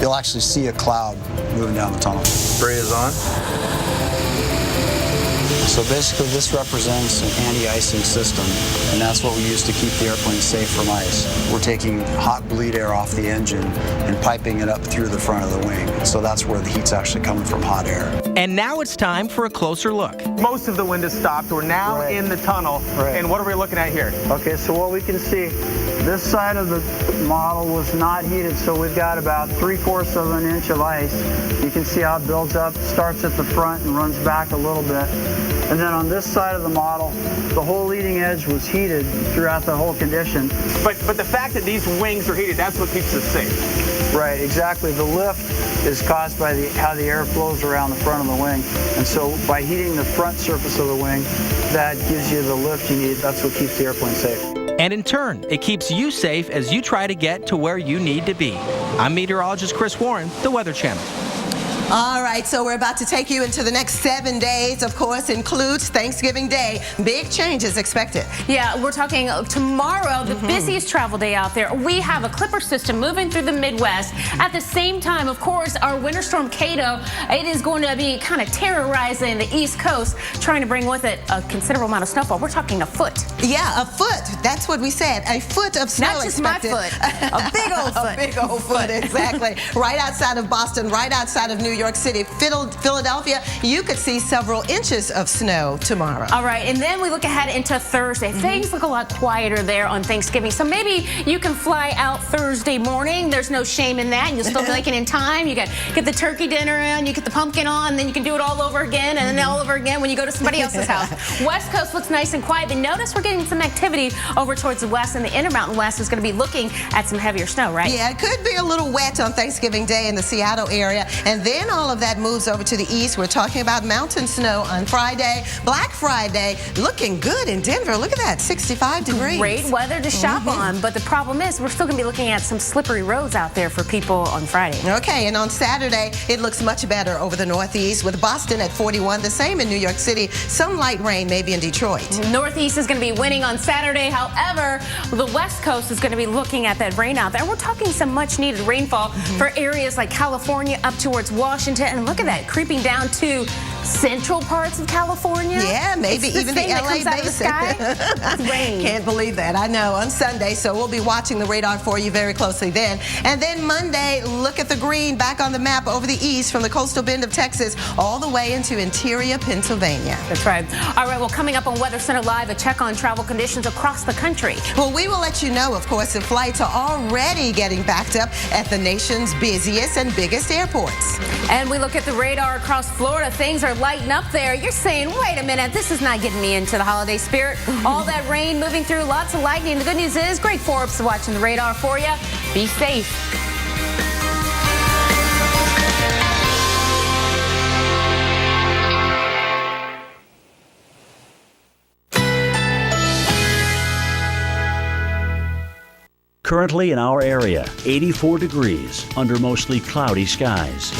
you'll actually see a cloud moving down the tunnel. Spray is on. So basically this represents an anti-icing system, and that's what we use to keep the airplane safe from ice. We're taking hot bleed air off the engine and piping it up through the front of the wing. So that's where the heat's actually coming from, hot air. And now it's time for a closer look. Most of the wind has stopped. We're now in the tunnel. And what are we looking at here? Okay, so what we can see, this side of the model was not heated, so we've got about 3/4 of an inch of ice. You can see how it builds up, starts at the front and runs back a little bit. And then on this side of the model, the whole leading edge was heated throughout the whole condition. But the fact that these wings are heated, that's what keeps us safe. Right, exactly. The lift is caused by how the air flows around the front of the wing. And so by heating the front surface of the wing, that gives you the lift you need. That's what keeps the airplane safe. And in turn, it keeps you safe as you try to get to where you need to be. I'm meteorologist Chris Warren, the Weather Channel. All right, so we're about to take you into the next 7 days, of course, includes Thanksgiving Day. Big changes expected. Yeah, we're talking tomorrow, the busiest travel day out there. We have a Clipper system moving through the Midwest. At the same time, of course, our winter storm Kato, it is going to be kind of terrorizing the East Coast, trying to bring with it a considerable amount of snowfall. We're talking a foot. Yeah, a foot. That's what we said. A foot of snow Not just expected. my foot. A big old foot. A big old foot, exactly. Right outside of Boston, right outside of New York City, Philadelphia, you could see several inches of snow tomorrow. All right, and then we look ahead into Thursday. Things look a lot quieter there on Thanksgiving, so maybe you can fly out Thursday morning. There's no shame in that. You'll still make it in time. You get the turkey dinner in, you get the pumpkin on, then you can do it all over again, and then all over again when you go to somebody else's house. West Coast looks nice and quiet, but notice we're getting some activity over towards the west, and the Intermountain West is going to be looking at some heavier snow, right? Yeah, it could be a little wet on Thanksgiving Day in the Seattle area, and then all of that moves over to the east. We're talking about mountain snow on Friday. Black Friday looking good in Denver. Look at that, 65 degrees. Great weather to shop on, but the problem is we're still going to be looking at some slippery roads out there for people on Friday. Okay, and on Saturday, it looks much better over the Northeast with Boston at 41, the same in New York City. Some light rain maybe in Detroit. Northeast is going to be winning on Saturday. However, the West Coast is going to be looking at that rain out there. We're talking some much needed rainfall for areas like California up towards Washington. And look at that, creeping down to central parts of California. Yeah, maybe even the LA basin. Rain. Can't believe that. I know, on Sunday, so we'll be watching the radar for you very closely then. And then Monday, look at the green back on the map over the east from the coastal bend of Texas all the way into interior Pennsylvania. That's right. All right, well, coming up on Weather Center Live, a check on travel conditions across the country. Well, we will let you know, of course, if flights are already getting backed up at the nation's busiest and biggest airports. And we look at the radar across Florida. Things are lighting up there. You're saying, wait a minute, this is not getting me into the holiday spirit. All that rain moving through, lots of lightning. The good news is Greg Forbes is watching the radar for you. Be safe. Currently in our area, 84 degrees under mostly cloudy skies.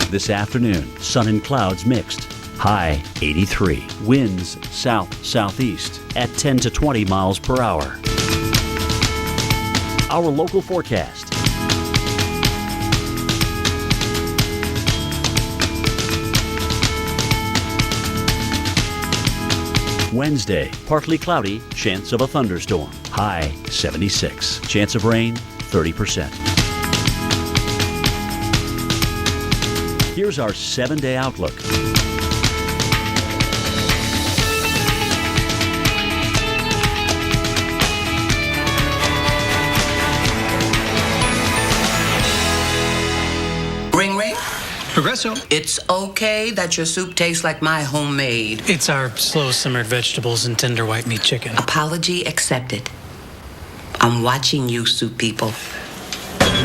This afternoon, sun and clouds mixed. High 83. Winds south-southeast at 10 to 20 miles per hour. Our local forecast. Wednesday, partly cloudy, chance of a thunderstorm. High 76. Chance of rain 30%. Here's our 7-day outlook. Ring ring? Progresso. It's okay that your soup tastes like my homemade. It's our slow simmered vegetables and tender white meat chicken. Apology accepted. I'm watching you, soup people.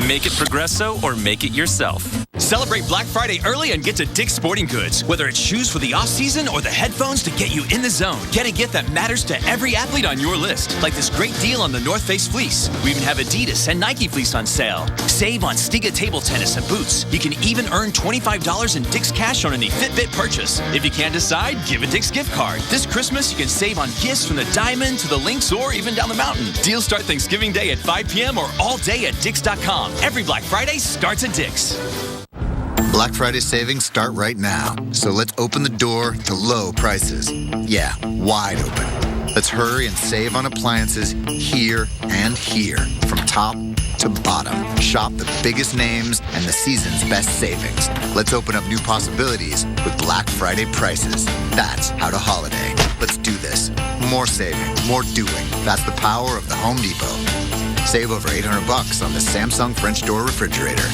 Make it Progresso or make it yourself. Celebrate Black Friday early and get to Dick's Sporting Goods. Whether it's shoes for the off-season or the headphones to get you in the zone, get a gift that matters to every athlete on your list. Like this great deal on the North Face fleece. We even have Adidas and Nike fleece on sale. Save on Stiga table tennis and boots. You can even earn $25 in Dick's cash on any Fitbit purchase. If you can't decide, give a Dick's gift card. This Christmas, you can save on gifts from the Diamond to the Lynx or even down the mountain. Deals start Thanksgiving Day at 5 p.m. or all day at Dicks.com. Every Black Friday starts at Dick's. Black Friday savings start right now. So let's open the door to low prices. Yeah, wide open. Let's hurry and save on appliances here and here. From top to bottom. Shop the biggest names and the season's best savings. Let's open up new possibilities with Black Friday prices. That's how to holiday. Let's do this. More saving, more doing. That's the power of the Home Depot. Save over $800 on the Samsung French door refrigerator.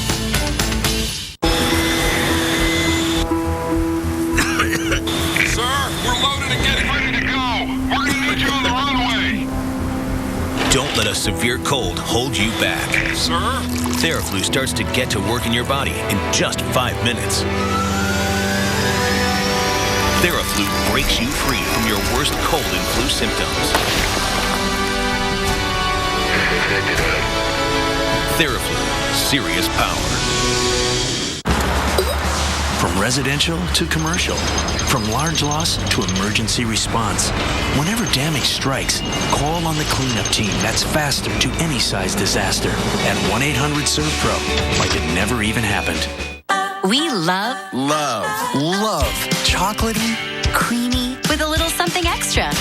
Don't let a severe cold hold you back. Sir? Theraflu starts to get to work in your body in just 5 minutes. Theraflu breaks you free from your worst cold and flu symptoms. Theraflu, serious power. From residential to commercial, from large loss to emergency response. Whenever damage strikes, call on the cleanup team that's faster to any size disaster at 1-800-SERVE-PRO, like it never even happened. We love chocolatey, creamy, with a little something extra.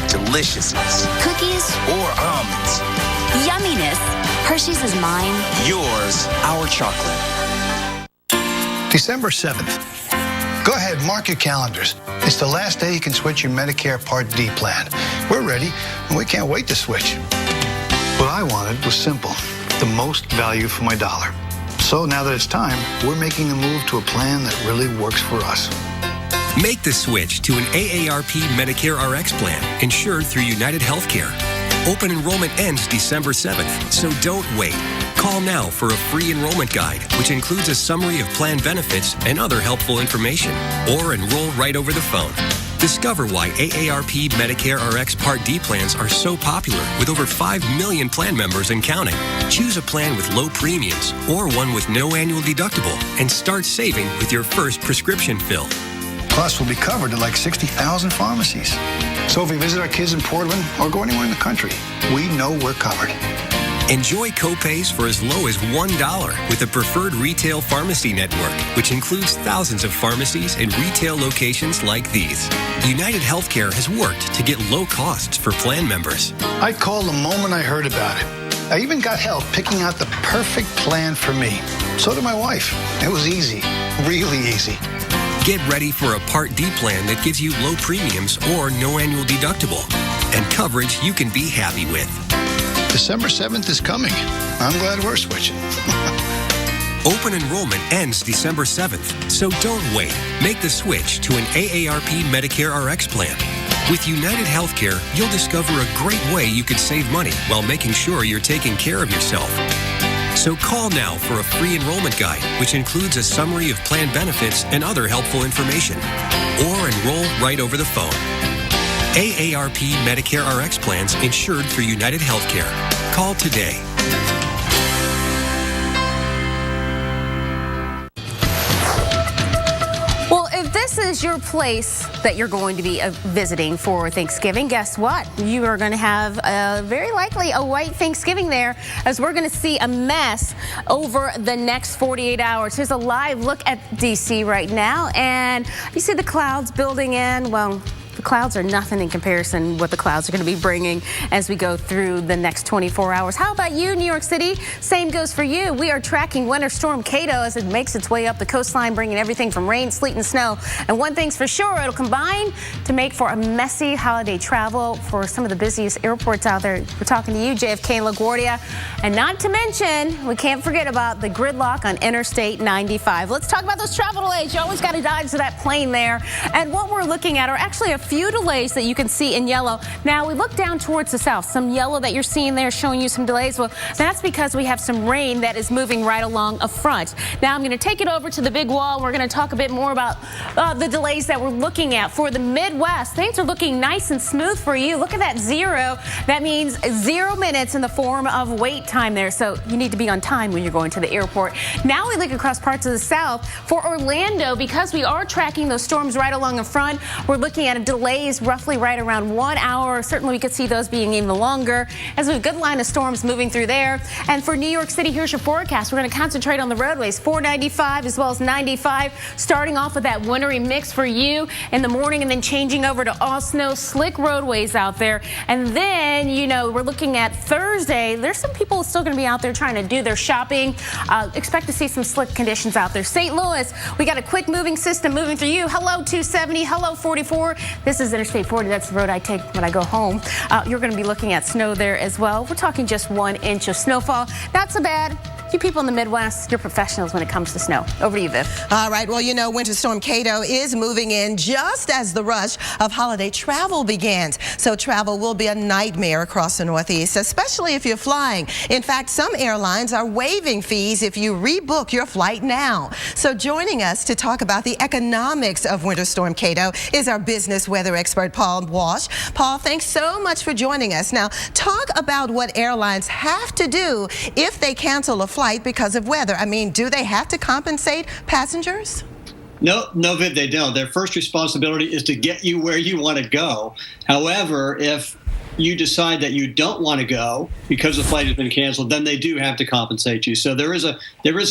deliciousness. Cookies or almonds. Yumminess. Hershey's is mine. Yours, our chocolate. December 7th. Go ahead, mark your calendars. It's the last day you can switch your Medicare Part D plan. We're ready, and we can't wait to switch. What I wanted was simple, the most value for my dollar. So now that it's time, we're making the move to a plan that really works for us. Make the switch to an AARP Medicare RX plan, insured through United Healthcare. Open enrollment ends December 7th, so don't wait. Call now for a free enrollment guide, which includes a summary of plan benefits and other helpful information, or enroll right over the phone. Discover why AARP Medicare RX Part D plans are so popular with over 5 million plan members and counting. Choose a plan with low premiums or one with no annual deductible and start saving with your first prescription fill. Plus, we'll be covered at like 60,000 pharmacies. So if we visit our kids in Portland or go anywhere in the country, we know we're covered. Enjoy copays for as low as $1 with the Preferred Retail Pharmacy Network, which includes thousands of pharmacies and retail locations like these. United Healthcare has worked to get low costs for plan members. I called the moment I heard about it. I even got help picking out the perfect plan for me. So did my wife. It was easy, really easy. Get ready for a Part D plan that gives you low premiums or no annual deductible and coverage you can be happy with. December 7th is coming. I'm glad we're switching. Open enrollment ends December 7th, so don't wait. Make the switch to an AARP Medicare RX plan. With United Healthcare, you'll discover a great way you could save money while making sure you're taking care of yourself. So call now for a free enrollment guide, which includes a summary of plan benefits and other helpful information. Or enroll right over the phone. AARP Medicare RX plans insured through United Healthcare. Call today. Well, if this is your place that you're going to be visiting for Thanksgiving, guess what? You are going to have very likely a white Thanksgiving there, as we're going to see a mess over the next 48 hours. Here's a live look at D.C. right now, and you see the clouds building in. Well, the clouds are nothing in comparison what the clouds are going to be bringing as we go through the next 24 hours. How about you, New York City? Same goes for you. We are tracking Winter Storm Kato as it makes its way up the coastline, bringing everything from rain, sleet, and snow. And one thing's for sure, it'll combine to make for a messy holiday travel for some of the busiest airports out there. We're talking to you, JFK and LaGuardia. And not to mention, we can't forget about the gridlock on Interstate 95. Let's talk about those travel delays. You always got to dodge to that plane there. And what we're looking at are actually a few delays that you can see in yellow. Now, we look down towards the south. Some yellow that you're seeing there showing you some delays. Well, that's because we have some rain that is moving right along a front. Now, I'm going to take it over to the big wall. We're going to talk a bit more about the delays that we're looking at. For the Midwest, things are looking nice and smooth for you. Look at that 0. That means 0 minutes in the form of wait time there. So you need to be on time when you're going to the airport. Now we look across parts of the south. For Orlando, because we are tracking those storms right along the front, we're looking at delays roughly right around 1 hour. Certainly we could see those being even longer as we have a good line of storms moving through there. And for New York City, here's your forecast. We're going to concentrate on the roadways, 495 as well as 95, starting off with that wintry mix for you in the morning and then changing over to all snow, slick roadways out there. And then, you know, we're looking at Thursday. There's some people still going to be out there trying to do their shopping. Expect to see some slick conditions out there. St. Louis, we got a quick moving system moving through you. Hello 270, hello 44. This is Interstate 40. That's the road I take when I go home. You're going to be looking at snow there as well. We're talking just 1 inch of snowfall. Not so bad. You people in the Midwest, you're professionals when it comes to snow. Over to you, Viv. All right. Well, you know, Winter Storm Kato is moving in just as the rush of holiday travel begins. So travel will be a nightmare across the Northeast, especially if you're flying. In fact, some airlines are waiving fees if you rebook your flight now. So joining us to talk about the economics of Winter Storm Kato is our business weather expert, Paul Walsh. Paul, thanks so much for joining us. Now, talk about what airlines have to do if they cancel a flight because of weather. I mean, do they have to compensate passengers? No, Viv, they don't. Their first responsibility is to get you where you want to go. However, if you decide that you don't want to go because the flight has been canceled, then they do have to compensate you. So there is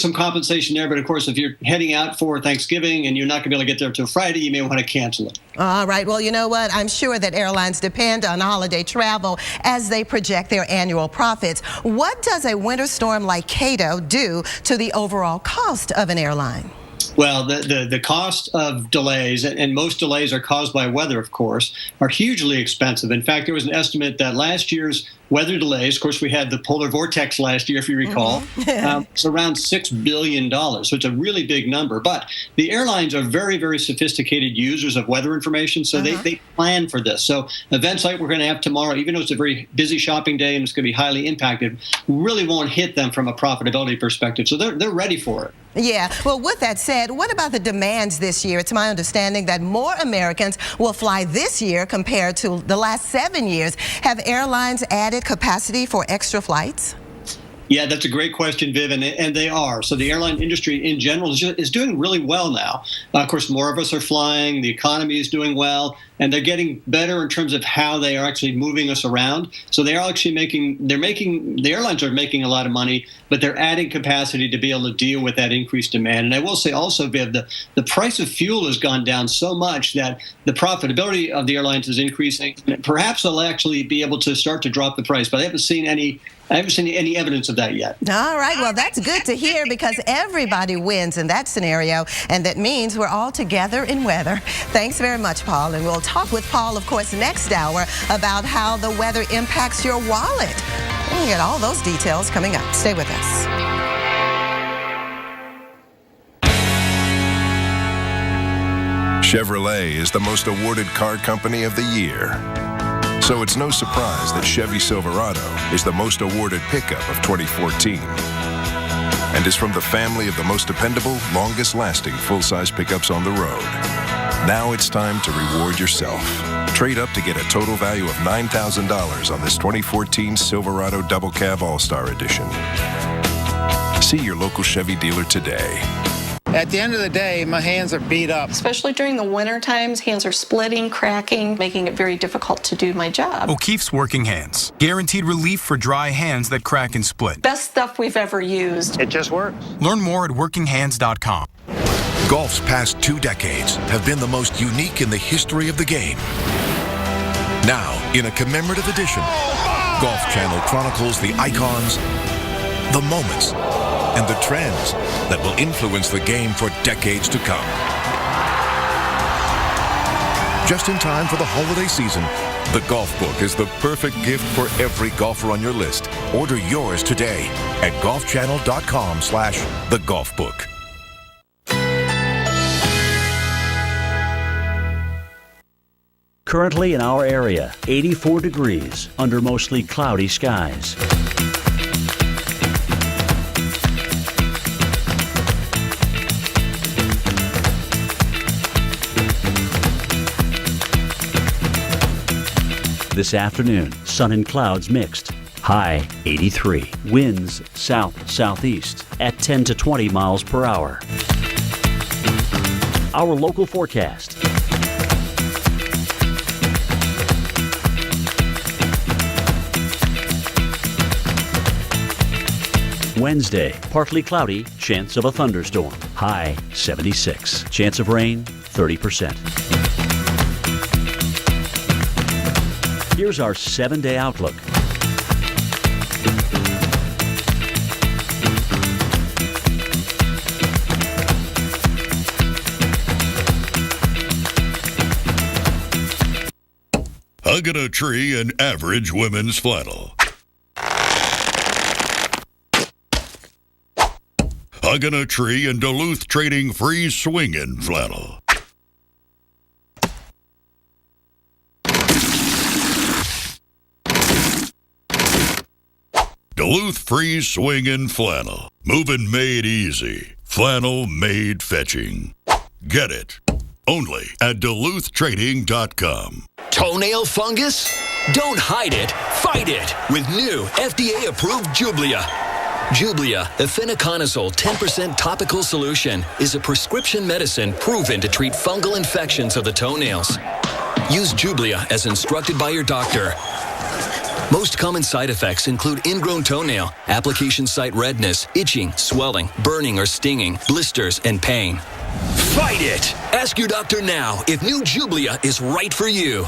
some compensation there, but of course, if you're heading out for Thanksgiving and you're not going to be able to get there till Friday, you may want to cancel it. All right. Well, you know what? I'm sure that airlines depend on holiday travel as they project their annual profits. What does a winter storm like Kato do to the overall cost of an airline? Well, the cost of delays, and most delays are caused by weather, of course, are hugely expensive. In fact, there was an estimate that last year's weather delays, of course, we had the polar vortex last year, if you recall, it's around $6 billion. So it's a really big number. But the airlines are very, very sophisticated users of weather information, so they plan for this. So events like we're going to have tomorrow, even though it's a very busy shopping day and it's going to be highly impacted, really won't hit them from a profitability perspective. So they're ready for it. Yeah. Well, with that said, what about the demands this year? It's my understanding that more Americans will fly this year compared to the last 7 years. Have airlines added capacity for extra flights? Yeah, that's a great question, Viv, and they are. So the airline industry in general is doing really well now. Of course, more of us are flying. The economy is doing well, and they're getting better in terms of how they are actually moving us around. So they are actually the airlines are making a lot of money, but they're adding capacity to be able to deal with that increased demand. And I will say also, Viv, the price of fuel has gone down so much that the profitability of the airlines is increasing. Perhaps they'll actually be able to start to drop the price, but I haven't seen any evidence of that yet. All right. Well, that's good to hear because everybody wins in that scenario, and that means we're all together in weather. Thanks very much, Paul. And we'll talk with Paul, of course, next hour about how the weather impacts your wallet. We'll get all those details coming up. Stay with us. Chevrolet is the most awarded car company of the year. So it's no surprise that Chevy Silverado is the most awarded pickup of 2014 and is from the family of the most dependable, longest-lasting full-size pickups on the road. Now it's time to reward yourself. Trade up to get a total value of $9,000 on this 2014 Silverado Double Cab All-Star Edition. See your local Chevy dealer today. At the end of the day, my hands are beat up. Especially during the winter times, hands are splitting, cracking, making it very difficult to do my job. O'Keefe's Working Hands. Guaranteed relief for dry hands that crack and split. Best stuff we've ever used. It just works. Learn more at workinghands.com. Golf's past 2 decades have been the most unique in the history of the game. Now, in a commemorative edition, Golf Channel chronicles the icons, the moments, and the trends that will influence the game for decades to come. Just in time for the holiday season, the Golf Book is the perfect gift for every golfer on your list. Order yours today at golfchannel.com/thegolfbook. Currently in our area, 84 degrees under mostly cloudy skies. This afternoon, sun and clouds mixed. High 83. Winds south-southeast at 10 to 20 miles per hour. Our local forecast. Wednesday, partly cloudy, chance of a thunderstorm. High 76. Chance of rain 30%. Here's our 7-day outlook. Hugging a tree in average women's flannel. Hugging a tree in Duluth trading free swinging flannel. Duluth free swinging flannel. Moving made easy. Flannel made fetching. Get it. Only at DuluthTrading.com. Toenail fungus? Don't hide it, fight it with new FDA-approved Jublia. Jublia, efinaconazole 10% topical solution, is a prescription medicine proven to treat fungal infections of the toenails. Use Jublia as instructed by your doctor. Most common side effects include ingrown toenail, application site redness, itching, swelling, burning or stinging, blisters, and pain. Fight it! Ask your doctor now if new Jublia is right for you.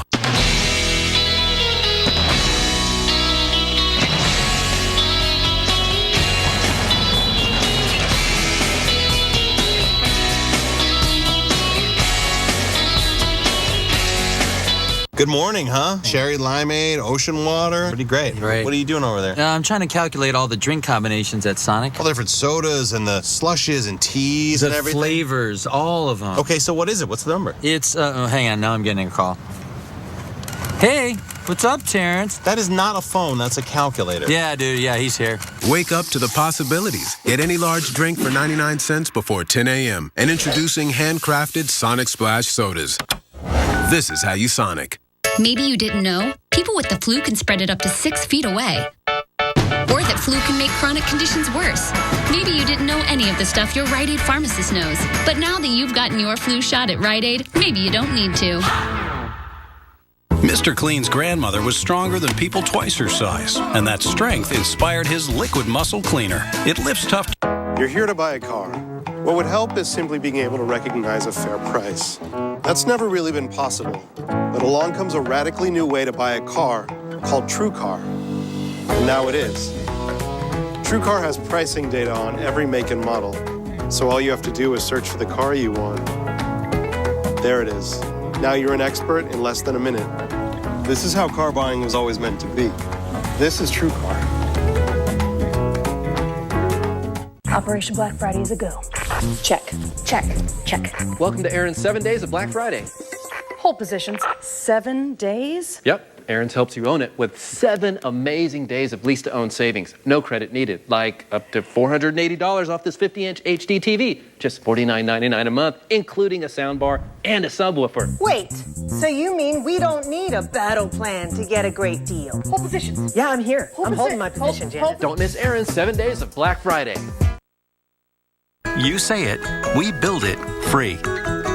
Good morning, huh? Sherry limeade, ocean water. Pretty great. Great. What are you doing over there? I'm trying to calculate all the drink combinations at Sonic. All the different sodas and the slushes and teas and everything. The flavors, all of them. Okay, so what is it? What's the number? It's, hang on, now I'm getting a call. Hey, what's up, Terrence? That is not a phone, that's a calculator. Yeah, dude, yeah, he's here. Wake up to the possibilities. Get any large drink for 99 cents before 10 a.m. And introducing handcrafted Sonic Splash sodas. This is how you Sonic. Maybe you didn't know, people with the flu can spread it up to 6 feet away. Or that flu can make chronic conditions worse. Maybe you didn't know any of the stuff your Rite Aid pharmacist knows. But now that you've gotten your flu shot at Rite Aid, maybe you don't need to. Mr. Clean's grandmother was stronger than people twice her size, and that strength inspired his liquid muscle cleaner. It lifts tough. You're here to buy a car. What would help is simply being able to recognize a fair price. That's never really been possible, but along comes a radically new way to buy a car called TrueCar. And now it is. TrueCar has pricing data on every make and model, so all you have to do is search for the car you want. There it is. Now you're an expert in less than a minute. This is how car buying was always meant to be. This is TrueCar. Operation Black Friday is a go. Check, check, check. Welcome to Aaron's 7 days of Black Friday. Hold positions. 7 days? Yep, Aaron's helps you own it with 7 amazing days of lease-to-own savings. No credit needed, like up to $480 off this 50-inch HD TV. Just $49.99 a month, including a soundbar and a subwoofer. Wait, so you mean we don't need a battle plan to get a great deal? Hold positions. Yeah, I'm here. I'm holding my position, Janet. Don't miss Aaron's 7 days of Black Friday. You say it, we build it free.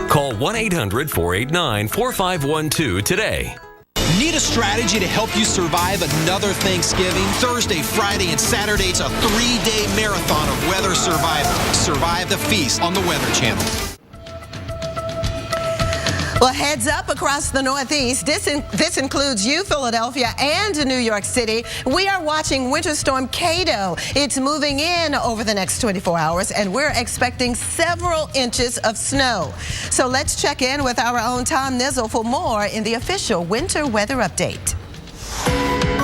Call 1-800-489-4512 today. Need a strategy to help you survive another Thanksgiving? Thursday, Friday, and Saturday, it's a 3-day marathon of weather survival. Survive the feast on the Weather Channel. Well, heads up across the Northeast. This includes you, Philadelphia, and New York City. We are watching Winter Storm Kato. It's moving in over the next 24 hours, and we're expecting several inches of snow. So let's check in with our own Tom Nizzle for more in the official winter weather update.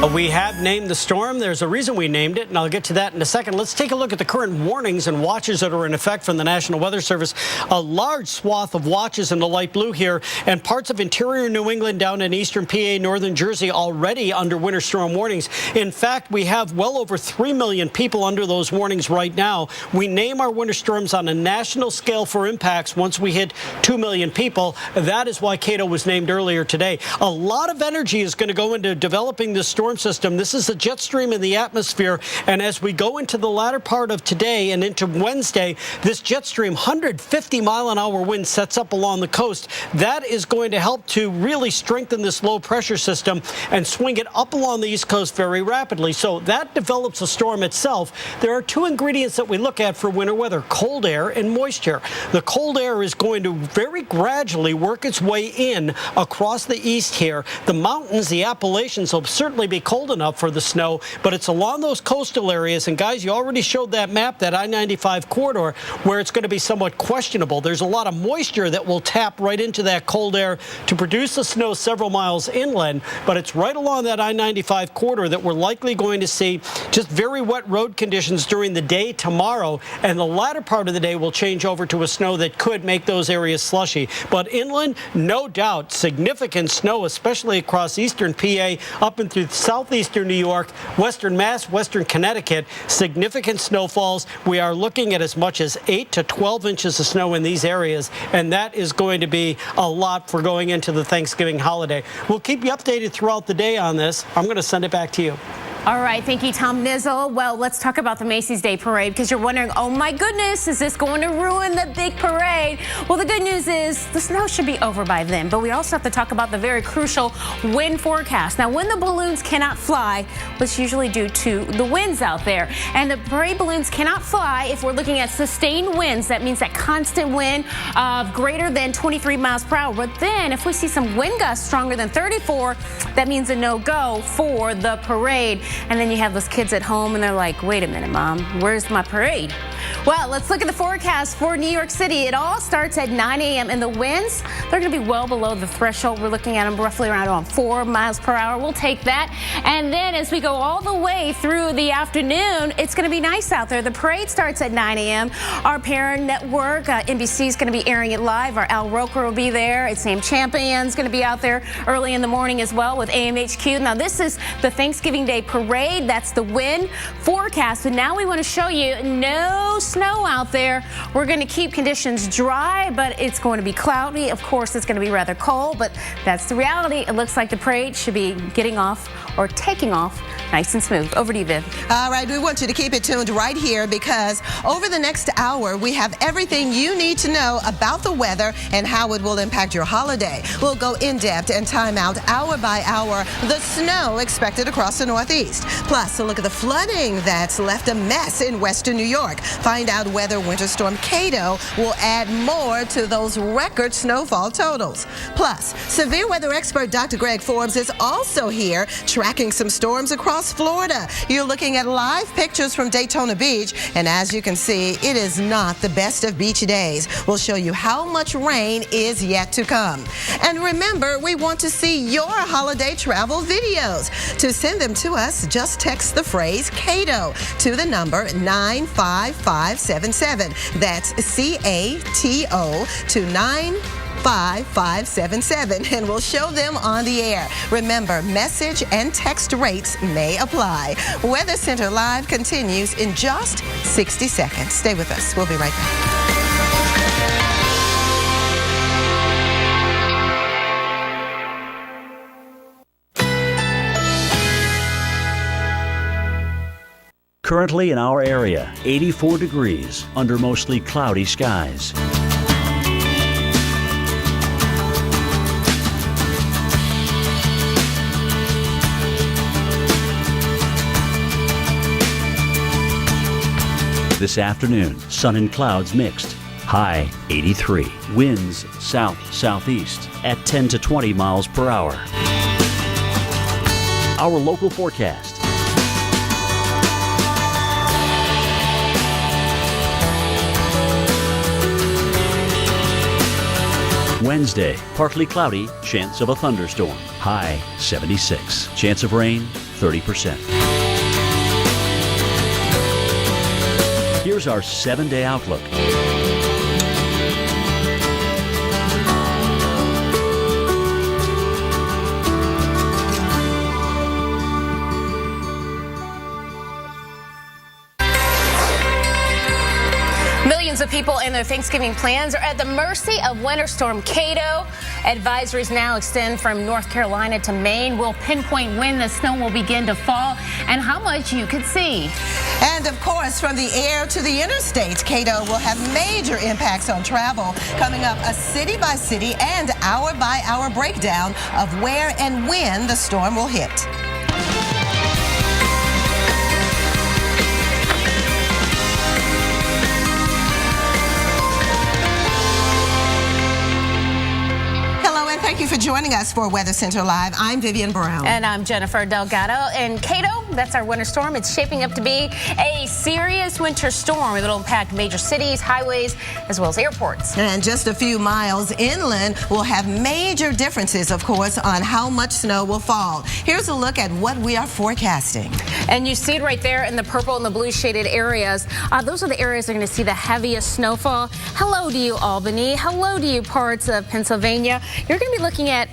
We have named the storm. There's a reason we named it, and I'll get to that in a second. Let's take a look at the current warnings and watches that are in effect from the National Weather Service. A large swath of watches in the light blue here, and parts of interior New England down in eastern PA, northern Jersey already under winter storm warnings. In fact, we have well over 3 million people under those warnings right now. We name our winter storms on a national scale for impacts once we hit 2 million people. That is why Cato was named earlier today. A lot of energy is going to go into developing this storm system. This is a jet stream in the atmosphere, and as we go into the latter part of today and into Wednesday, this jet stream, 150-mile-an-hour wind sets up along the coast. That is going to help to really strengthen this low-pressure system and swing it up along the East Coast very rapidly. So that develops a storm itself. There are two ingredients that we look at for winter weather: cold air and moisture. The cold air is going to very gradually work its way in across the east here. The mountains, the Appalachians, will certainly be cold enough for the snow, but it's along those coastal areas. And guys, you already showed that map, that I-95 corridor, where it's going to be somewhat questionable. There's a lot of moisture that will tap right into that cold air to produce the snow several miles inland, but it's right along that I-95 corridor that we're likely going to see just very wet road conditions during the day tomorrow, and the latter part of the day will change over to a snow that could make those areas slushy. But inland, no doubt, significant snow, especially across eastern PA, up and through southeastern New York, western Mass, western Connecticut, significant snowfalls. We are looking at as much as 8 to 12 inches of snow in these areas, and that is going to be a lot for going into the Thanksgiving holiday. We'll keep you updated throughout the day on this. I'm going to send it back to you. All right, thank you, Tom Nizzle. Well, let's talk about the Macy's Day Parade, because you're wondering, oh my goodness, is this going to ruin the big parade? Well, the good news is the snow should be over by then, but we also have to talk about the very crucial wind forecast. Now, when the balloons cannot fly, it's usually due to the winds out there. And the parade balloons cannot fly if we're looking at sustained winds. That means that constant wind of greater than 23 miles per hour. But then if we see some wind gusts stronger than 34, that means a no-go for the parade. And then you have those kids at home and they're like, wait a minute, Mom, where's my parade? Well, let's look at the forecast for New York City. It all starts at 9 a.m. and the winds, they're going to be well below the threshold. We're looking at them roughly around 4 miles per hour. We'll take that. And then as we go all the way through the afternoon, it's going to be nice out there. The parade starts at 9 a.m. Our parent network, NBC, is going to be airing it live. Our Al Roker will be there. It's Sam Champion's going to be out there early in the morning as well with AMHQ. Now, this is the Thanksgiving Day Parade. That's the wind forecast. But now we want to show you no snow out there. We're going to keep conditions dry, but it's going to be cloudy. Of course, it's going to be rather cold, but that's the reality. It looks like the parade should be getting off or taking off nice and smooth. Over to you, Viv. All right, we want you to keep it tuned right here, because over the next hour, we have everything you need to know about the weather and how it will impact your holiday. We'll go in depth and time out hour by hour the snow expected across the Northeast. Plus, a look at the flooding that's left a mess in western New York. Find out whether Winter Storm Cato will add more to those record snowfall totals. Plus, severe weather expert Dr. Greg Forbes is also here tracking some storms across Florida. You're looking at live pictures from Daytona Beach, and as you can see, it is not the best of beach days. We'll show you how much rain is yet to come. And remember, we want to see your holiday travel videos. To send them to us, just text the phrase Cato to the number 95577. That's CATO to 95577, and we'll show them on the air. Remember, message and text rates may apply. Weather Center Live continues in just 60 seconds. Stay with us. We'll be right back. Currently in our area, 84 degrees under mostly cloudy skies. This afternoon, sun and clouds mixed. High 83. Winds south-southeast at 10 to 20 miles per hour. Our local forecast. Wednesday, partly cloudy, chance of a thunderstorm. High 76. Chance of rain 30%. Here's our 7-day outlook. Millions of people and their Thanksgiving plans are at the mercy of Winter Storm Kato. Advisories now extend from North Carolina to Maine. We'll pinpoint when the snow will begin to fall and how much you could see. And of course, from the air to the interstates, Kato will have major impacts on travel. Coming up, a city-by-city and hour-by-hour breakdown of where and when the storm will hit. Thank you for joining us for Weather Center Live. I'm Vivian Brown. And I'm Jennifer Delgado. And Kato, that's our winter storm. It's shaping up to be a serious winter storm that'll impact major cities, highways, as well as airports. And just a few miles inland will have major differences, of course, on how much snow will fall. Here's a look at what we are forecasting. And you see it right there in the purple and the blue shaded areas. Those are the areas that are going to see the heaviest snowfall. Hello to you, Albany. Hello to you, parts of Pennsylvania. You're going to be looking at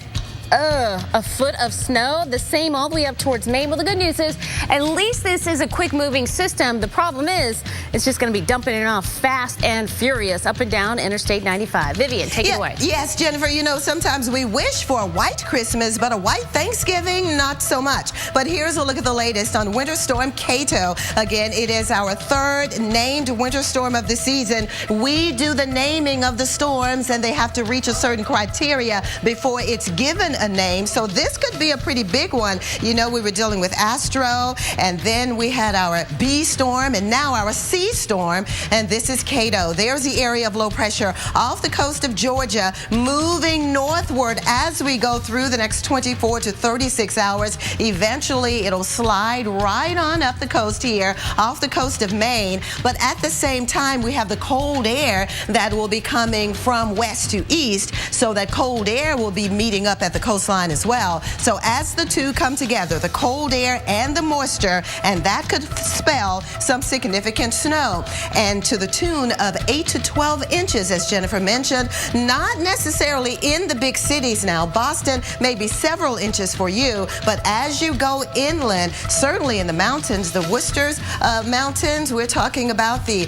a foot of snow, the same all the way up towards Maine. Well, the good news is at least this is a quick moving system. The problem is it's just going to be dumping it off fast and furious up and down Interstate 95. Vivian, take it away. Yes, Jennifer, you know, sometimes we wish for a white Christmas, but a white Thanksgiving, not so much. But here's a look at the latest on Winter Storm Kato. Again, it is our third named winter storm of the season. We do the naming of the storms, and they have to reach a certain criteria before it's given a name. So this could be a pretty big one. You know, we were dealing with Astro, and then we had our B storm, and now our C storm, and this is Kato. There's the area of low pressure off the coast of Georgia, moving northward as we go through the next 24 to 36 hours. Eventually, it'll slide right on up the coast here, off the coast of Maine. But at the same time, we have the cold air that will be coming from west to east, so that cold air will be meeting up at the coastline as well. So as the two come together, the cold air and the moisture, and that could spell some significant snow, and to the tune of 8 to 12 inches, as Jennifer mentioned, not necessarily in the big cities now. Boston may be several inches for you, but as you go inland, certainly in the mountains, the Worcester's mountains, we're talking about the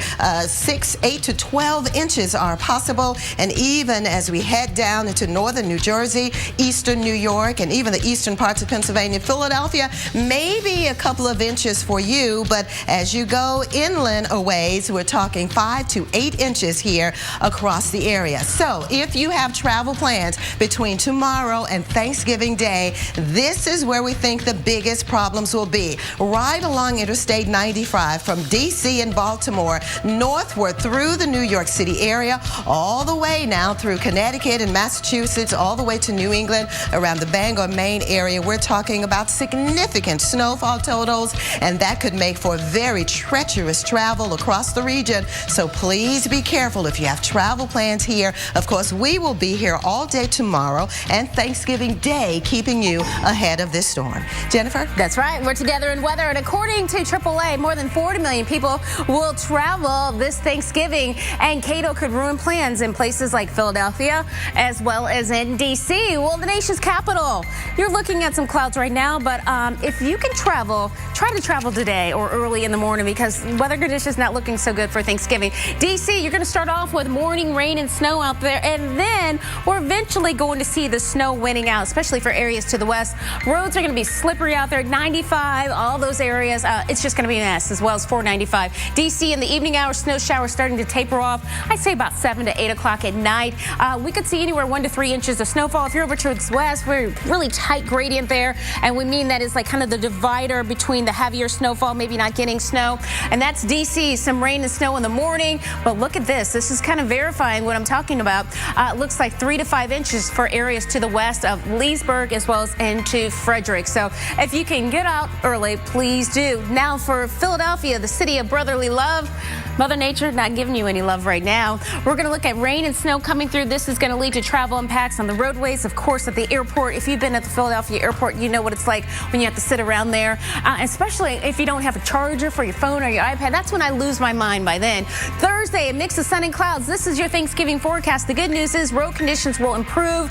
8 to 12 inches are possible, and even as we head down into northern New Jersey, eastern New York, and even the eastern parts of Pennsylvania, Philadelphia, maybe a couple of inches for you, but as you go inland a ways, we're talking 5 to 8 inches here across the area. So if you have travel plans between tomorrow and Thanksgiving Day, this is where we think the biggest problems will be. Right along Interstate 95 from D.C. and Baltimore northward through the New York City area, all the way now through Connecticut and Massachusetts, all the way to New England, around the Bangor, Maine area. We're talking about significant snowfall totals, and that could make for very treacherous travel across the region. So please be careful if you have travel plans here. Of course, we will be here all day tomorrow and Thanksgiving Day, keeping you ahead of this storm. Jennifer? That's right. We're together in weather, and according to AAA, more than 40 million people will travel this Thanksgiving, and Kato could ruin plans in places like Philadelphia as well as in D.C. Well, the nation's capital, you're looking at some clouds right now, but if you can travel, try to travel today or early in the morning, because weather conditions not looking so good for Thanksgiving. D.C., you're going to start off with morning rain and snow out there, and then we're eventually going to see the snow winning out, especially for areas to the west. Roads are going to be slippery out there. 95, all those areas, it's just going to be a mess, as well as 495. D.C. in the evening hours, snow showers starting to taper off. I'd say about 7 to 8 o'clock at night. We could see anywhere 1 to 3 inches of snowfall. If you're over towards the west, we're really tight gradient there, and we mean that is like kind of the divider between the heavier snowfall, maybe not getting snow, and that's D.C. Some rain and snow in the morning, but look at this. This is kind of verifying what I'm talking about. It looks like 3 to 5 inches for areas to the west of Leesburg as well as into Frederick. So if you can get out early, please do. Now for Philadelphia, the city of brotherly love, Mother Nature not giving you any love right now. We're going to look at rain and snow coming through. This is going to lead to travel impacts on the roadways, of course, at the airport. If you've been at the Philadelphia airport, you know what it's like when you have to sit around there, especially if you don't have a charger for your phone or your iPad. That's when I lose my mind by then. Thursday, a mix of sun and clouds. This is your Thanksgiving forecast. The good news is road conditions will improve.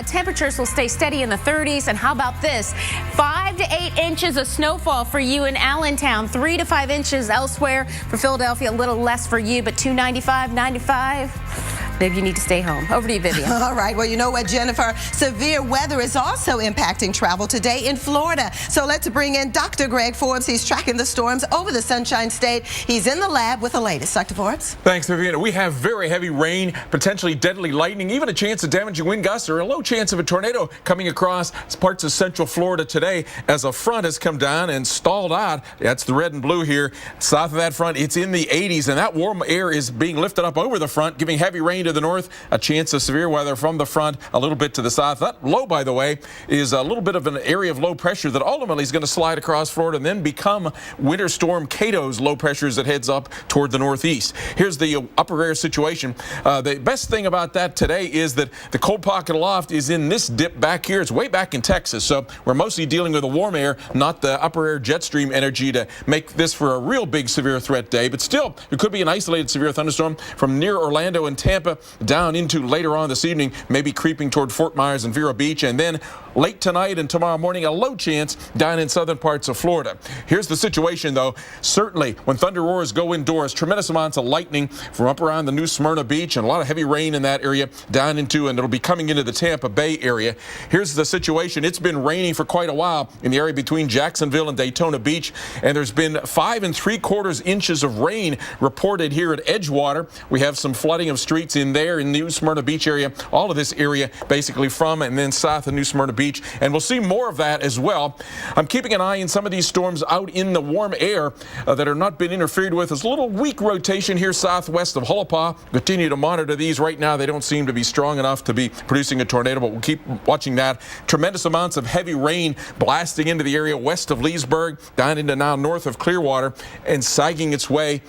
Temperatures will stay steady in the 30s. And how about this? 5 to 8 inches of snowfall for you in Allentown. 3 to 5 inches elsewhere. For Philadelphia, a little less for you, but 295, 95. Maybe you need to stay home. Over to you, Vivian. All right. Well, you know what, Jennifer? Severe weather is also impacting travel today in Florida. So let's bring in Dr. Greg Forbes. He's tracking the storms over the Sunshine State. He's in the lab with the latest. Dr. Forbes? Thanks, Vivian. We have very heavy rain, potentially deadly lightning, even a chance of damaging wind gusts or a low chance of a tornado coming across parts of central Florida today as a front has come down and stalled out. That's the red and blue here. South of that front, it's in the 80s, and that warm air is being lifted up over the front, giving heavy rain to the north, a chance of severe weather from the front a little bit to the south. That low, by the way, is a little bit of an area of low pressure that ultimately is going to slide across Florida and then become Winter Storm Cato's low pressures that heads up toward the northeast. Here's the upper air situation. The best thing about that today is that the cold pocket aloft is in this dip back here. It's way back in Texas, so we're mostly dealing with the warm air, not the upper air jet stream energy to make this for a real big severe threat day. But still, it could be an isolated severe thunderstorm from near Orlando and Tampa down into later on this evening, maybe creeping toward Fort Myers and Vero Beach, and then late tonight and tomorrow morning, a low chance down in southern parts of Florida. Here's the situation, though. Certainly, when thunder roars go indoors, tremendous amounts of lightning from up around the New Smyrna Beach and a lot of heavy rain in that area down into, and it'll be coming into the Tampa Bay area. Here's the situation. It's been raining for quite a while in the area between Jacksonville and Daytona Beach, and there's been 5 3/4 inches of rain reported here at Edgewater. We have some flooding of streets in there in the New Smyrna Beach area, all of this area basically from and then south of New Smyrna Beach, and we'll see more of that as well. I'm keeping an eye on some of these storms out in the warm air that are not been interfered with. There's a little weak rotation here southwest of Hullapaw. Continue to monitor these. Right now they don't seem to be strong enough to be producing a tornado, but we'll keep watching that. Tremendous amounts of heavy rain blasting into the area west of Leesburg, down into now north of Clearwater, and sagging its way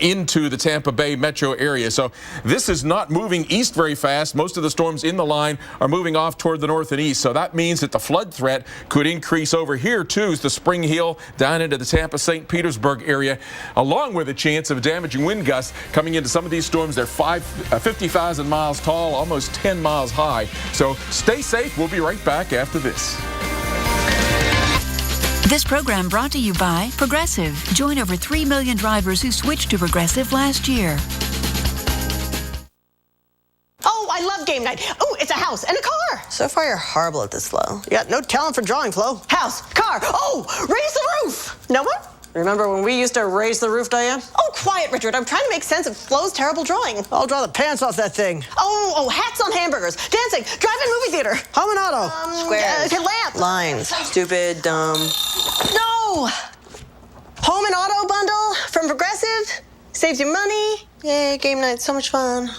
into the Tampa Bay metro area. So this is not moving east very fast. Most of the storms in the line are moving off toward the north and east. So that means that the flood threat could increase over here too, as the Spring Hill down into the Tampa St. Petersburg area, along with a chance of damaging wind gusts coming into some of these storms. They're 50,000 miles tall, almost 10 miles high. So stay safe. We'll be right back after this. This program brought to you by Progressive. Join over 3 million drivers who switched to Progressive last year. Oh, I love game night. Oh, it's a house and a car. So far, you're horrible at this, Flo. You got no talent for drawing, Flo. House, car. Oh, raise the roof. No one? Remember when we used to raise the roof, Diane? Oh, quiet, Richard. I'm trying to make sense of Flo's terrible drawing. I'll draw the pants off that thing. Oh, hats on hamburgers. Dancing. Drive-in movie theater. Home and auto. Squares. Lamp. Lines. Stupid, dumb. No! Home and auto bundle from Progressive. Saves you money. Yay, game night. So much fun.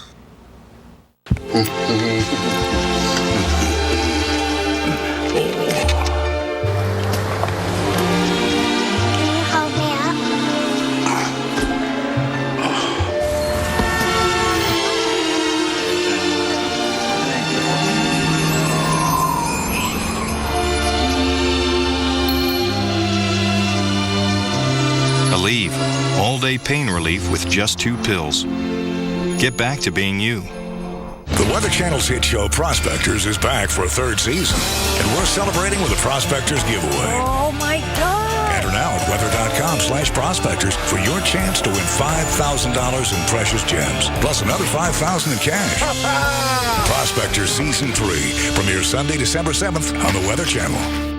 Aleve, all-day pain relief with just 2 pills. Get back to being you. The Weather Channel's hit show Prospectors is back for a 3rd season, and we're celebrating with a Prospectors giveaway. Oh my God! Enter now at weather.com/prospectors for your chance to win $5,000 in precious gems, plus another $5,000 in cash. Prospectors Season 3 premieres Sunday, December 7th on the Weather Channel.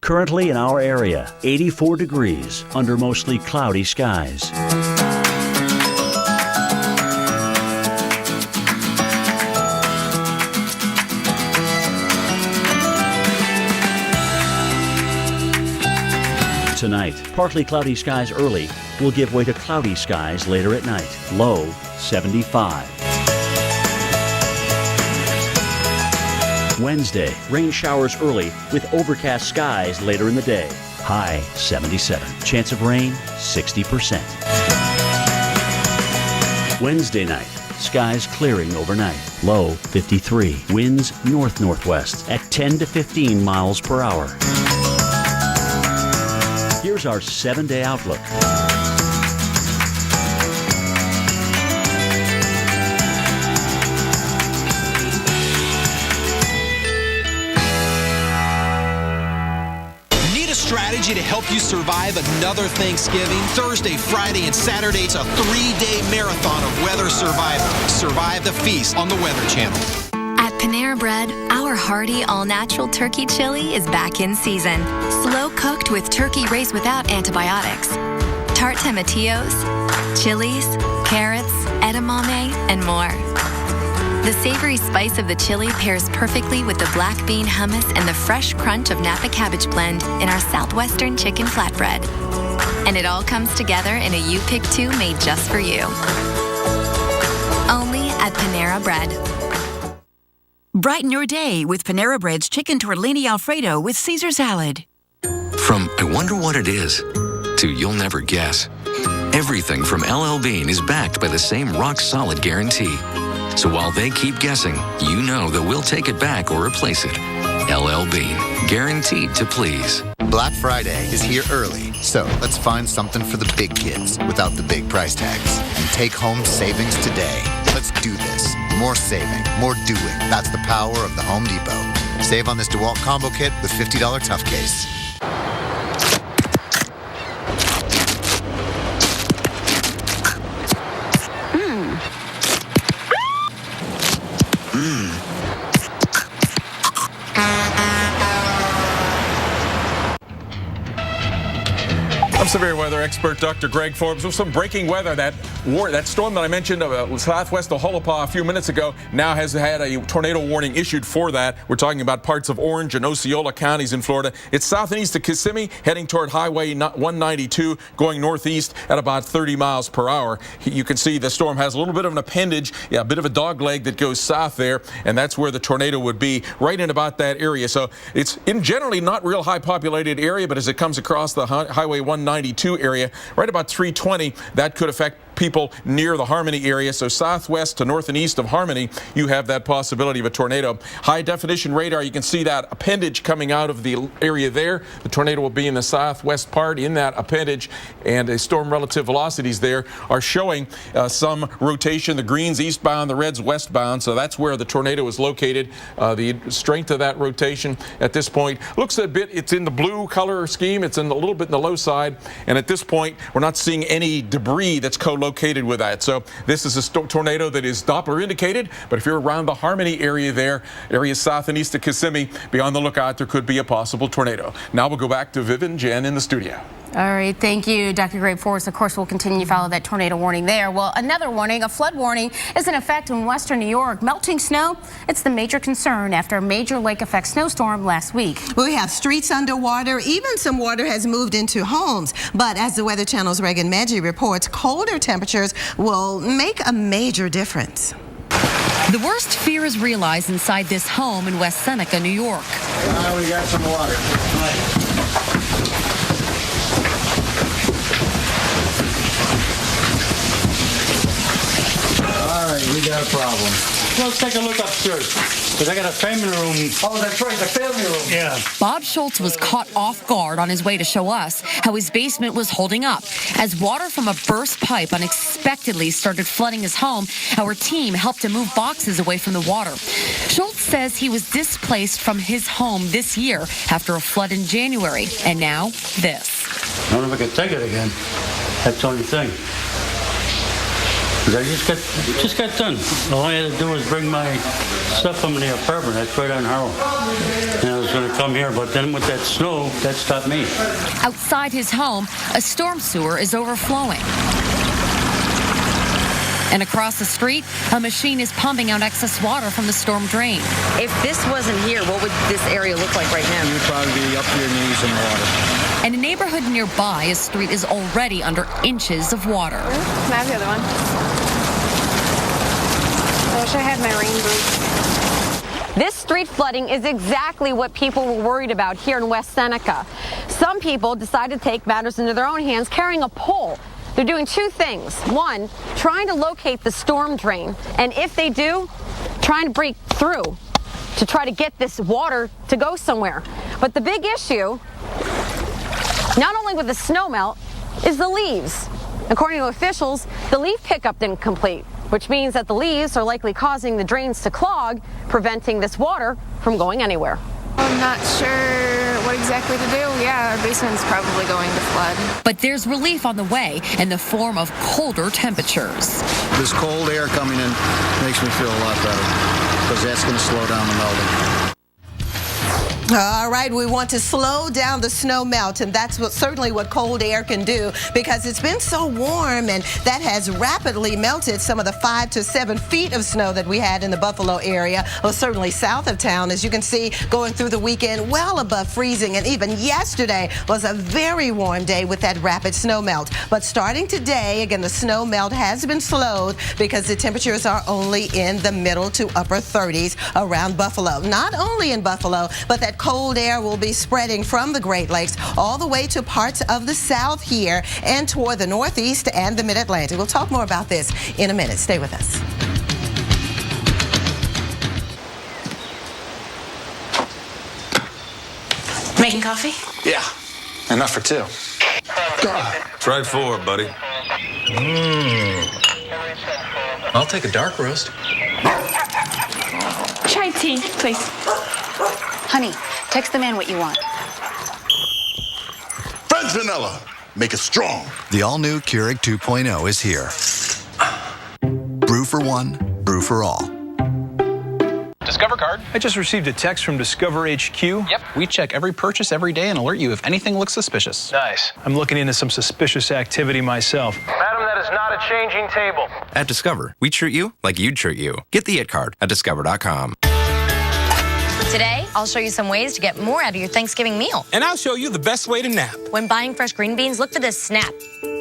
Currently in our area, 84 degrees under mostly cloudy skies. Tonight, partly cloudy skies early will give way to cloudy skies later at night. Low 75. Wednesday, rain showers early with overcast skies later in the day. High 77. Chance of rain 60%. Wednesday night. Skies clearing overnight. Low 53. Winds north-northwest at 10 to 15 miles per hour. Here's our 7-day outlook. Strategy to help you survive another Thanksgiving? Thursday, Friday, and Saturday, it's a 3-day marathon of weather survival. Survive the feast on the Weather Channel. At Panera Bread, our hearty, all-natural turkey chili is back in season. Slow-cooked with turkey raised without antibiotics. Tart tomatillos, chilies, carrots, edamame, and more. The savory spice of the chili pairs perfectly with the black bean hummus and the fresh crunch of Napa cabbage blend in our Southwestern chicken flatbread. And it all comes together in a You Pick 2 made just for you. Only at Panera Bread. Brighten your day with Panera Bread's Chicken Tortellini Alfredo with Caesar salad. From I wonder what it is to you'll never guess. Everything from LL Bean is backed by the same rock-solid guarantee. So while they keep guessing, you know that we'll take it back or replace it. LL Bean, guaranteed to please. Black Friday is here early, so let's find something for the big kids without the big price tags and take home savings today. Let's do this. More saving, more doing. That's the power of the Home Depot. Save on this DeWalt combo kit with $50 Tough Case. I'm severe weather expert Dr. Greg Forbes with some breaking weather. That storm that I mentioned southwest of Hualapa a few minutes ago now has had a tornado warning issued for that. We're talking about parts of Orange and Osceola counties in Florida. It's south and east of Kissimmee, heading toward Highway 192, going northeast at about 30 miles per hour. You can see the storm has a little bit of an appendage, a bit of a dog leg that goes south there, and that's where the tornado would be, right in about that area. So it's in generally not real high populated area, but as it comes across the Highway 192 area, right about 320, that could affect people near the Harmony area. So southwest to north and east of Harmony, you have that possibility of a tornado. High definition radar, you can see that appendage coming out of the area there. The tornado will be in the southwest part in that appendage, and the storm relative velocities there are showing some rotation. The greens eastbound, the reds westbound, so that's where the tornado is located. The strength of that rotation at this point looks a bit, it's in the blue color scheme, it's in a little bit in the low side, and at this point we're not seeing any debris that's co-located with that. So this is a tornado that is Doppler indicated, but if you're around the Harmony area there, areas south and east of Kissimmee, be on the lookout, there could be a possible tornado. Now we'll go back to Viv and Jen in the studio. All right, thank you, Dr. Greg Forbes. Of course, we'll continue to follow that tornado warning there. Well, another warning, a flood warning, is in effect in western New York. Melting snow, it's the major concern after a major lake-effect snowstorm last week. We have streets underwater. Even some water has moved into homes. But as the Weather Channel's Reagan Medji reports, colder temperatures will make a major difference. The worst fear is realized inside this home in West Seneca, New York. We got some water. All right, we got a problem. Let's take a look upstairs, because I got a family room. Oh, that's right, the family room. Yeah. Bob Schultz was caught off guard on his way to show us how his basement was holding up. As water from a burst pipe unexpectedly started flooding his home, our team helped him move boxes away from the water. Schultz says he was displaced from his home this year after a flood in January, and now this. I don't know if I can take it again. That's the only thing. I just got done. All I had to do was bring my stuff from the apartment. That's right on Harrow. And I was going to come here, but then with that snow, that stopped me. Outside his home, a storm sewer is overflowing. And across the street, a machine is pumping out excess water from the storm drain. If this wasn't here, what would this area look like right now? You'd probably be up to your knees in water. In a neighborhood nearby, a street is already under inches of water. Can I have the other one? I wish I had my rain boots. This street flooding is exactly what people were worried about here in West Seneca. Some people decided to take matters into their own hands, carrying a pole. They're doing two things. One, trying to locate the storm drain, and if they do, trying to break through to try to get this water to go somewhere. But the big issue, not only with the snow melt, is the leaves. According to officials, the leaf pickup didn't complete, which means that the leaves are likely causing the drains to clog, preventing this water from going anywhere. I'm not sure what exactly to do. Yeah, our basement's probably going to flood. But there's relief on the way in the form of colder temperatures. This cold air coming in makes me feel a lot better because that's going to slow down the melting. All right, we want to slow down the snow melt, and that's certainly what cold air can do, because it's been so warm, and that has rapidly melted some of the 5 to 7 feet of snow that we had in the Buffalo area, or certainly south of town. As you can see, going through the weekend, well above freezing, and even yesterday was a very warm day with that rapid snow melt. But starting today, again, the snow melt has been slowed because the temperatures are only in the middle to upper 30s around Buffalo. Not only in Buffalo, but that cold air will be spreading from the Great Lakes all the way to parts of the south here and toward the northeast and the mid-Atlantic. We'll talk more about this in a minute. Stay with us. Making coffee? Yeah, enough for two. Try 4, buddy. I'll take a dark roast. Chai tea, please. Honey, text the man what you want. French vanilla. Make it strong. The all-new Keurig 2.0 is here. Brew for one, brew for all. Discover card. I just received a text from Discover HQ. Yep. We check every purchase every day and alert you if anything looks suspicious. Nice. I'm looking into some suspicious activity myself. Madam, that is not a changing table. At Discover, we treat you like you'd treat you. Get the IT card at discover.com. Today, I'll show you some ways to get more out of your Thanksgiving meal. And I'll show you the best way to nap. When buying fresh green beans, look for this snap.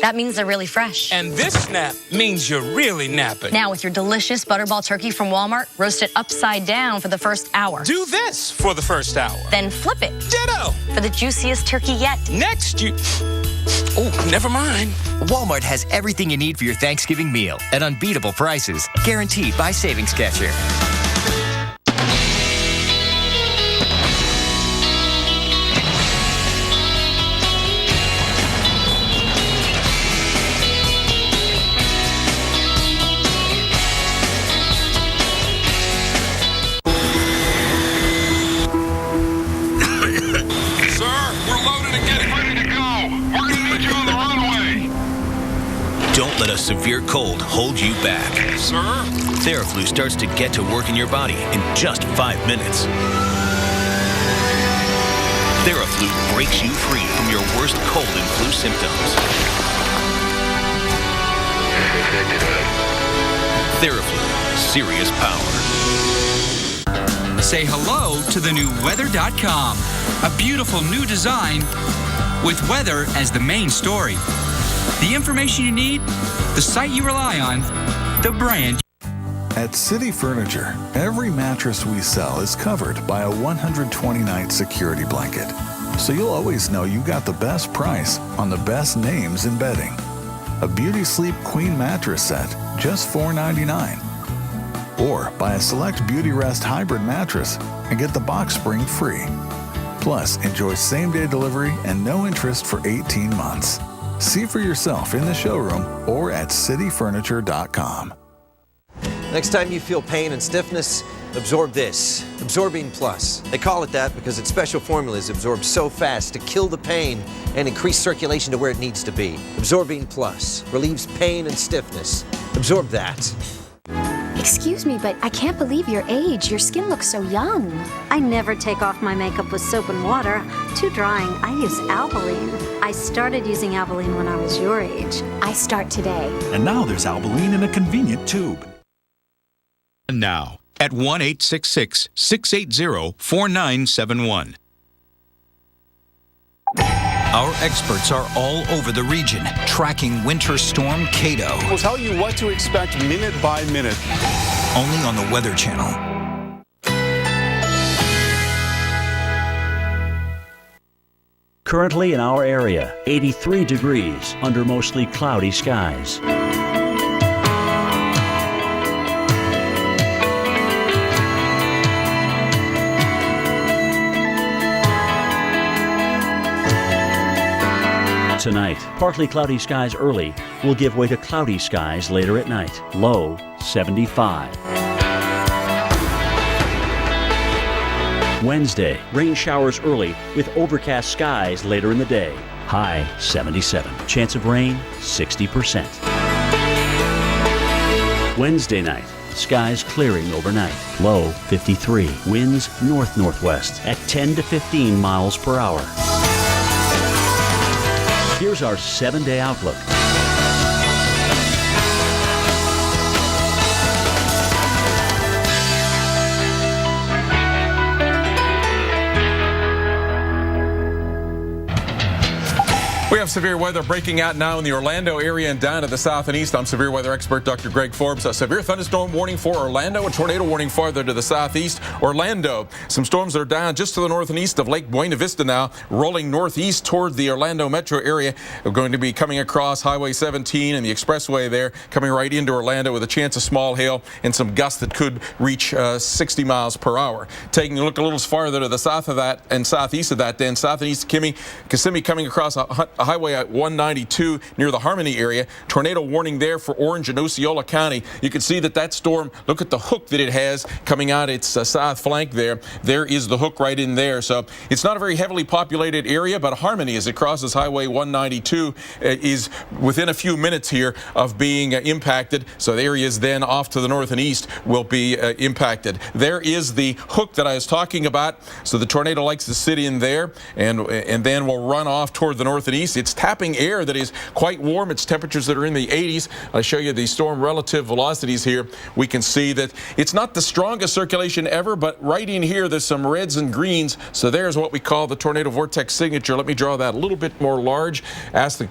That means they're really fresh. And this snap means you're really napping. Now, with your delicious Butterball turkey from Walmart, roast it upside down for the first hour. Do this for the first hour. Then flip it. Ditto. For the juiciest turkey yet. Next, Oh, never mind. Walmart has everything you need for your Thanksgiving meal at unbeatable prices. Guaranteed by Savings Catcher. Don't let a severe cold hold you back. Sir? Theraflu starts to get to work in your body in just 5 minutes. Theraflu breaks you free from your worst cold and flu symptoms. Theraflu, serious power. Say hello to the new weather.com, a beautiful new design with weather as the main story. The information you need, the site you rely on, the brand. At City Furniture, every mattress we sell is covered by a 120-night security blanket. So you'll always know you got the best price on the best names in bedding. A Beauty Sleep Queen mattress set, just $4.99. Or buy a select Beauty Rest hybrid mattress and get the box spring free. Plus, enjoy same-day delivery and no interest for 18 months. See for yourself in the showroom or at cityfurniture.com. Next time you feel pain and stiffness, absorb this, Absorbine Plus. They call it that because its special formulas absorb so fast to kill the pain and increase circulation to where it needs to be. Absorbine Plus relieves pain and stiffness. Absorb that. Excuse me, but I can't believe your age. Your skin looks so young. I never take off my makeup with soap and water. Too drying. I use Albolene. I started using Albolene when I was your age. I start today. And now there's Albolene in a convenient tube. Now at 1-866-680-4971. Our experts are all over the region, tracking Winter Storm Kato. We'll tell you what to expect minute by minute. Only on the Weather Channel. Currently in our area, 83 degrees under mostly cloudy skies. Tonight, partly cloudy skies early will give way to cloudy skies later at night. Low 75. Wednesday, rain showers early with overcast skies later in the day. High 77. Chance of rain 60%. Wednesday night, skies clearing overnight. Low 53. Winds north-northwest at 10 to 15 miles per hour. Here's our 7-day outlook. We have severe weather breaking out now in the Orlando area and down to the south and east. I'm severe weather expert Dr. Greg Forbes. A severe thunderstorm warning for Orlando, a tornado warning farther to the southeast. Orlando, some storms that are down just to the north and east of Lake Buena Vista now, rolling northeast toward the Orlando metro area. We're going to be coming across Highway 17 and the expressway there, coming right into Orlando with a chance of small hail and some gusts that could reach 60 miles per hour. Taking a look a little farther to the south of that and southeast of that, then south and east of Kissimmee coming across a highway at 192 near the Harmony area. Tornado warning there for Orange and Osceola County. You can see that storm, look at the hook that it has coming out its south flank there. There is the hook right in there. So it's not a very heavily populated area, but Harmony, as it crosses Highway 192, is within a few minutes here of being impacted. So the areas then off to the north and east will be impacted. There is the hook that I was talking about. So the tornado likes to sit in there and then will run off toward the north and east. It's tapping air that is quite warm. It's temperatures that are in the 80s. I'll show you the storm relative velocities here. We can see that it's not the strongest circulation ever, but right in here there's some reds and greens. So there's what we call the tornado vortex signature. Let me draw that a little bit more large. Ask the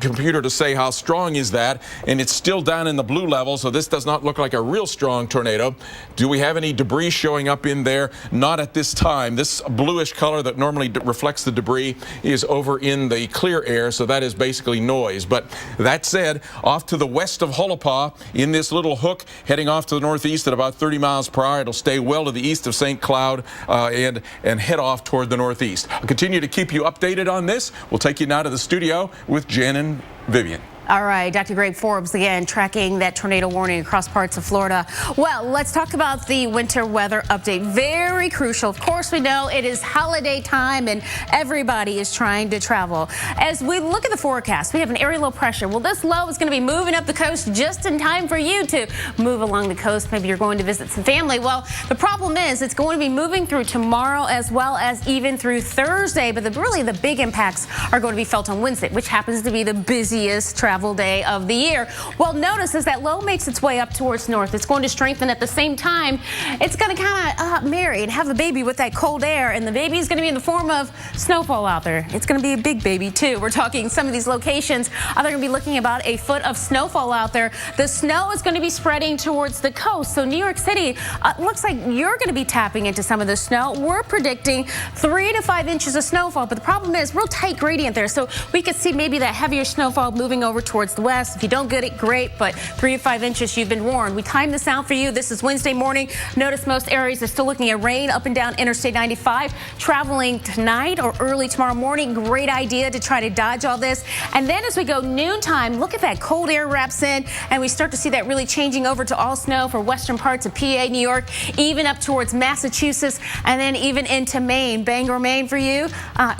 computer to say how strong is that, and it's still down in the blue level, so this does not look like a real strong tornado. Do we have any debris showing up in there? Not at this time. This bluish color that normally reflects the debris is over in the clear air, so that is basically noise. But that said, off to the west of Hullapaw in this little hook, heading off to the northeast at about 30 miles per hour. It'll stay well to the east of St. Cloud and head off toward the northeast. I'll continue to keep you updated on this. We'll take you now to the studio with Jen and Vivian. All right, Dr. Greg Forbes again tracking that tornado warning across parts of Florida. Well, let's talk about the winter weather update. Very crucial. Of course, we know it is holiday time and everybody is trying to travel. As we look at the forecast, we have an area low pressure. Well, this low is going to be moving up the coast just in time for you to move along the coast. Maybe you're going to visit some family. Well, the problem is it's going to be moving through tomorrow as well as even through Thursday. But really the big impacts are going to be felt on Wednesday, which happens to be the busiest travel day of the year. Well, notice as that low makes its way up towards north, it's going to strengthen at the same time. It's going to kind of marry and have a baby with that cold air, and the baby is going to be in the form of snowfall out there. It's going to be a big baby too. We're talking some of these locations. They're going to be looking about a foot of snowfall out there. The snow is going to be spreading towards the coast. So New York City looks like you're going to be tapping into some of the snow. We're predicting 3 to 5 inches of snowfall, but the problem is real tight gradient there. So we could see maybe that heavier snowfall moving over towards the west. If you don't get it, great, but 3 to 5 inches, you've been warned. We timed this out for you. This is Wednesday morning. Notice most areas are still looking at rain up and down Interstate 95. Traveling tonight or early tomorrow morning, great idea to try to dodge all this. And then as we go noontime, look at that cold air wraps in, and we start to see that really changing over to all snow for western parts of PA, New York, even up towards Massachusetts, and then even into Maine. Bangor, Maine for you.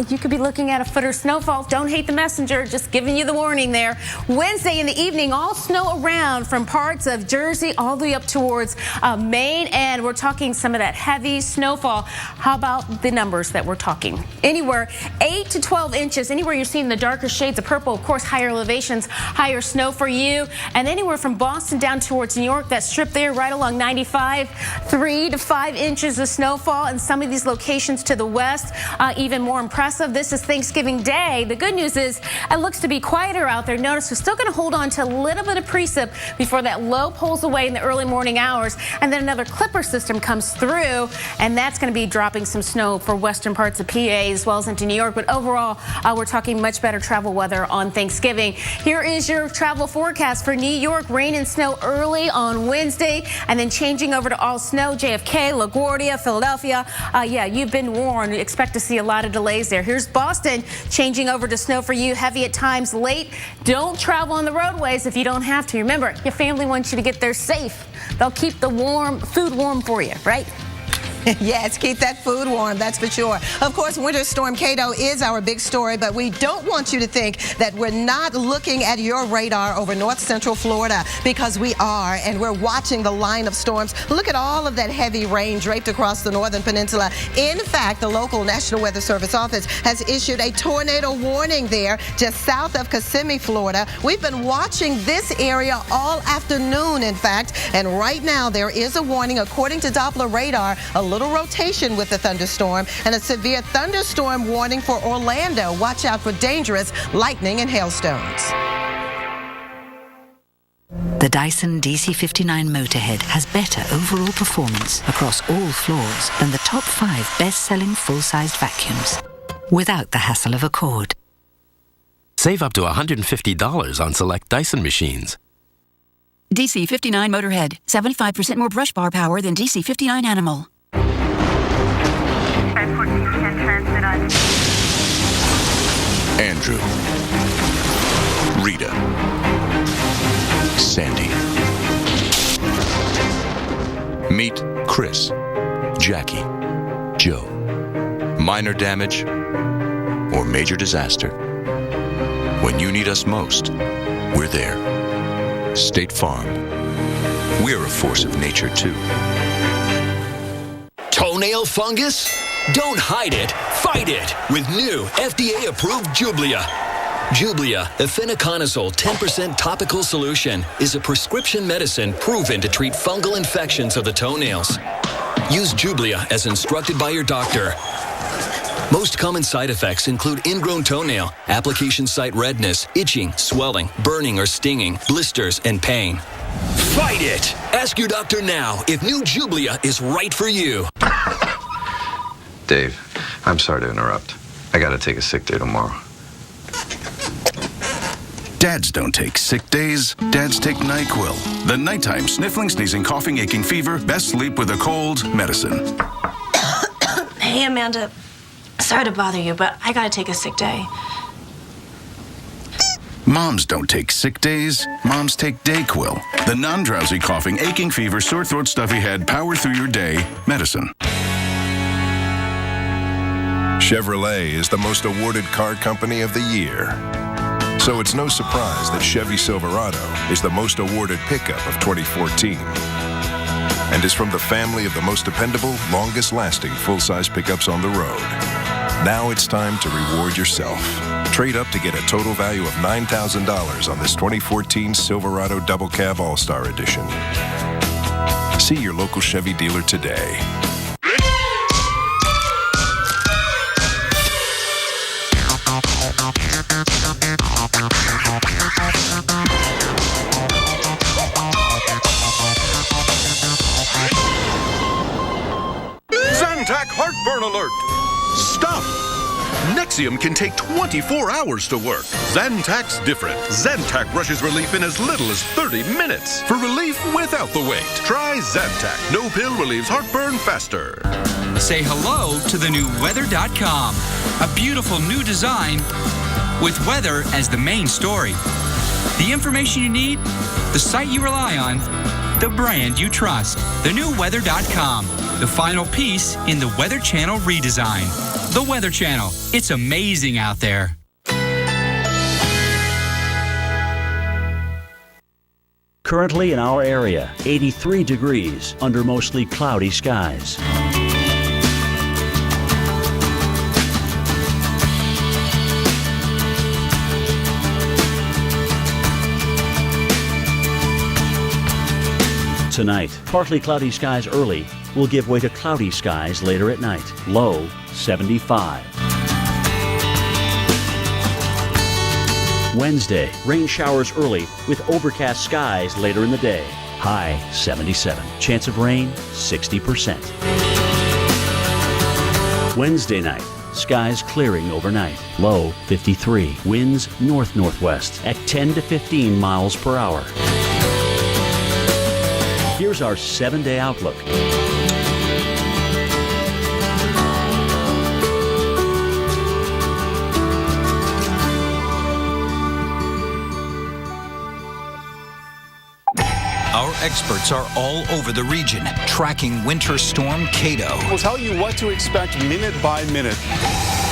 You could be looking at a foot of snowfall. Don't hate the messenger, just giving you the warning there. Wednesday in the evening, all snow around from parts of Jersey all the way up towards Maine, and we're talking some of that heavy snowfall. How about the numbers that we're talking? Anywhere 8 to 12 inches, anywhere you're seeing the darker shades of purple, of course, higher elevations, higher snow for you, and anywhere from Boston down towards New York, that strip there right along 95, 3 to 5 inches of snowfall, and some of these locations to the west, even more impressive. This is Thanksgiving Day. The good news is it looks to be quieter out there. Notice Florida, so still going to hold on to a little bit of precip before that low pulls away in the early morning hours. And then another clipper system comes through, and that's going to be dropping some snow for western parts of PA as well as into New York. But overall, we're talking much better travel weather on Thanksgiving. Here is your travel forecast for New York. Rain and snow early on Wednesday, and then changing over to all snow. JFK, LaGuardia, Philadelphia. Yeah, you've been warned. Expect to see a lot of delays there. Here's Boston, changing over to snow for you. Heavy at times, late. Don't travel on the roadways if you don't have to. Remember, your family wants you to get there safe. They'll keep the food warm for you, right? Yes, keep that food warm, that's for sure. Of course, Winter Storm Kato is our big story, but we don't want you to think that we're not looking at your radar over north central Florida, because we are, and we're watching the line of storms. Look at all of that heavy rain draped across the northern peninsula. In fact, the local National Weather Service office has issued a tornado warning there just south of Kissimmee, Florida. We've been watching this area all afternoon, in fact, and right now there is a warning, according to Doppler radar, a little rotation with the thunderstorm, and a severe thunderstorm warning for Orlando. Watch out for dangerous lightning and hailstones. The Dyson DC59 Motorhead has better overall performance across all floors than the top 5 best-selling full-sized vacuums, without the hassle of a cord. Save up to $150 on select Dyson machines. DC59 Motorhead, 75% more brush bar power than DC59 Animal. Andrew, Rita, Sandy. Meet Chris, Jackie, Joe. Minor damage or major disaster. When you need us most, we're there. State Farm. We're a force of nature, too. Toenail fungus? Don't hide it, fight it with new FDA-approved Jublia. Jublia, efinaconazole 10% topical solution, is a prescription medicine proven to treat fungal infections of the toenails. Use Jublia as instructed by your doctor. Most common side effects include ingrown toenail, application site redness, itching, swelling, burning or stinging, blisters, and pain. Fight it! Ask your doctor now if new Jublia is right for you. Dave, I'm sorry to interrupt. I gotta take a sick day tomorrow. Dads don't take sick days. Dads take NyQuil. The nighttime sniffling, sneezing, coughing, aching, fever, best sleep with a cold medicine. Hey, Amanda. Sorry to bother you, but I gotta take a sick day. Moms don't take sick days. Moms take DayQuil. The non-drowsy, coughing, aching, fever, sore throat, stuffy head, power through your day medicine. Chevrolet is the most awarded car company of the year. So it's no surprise that Chevy Silverado is the most awarded pickup of 2014. And is from the family of the most dependable, longest-lasting full-size pickups on the road. Now it's time to reward yourself. Trade up to get a total value of $9,000 on this 2014 Silverado Double Cab All-Star Edition. See your local Chevy dealer today. Zantac heartburn alert! Stop! Nexium can take 24 hours to work. Zantac's different. Zantac rushes relief in as little as 30 minutes. For relief without the wait, try Zantac. No pill relieves heartburn faster. Say hello to the new weather.com. A beautiful new design with weather as the main story. The information you need, the site you rely on, the brand you trust. The new weather.com. The final piece in the Weather Channel redesign. The Weather Channel. It's amazing out there. Currently in our area, 83 degrees under mostly cloudy skies. Tonight, partly cloudy skies early will give way to cloudy skies later at night. Low 75. Wednesday, rain showers early with overcast skies later in the day. High 77. Chance of rain 60%. Wednesday night, skies clearing overnight. Low 53. Winds north-northwest at 10 to 15 miles per hour. Here's our 7-day outlook. Our experts are all over the region, tracking Winter Storm Kato. We'll tell you what to expect minute by minute.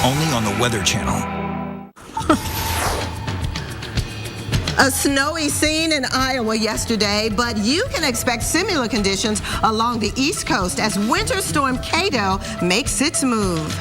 Only on the Weather Channel. A snowy scene in Iowa yesterday, but you can expect similar conditions along the East Coast as Winter Storm Kato makes its move.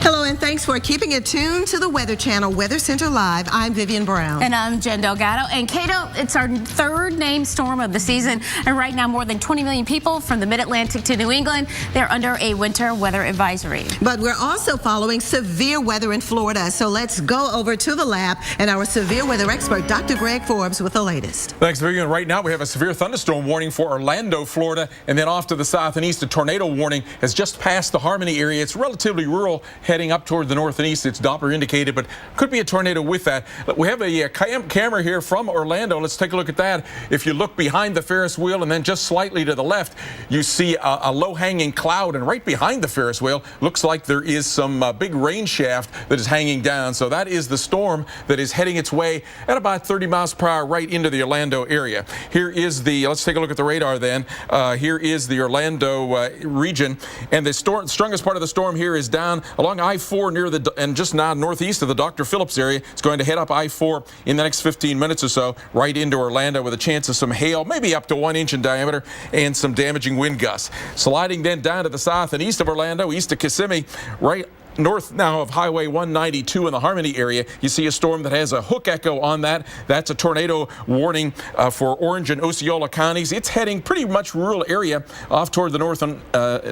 Hello, and thanks for keeping it tuned to the Weather Channel Weather Center Live. I'm Vivian Brown. And I'm Jen Delgado. And Kato, it's our third named storm of the season. And right now, more than 20 million people from the mid-Atlantic to New England, they're under a winter weather advisory. But we're also following severe weather in Florida. So let's go over to the lab and our severe weather expert, Dr. Greg Forbes, with the latest. Thanks, Vivian. Right now, we have a severe thunderstorm warning for Orlando, Florida. And then off to the south and east, a tornado warning has just passed the Harmony area. It's relatively rural, heading up toward the north and east. It's Doppler indicated, but could be a tornado with that. We have a camera here from Orlando. Let's take a look at that. If you look behind the Ferris wheel and then just slightly to the left, you see a low-hanging cloud, and right behind the Ferris wheel looks like there is some big rain shaft that is hanging down. So that is the storm that is heading its way at about 30 miles per hour right into the Orlando area. Here is the, let's take a look at the radar then. Here is the Orlando region, and the strongest part of the storm here is down along I-4 near and just now northeast of the Dr. Phillips area. It's going to head up I-4 in the next 15 minutes or so right into Orlando with a chance of some hail, maybe up to 1 inch in diameter, and some damaging wind gusts. Sliding then down to the south and east of Orlando, east of Kissimmee, right north now of Highway 192 in the Harmony area. You see a storm that has a hook echo on that. That's a tornado warning for Orange and Osceola counties. It's heading pretty much rural area off toward the north and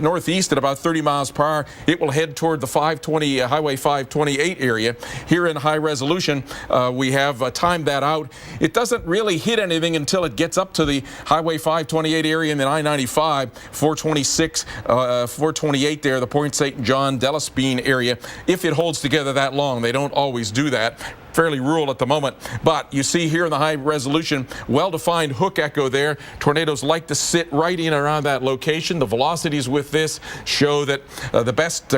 northeast at about 30 miles per hour. It will head toward the Highway 528 area. Here in high resolution, we have timed that out. It doesn't really hit anything until it gets up to the Highway 528 area and then I-95, 426, 428 there, the Point St. John, Delaspine area. If it holds together that long, they don't always do that. Fairly rural at the moment, but you see here in the high resolution, well-defined hook echo there. Tornadoes like to sit right in around that location. The velocities with this show that the best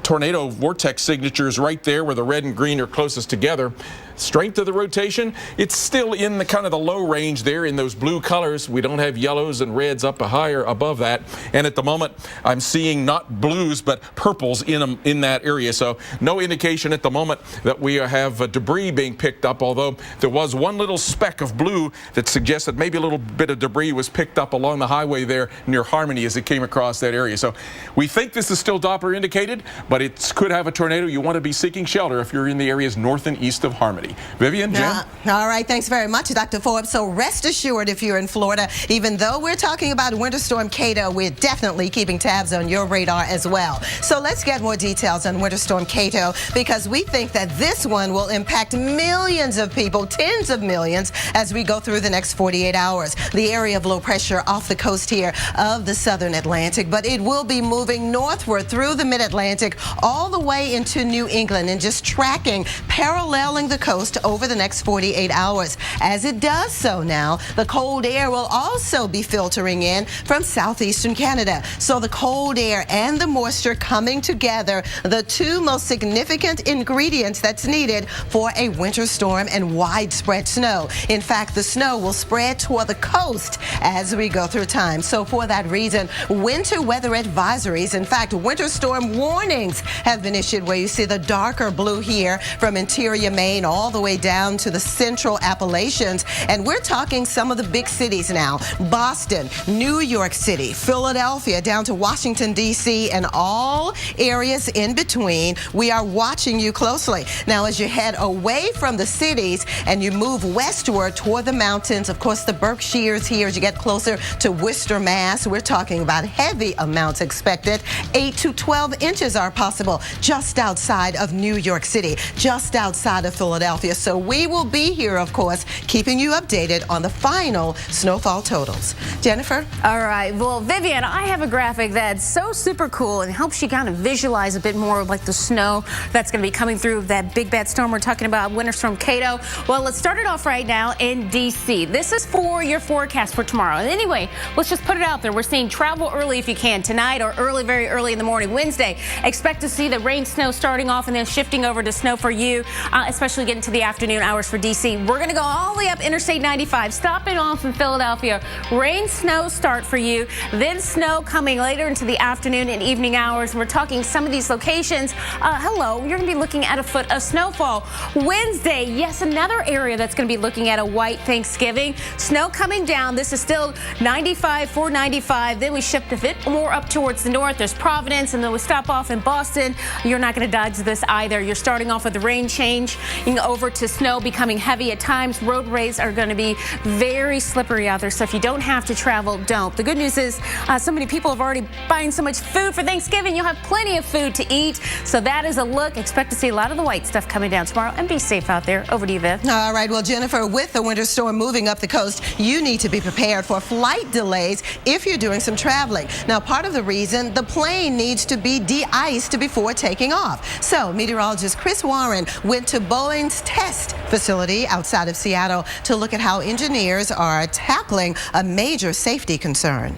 tornado vortex signature is right there where the red and green are closest together. Strength of the rotation, it's still in the kind of the low range there in those blue colors. We don't have yellows and reds up higher above that. And at the moment, I'm seeing not blues, but purples in that area. So no indication at the moment that we have debris being picked up, although there was one little speck of blue that suggests that maybe a little bit of debris was picked up along the highway there near Harmony as it came across that area. So we think this is still Doppler indicated, but it could have a tornado. You want to be seeking shelter if you're in the areas north and east of Harmony. Vivian, Jen? All right, thanks very much, Dr. Forbes. So rest assured, if you're in Florida, even though we're talking about Winter Storm Kato, we're definitely keeping tabs on your radar as well. So let's get more details on Winter Storm Kato, because we think that this one will impact millions of people, tens of millions, as we go through the next 48 hours. The area of low pressure off the coast here of the southern Atlantic, but it will be moving northward through the mid-Atlantic all the way into New England and just tracking, paralleling the coast over the next 48 hours. As it does so now, the cold air will also be filtering in from southeastern Canada. So the cold air and the moisture coming together, the two most significant ingredients that's needed for a winter storm and widespread snow. In fact, the snow will spread toward the coast as we go through time. So for that reason, winter weather advisories, in fact, winter storm warnings have been issued where you see the darker blue here from interior Maine all all the way down to the central Appalachians. And we're talking some of the big cities now. Boston, New York City, Philadelphia, down to Washington, D.C., and all areas in between. We are watching you closely. Now, as you head away from the cities and you move westward toward the mountains, of course, the Berkshires here, as you get closer to Worcester, Mass., we're talking about heavy amounts expected. 8 to 12 inches are possible just outside of New York City, just outside of Philadelphia. So we will be here, of course, keeping you updated on the final snowfall totals. Jennifer? All right. Well, Vivian, I have a graphic that's so super cool and helps you kind of visualize a bit more of like the snow that's going to be coming through that big bad storm we're talking about, Winter Storm Kato. Well, let's start it off right now in D.C. This is for your forecast for tomorrow. And anyway, let's just put it out there. We're seeing travel early if you can tonight or very early in the morning. Wednesday, expect to see the rain, snow starting off and then shifting over to snow for you, especially getting to the afternoon hours for D.C. We're going to go all the way up Interstate 95, stopping off in Philadelphia. Rain, snow start for you, then snow coming later into the afternoon and evening hours. We're talking some of these locations. Hello, you're going to be looking at a foot of snowfall. Wednesday, yes, another area that's going to be looking at a white Thanksgiving. Snow coming down. This is still 95, 495. Then we shift a bit more up towards the north. There's Providence, and then we stop off in Boston. You're not going to dodge this either. You're starting off with the rain change over to snow becoming heavy at times. Roadways are going to be very slippery out there, so if you don't have to travel, don't. The good news is so many people have already buying so much food for Thanksgiving. You'll have plenty of food to eat, so that is a look. Expect to see a lot of the white stuff coming down tomorrow, and be safe out there. Over to you, Viv. All right. Well, Jennifer, with the winter storm moving up the coast, you need to be prepared for flight delays if you're doing some traveling. Now, part of the reason, the plane needs to be de-iced before taking off. So, meteorologist Chris Warren went to Boeing's test facility outside of Seattle to look at how engineers are tackling a major safety concern.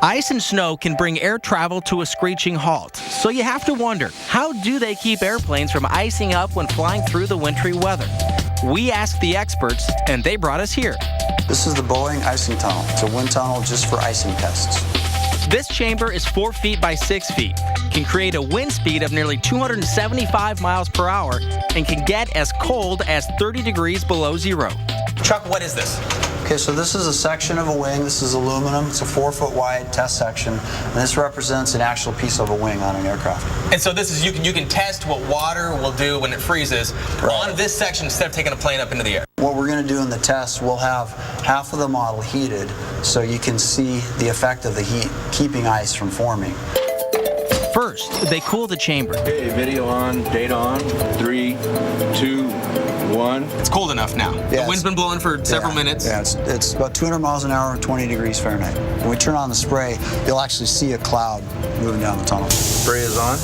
Ice and snow can bring air travel to a screeching halt. So you have to wonder, how do they keep airplanes from icing up when flying through the wintry weather? We asked the experts, and they brought us here. This is the Boeing icing tunnel. It's a wind tunnel just for icing tests. This chamber is 4 feet by 6 feet, can create a wind speed of nearly 275 miles per hour, and can get as cold as 30 degrees below zero. Chuck, what is this? Okay, so this is a section of a wing. This is aluminum. It's a 4-foot wide test section, and this represents an actual piece of a wing on an aircraft. And so this is you can test what water will do when it freezes on this section instead of taking a plane up into the air. What we're going to do in the test, we'll have half of the model heated so you can see the effect of the heat keeping ice from forming. First, they cool the chamber. Okay, video on, data on, 3, 2, 1. It's cold enough now. Yeah, the wind's been blowing for several minutes. Yeah, it's about 200 miles an hour and 20 degrees Fahrenheit. When we turn on the spray, you'll actually see a cloud moving down the tunnel. Spray is on.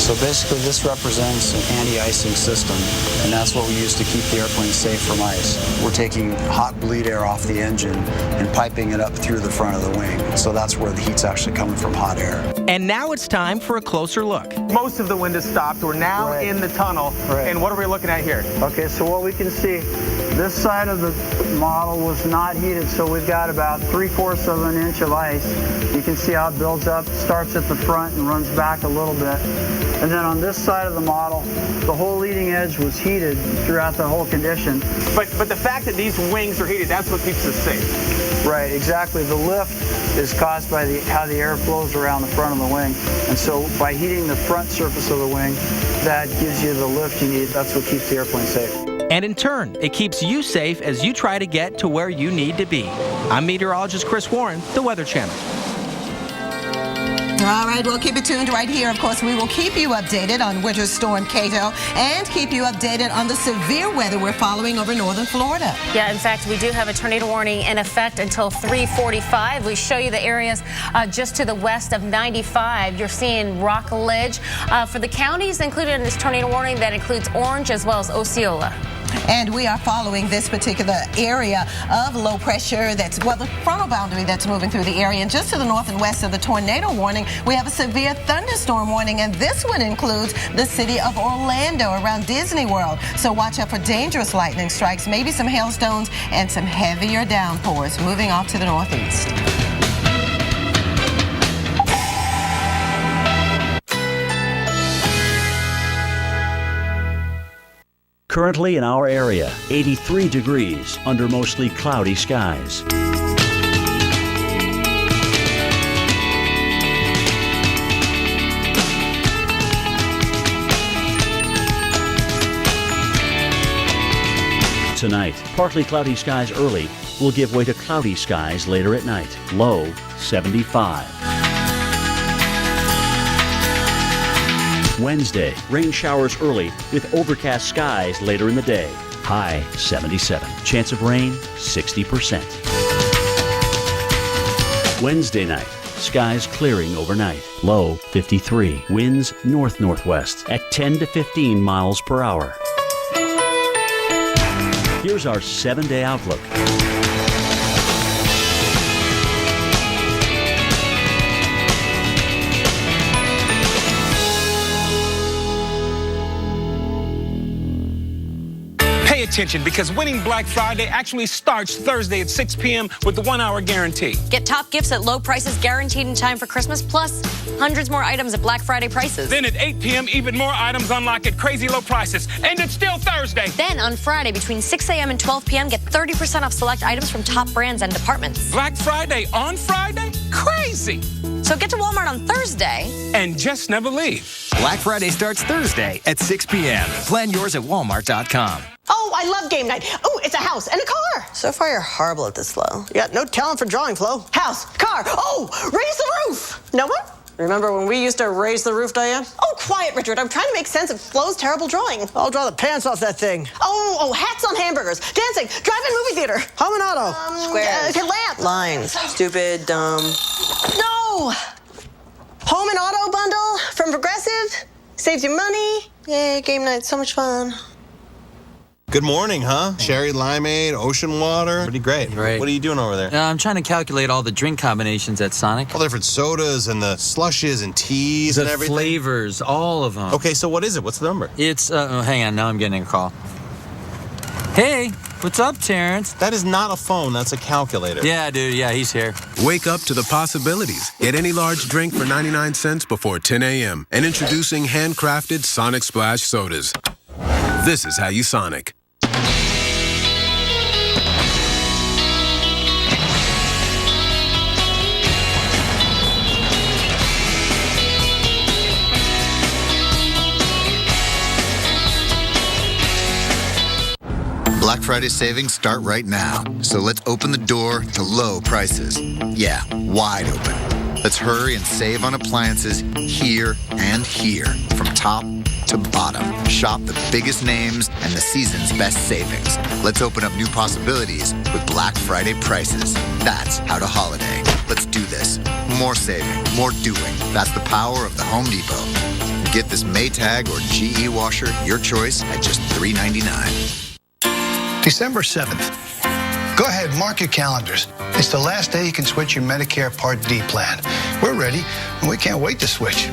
So basically this represents an anti-icing system, and that's what we use to keep the airplane safe from ice. We're taking hot bleed air off the engine and piping it up through the front of the wing. So that's where the heat's actually coming from, hot air. And now it's time for a closer look. Most of the wind has stopped. We're now in the tunnel. And what are we looking at here? Okay, so what we can see, this side of the model was not heated, so we've got about 3/4 of an inch of ice. You can see how it builds up, starts at the front and runs back a little bit. And then on this side of the model, the whole leading edge was heated throughout the whole condition. But the fact that these wings are heated, that's what keeps us safe. Right, exactly. The lift is caused by how the air flows around the front of the wing. And so by heating the front surface of the wing, that gives you the lift you need. That's what keeps the airplane safe. And in turn, it keeps you safe as you try to get to where you need to be. I'm meteorologist Chris Warren, the Weather Channel. All right, we'll keep it tuned right here. Of course, we will keep you updated on Winter Storm Kato and keep you updated on the severe weather we're following over northern Florida. Yeah, in fact, we do have a tornado warning in effect until 3:45. We show you the areas just to the west of 95. You're seeing Rockledge. For the counties included in this tornado warning, that includes Orange as well as Osceola. And we are following this particular area of low pressure the frontal boundary that's moving through the area. And just to the north and west of the tornado warning, we have a severe thunderstorm warning, and this one includes the city of Orlando around Disney World. So watch out for dangerous lightning strikes, maybe some hailstones, and some heavier downpours moving off to the northeast. Currently in our area, 83 degrees under mostly cloudy skies. Tonight, partly cloudy skies early will give way to cloudy skies later at night. Low 75. Wednesday, rain showers early with overcast skies later in the day. High 77. Chance of rain 60%. Wednesday night, skies clearing overnight. Low 53. Winds north-northwest at 10 to 15 miles per hour. Here's our 7-day outlook. Pay attention, because winning Black Friday actually starts Thursday at 6 p.m. with the 1-hour guarantee. Get top gifts at low prices guaranteed in time for Christmas, plus hundreds more items at Black Friday prices. Then at 8 p.m., even more items unlock at crazy low prices. And it's still Thursday. Then on Friday, between 6 a.m. and 12 p.m., get 30% off select items from top brands and departments. Black Friday on Friday? Crazy! So get to Walmart on Thursday. And just never leave. Black Friday starts Thursday at 6 p.m. Plan yours at walmart.com. Oh, I love game night. Oh, it's a house and a car. So far, you're horrible at this, Flo. You got no talent for drawing, Flo. House, car. Oh, raise the roof. No one? Remember when we used to raise the roof, Diane? Oh, quiet, Richard. I'm trying to make sense of Flo's terrible drawing. I'll draw the pants off that thing. Oh, hats on hamburgers. Dancing. Drive-in movie theater. Home and auto. Squares. Lamp. Lines. Stupid, dumb. No! Home and auto bundle from Progressive. Saves you money. Yay, game night. So much fun. Good morning, huh? Sherry limeade, ocean water. Pretty great. Great. What are you doing over there? I'm trying to calculate all the drink combinations at Sonic. All the different sodas and the slushes and teas and everything. The flavors, all of them. Okay, so what is it? What's the number? It's, hang on, now I'm getting a call. Hey, what's up, Terrence? That is not a phone, that's a calculator. Yeah, dude, yeah, he's here. Wake up to the possibilities. Get any large drink for 99 cents before 10 a.m. And introducing handcrafted Sonic Splash sodas. This is how you Sonic. Black Friday savings start right now, so let's open the door to low prices. Yeah, wide open. Let's hurry and save on appliances here and here, from top to bottom. Shop the biggest names and the season's best savings. Let's open up new possibilities with Black Friday prices. That's how to holiday. Let's do this. More saving, more doing. That's the power of the Home Depot. Get this Maytag or GE washer, your choice, at just $3.99. December 7th. Go ahead, mark your calendars. It's the last day you can switch your Medicare Part D plan. We're ready, and we can't wait to switch.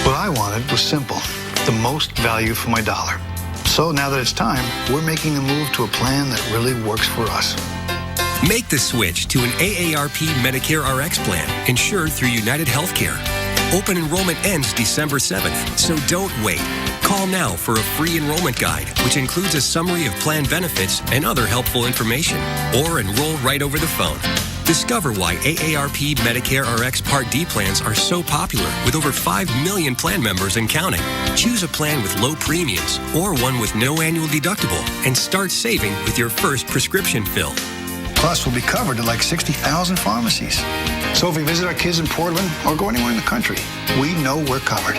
What I wanted was simple, the most value for my dollar. So now that it's time, we're making the move to a plan that really works for us. Make the switch to an AARP Medicare RX plan, insured through United Healthcare. Open enrollment ends December 7th, so don't wait. Call now for a free enrollment guide, which includes a summary of plan benefits and other helpful information, or enroll right over the phone. Discover why AARP Medicare RX Part D plans are so popular, with over 5 million plan members and counting. Choose a plan with low premiums or one with no annual deductible, and start saving with your first prescription fill. Plus, we'll be covered at like 60,000 pharmacies. So if we visit our kids in Portland or go anywhere in the country, we know we're covered.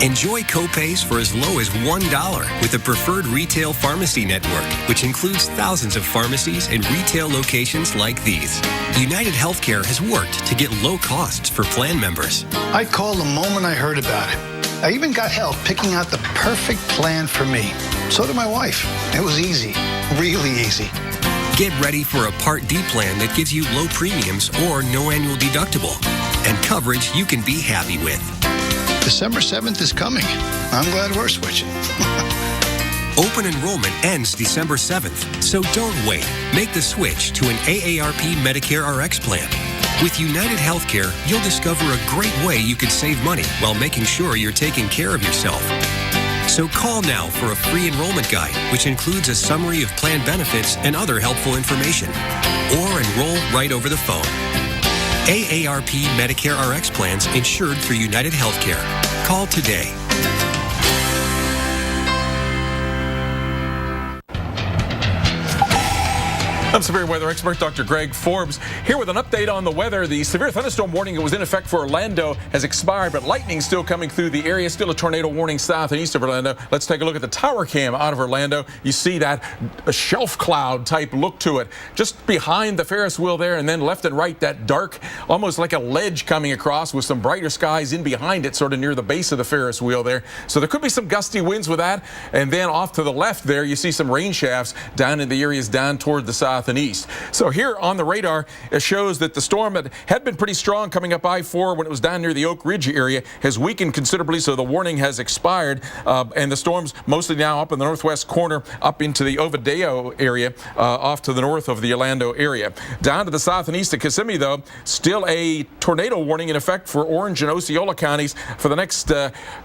Enjoy copays for as low as $1 with the Preferred Retail Pharmacy Network, which includes thousands of pharmacies and retail locations like these. United Healthcare has worked to get low costs for plan members. I called the moment I heard about it. I even got help picking out the perfect plan for me. So did my wife. It was easy, really easy. Get ready for a Part D plan that gives you low premiums or no annual deductible, and coverage you can be happy with. December 7th is coming. I'm glad we're switching. Open enrollment ends December 7th, so don't wait. Make the switch to an AARP Medicare RX plan. With United Healthcare, you'll discover a great way you could save money while making sure you're taking care of yourself. So call now for a free enrollment guide, which includes a summary of plan benefits and other helpful information. Or enroll right over the phone. AARP Medicare RX plans insured through United Healthcare. Call today. I'm severe weather expert Dr. Greg Forbes here with an update on the weather. The severe thunderstorm warning that was in effect for Orlando has expired, but lightning still coming through the area. Still a tornado warning south and east of Orlando. Let's take a look at the tower cam out of Orlando. You see that a shelf cloud type look to it just behind the Ferris wheel there, and then left and right that dark, almost like a ledge coming across with some brighter skies in behind it, sort of near the base of the Ferris wheel there. So there could be some gusty winds with that. And then off to the left there, you see some rain shafts down in the areas down toward the south and east. So here on the radar, it shows that the storm had been pretty strong coming up I-4 when it was down near the Oak Ridge area, has weakened considerably, so the warning has expired. And the storm's mostly now up in the northwest corner, up into the Ovadio area, off to the north of the Orlando area. Down to the south and east of Kissimmee, though, still a tornado warning in effect for Orange and Osceola counties for the next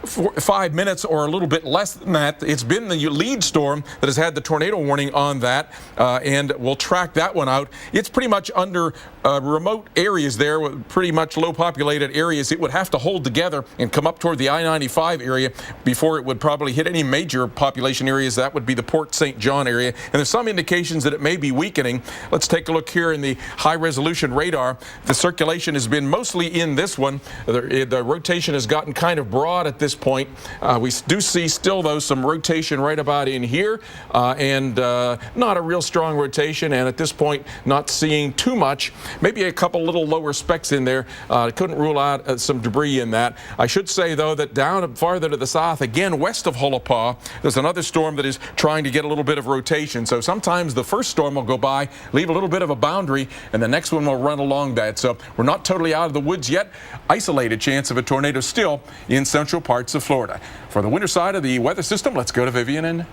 5 minutes or a little bit less than that. It's been the lead storm that has had the tornado warning on that, and we'll track that one out. It's pretty much under remote areas there, with pretty much low populated areas. It would have to hold together and come up toward the I-95 area before it would probably hit any major population areas. That would be the Port St. John area. And there's some indications that it may be weakening. Let's take a look here in the high resolution radar. The circulation has been mostly in this one. The rotation has gotten kind of broad at this point. We do see still, though, some rotation right about in here, and not a real strong rotation. And at this point, not seeing too much. Maybe a couple little lower specks in there. Couldn't rule out some debris in that. I should say, though, that down farther to the south, again west of Hullapah, there's another storm that is trying to get a little bit of rotation. So sometimes the first storm will go by, leave a little bit of a boundary, and the next one will run along that. So we're not totally out of the woods yet. Isolated chance of a tornado still in central parts of Florida. For the winter side of the weather system, let's go to Vivian and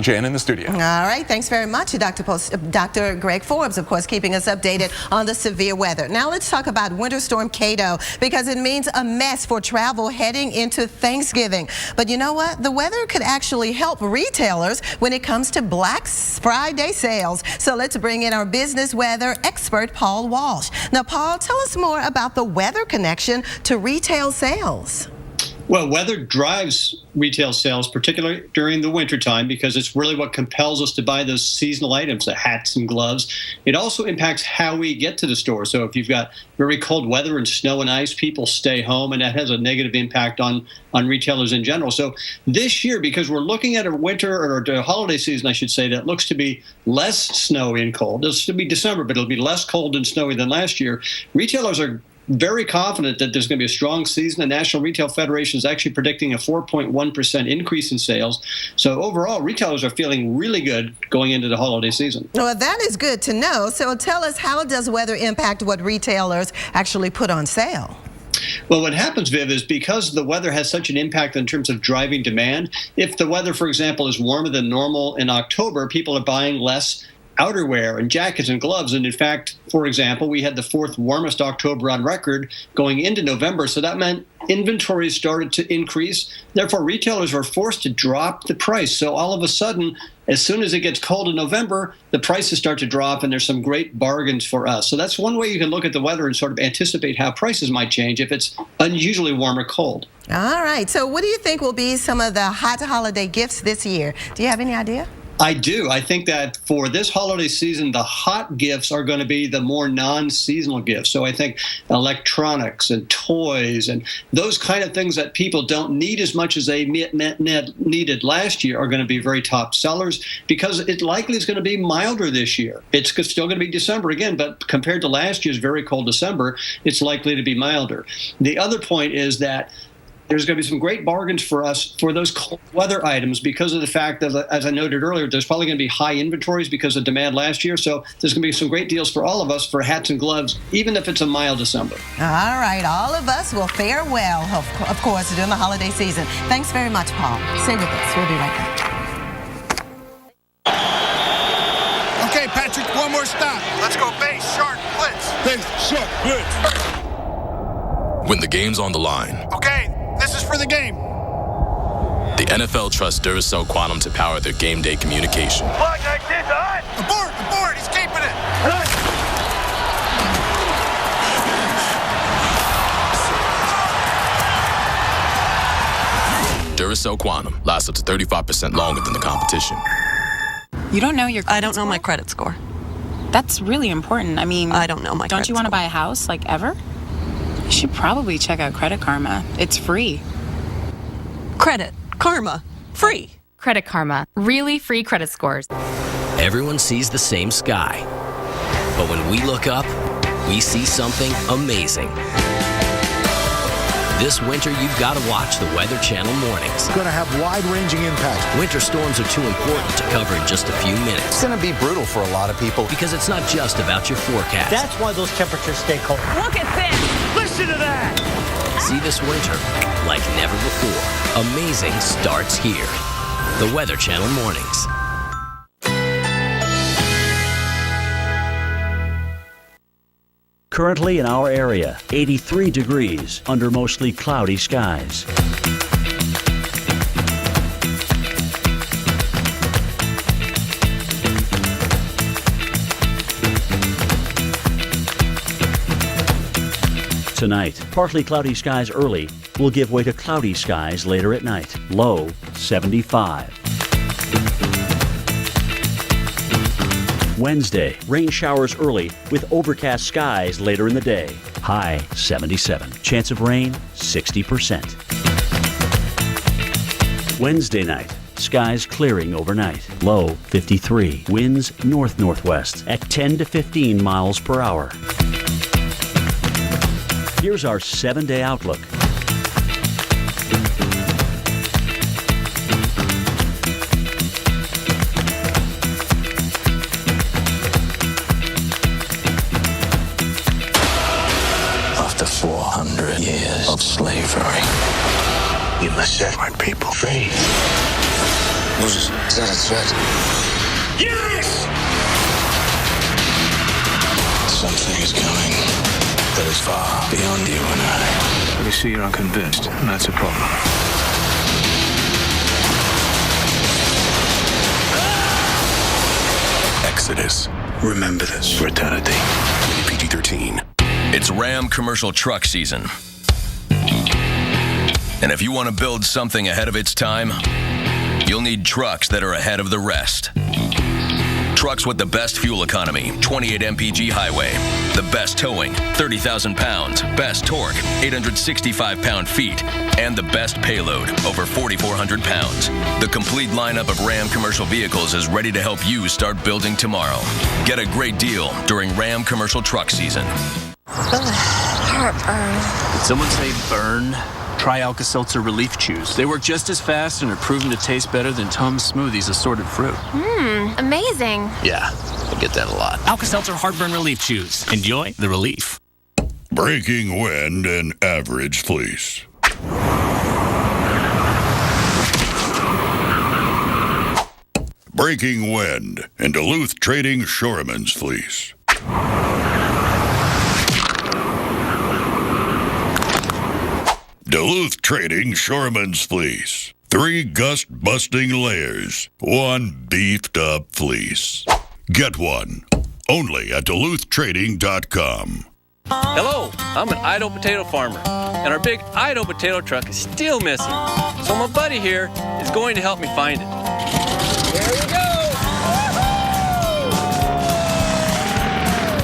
Jan in the studio. All right, thanks very much, Dr. Greg Forbes, of course, keeping us updated on the severe weather. Now let's talk about Winter Storm Kato, because it means a mess for travel heading into Thanksgiving. But you know what? The weather could actually help retailers when it comes to Black Friday sales. So let's bring in our business weather expert, Paul Walsh. Now, Paul, tell us more about the weather connection to retail sales. Well, weather drives retail sales, particularly during the wintertime, because it's really what compels us to buy those seasonal items, the hats and gloves. It also impacts how we get to the store. So if you've got very cold weather and snow and ice, people stay home, and that has a negative impact on retailers in general. So this year, because we're looking at a winter or a holiday season, I should say, that looks to be less snowy and cold. It'll still be December, but it'll be less cold and snowy than last year. Retailers are very confident that there's going to be a strong season. The National Retail Federation is actually predicting a 4.1% increase in sales. So overall, retailers are feeling really good going into the holiday season. Well, that is good to know. So tell us, how does weather impact what retailers actually put on sale? Well, what happens, Viv, is because the weather has such an impact in terms of driving demand, if the weather, for example, is warmer than normal in October, people are buying less outerwear and jackets and gloves. And in fact, for example, we had the 4th warmest October on record going into November. So that meant inventories started to increase. Therefore, retailers were forced to drop the price. So all of a sudden, as soon as it gets cold in November, the prices start to drop, and there's some great bargains for us. So that's one way you can look at the weather and sort of anticipate how prices might change if it's unusually warm or cold. All right. So what do you think will be some of the hot holiday gifts this year? Do you have any idea? I do. I think that for this holiday season, the hot gifts are going to be the more non-seasonal gifts. So I think electronics and toys and those kind of things that people don't need as much as they needed last year are going to be very top sellers, because it likely is going to be milder this year. It's still going to be December again, but compared to last year's very cold December, it's likely to be milder. The other point is that there's going to be some great bargains for us for those cold weather items, because of the fact that, as I noted earlier, there's probably going to be high inventories because of demand last year. So there's going to be some great deals for all of us for hats and gloves, even if it's a mild December. All right. All of us will fare well, of course, during the holiday season. Thanks very much, Paul. Stay with us. We'll be right back. Okay, Patrick, one more stop. Let's go base, shark, blitz. Base, shark, blitz. When the game's on the line. Okay. This is for the game. The NFL trusts Duracell Quantum to power their game day communication. Abort! He's keeping it! Duracell Quantum lasts up to 35% longer than the competition. You don't know your credit I don't know my credit score. That's really important. I mean, I don't know my Don't you want to buy a house, like, ever? You should probably check out Credit Karma. It's free. Credit Karma. Free. Credit Karma. Really free credit scores. Everyone sees the same sky. But when we look up, we see something amazing. This winter, you've got to watch the Weather Channel mornings. It's going to have wide-ranging impacts. Winter storms are too important to cover in just a few minutes. It's going to be brutal for a lot of people. Because it's not just about your forecast. That's why those temperatures stay cold. Look at this! Listen to that! See this winter like never before. Amazing starts here. The Weather Channel mornings. Currently in our area, 83 degrees under mostly cloudy skies. Tonight, partly cloudy skies early will give way to cloudy skies later at night. Low 75. Wednesday, rain showers early with overcast skies later in the day. High 77. Chance of rain 60%. Wednesday night, skies clearing overnight. Low 53. Winds north-northwest at 10 to 15 miles per hour. Here's our 7-day outlook. After 400 years of slavery, you must set my people free. Moses, is that a threat? Yes! Something is coming that is far beyond you and I. You see, you're unconvinced, and that's a problem. Exodus. Remember this for eternity. PG-13. It's Ram commercial truck season. And if you want to build something ahead of its time, you'll need trucks that are ahead of the rest. Trucks with the best fuel economy, 28 mpg highway, the best towing, 30,000 pounds, best torque, 865 pound-feet, and the best payload, over 4,400 pounds. The complete lineup of Ram commercial vehicles is ready to help you start building tomorrow. Get a great deal during Ram commercial truck season. Heartburn. Did someone say burn? Try Alka-Seltzer Relief Chews. They work just as fast and are proven to taste better than Tums Smoothies assorted fruit. Amazing. Yeah, I get that a lot. Alka-Seltzer Heartburn Relief Chews. Enjoy the relief. Breaking wind and average fleece. Breaking wind and Duluth Trading Shoreman's Fleece. Duluth Trading Shoreman's Fleece. 3 gust-busting layers. 1 beefed-up fleece. Get one. Only at DuluthTrading.com. Hello, I'm an Idaho potato farmer, and our big Idaho potato truck is still missing. So my buddy here is going to help me find it. There we go!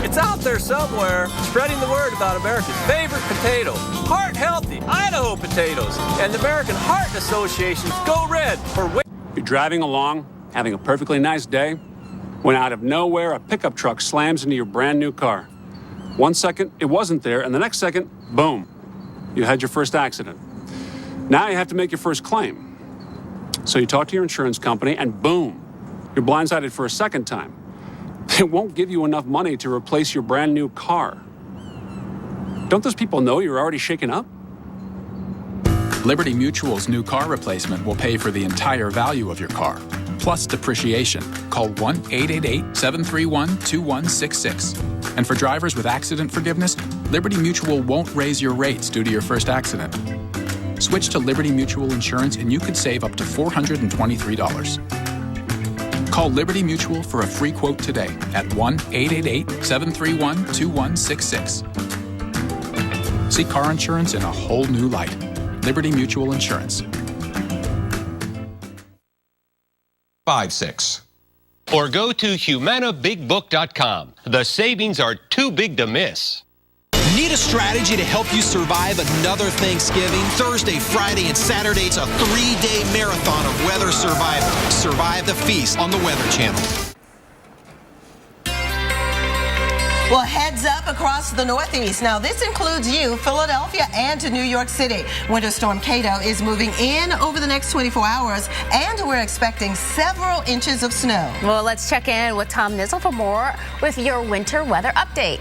It's out there somewhere, spreading the word about America's favorite potato, heart-healthy Idaho potatoes, and the American Heart Association's Go Red for... You're driving along, having a perfectly nice day, when out of nowhere a pickup truck slams into your brand new car. 1 second, it wasn't there, and the next second, boom, you had your first accident. Now you have to make your first claim. So you talk to your insurance company, and boom, you're blindsided for a second time. They won't give you enough money to replace your brand new car. Don't those people know you're already shaken up? Liberty Mutual's new car replacement will pay for the entire value of your car, plus depreciation. Call 1-888-731-2166. And for drivers with accident forgiveness, Liberty Mutual won't raise your rates due to your first accident. Switch to Liberty Mutual Insurance and you could save up to $423. Call Liberty Mutual for a free quote today at 1-888-731-2166. See car insurance in a whole new light. Liberty Mutual Insurance. 56. Or go to HumanaBigBook.com. The savings are too big to miss. Need a strategy to help you survive another Thanksgiving? Thursday, Friday, and Saturday, it's a 3-day marathon of weather survival. Survive the feast on the Weather Channel. Well, heads up across the Northeast. Now, this includes you, Philadelphia, and to New York City. Winter Storm Kato is moving in over the next 24 hours, and we're expecting several inches of snow. Well, let's check in with Tom Nizzle for more with your winter weather update.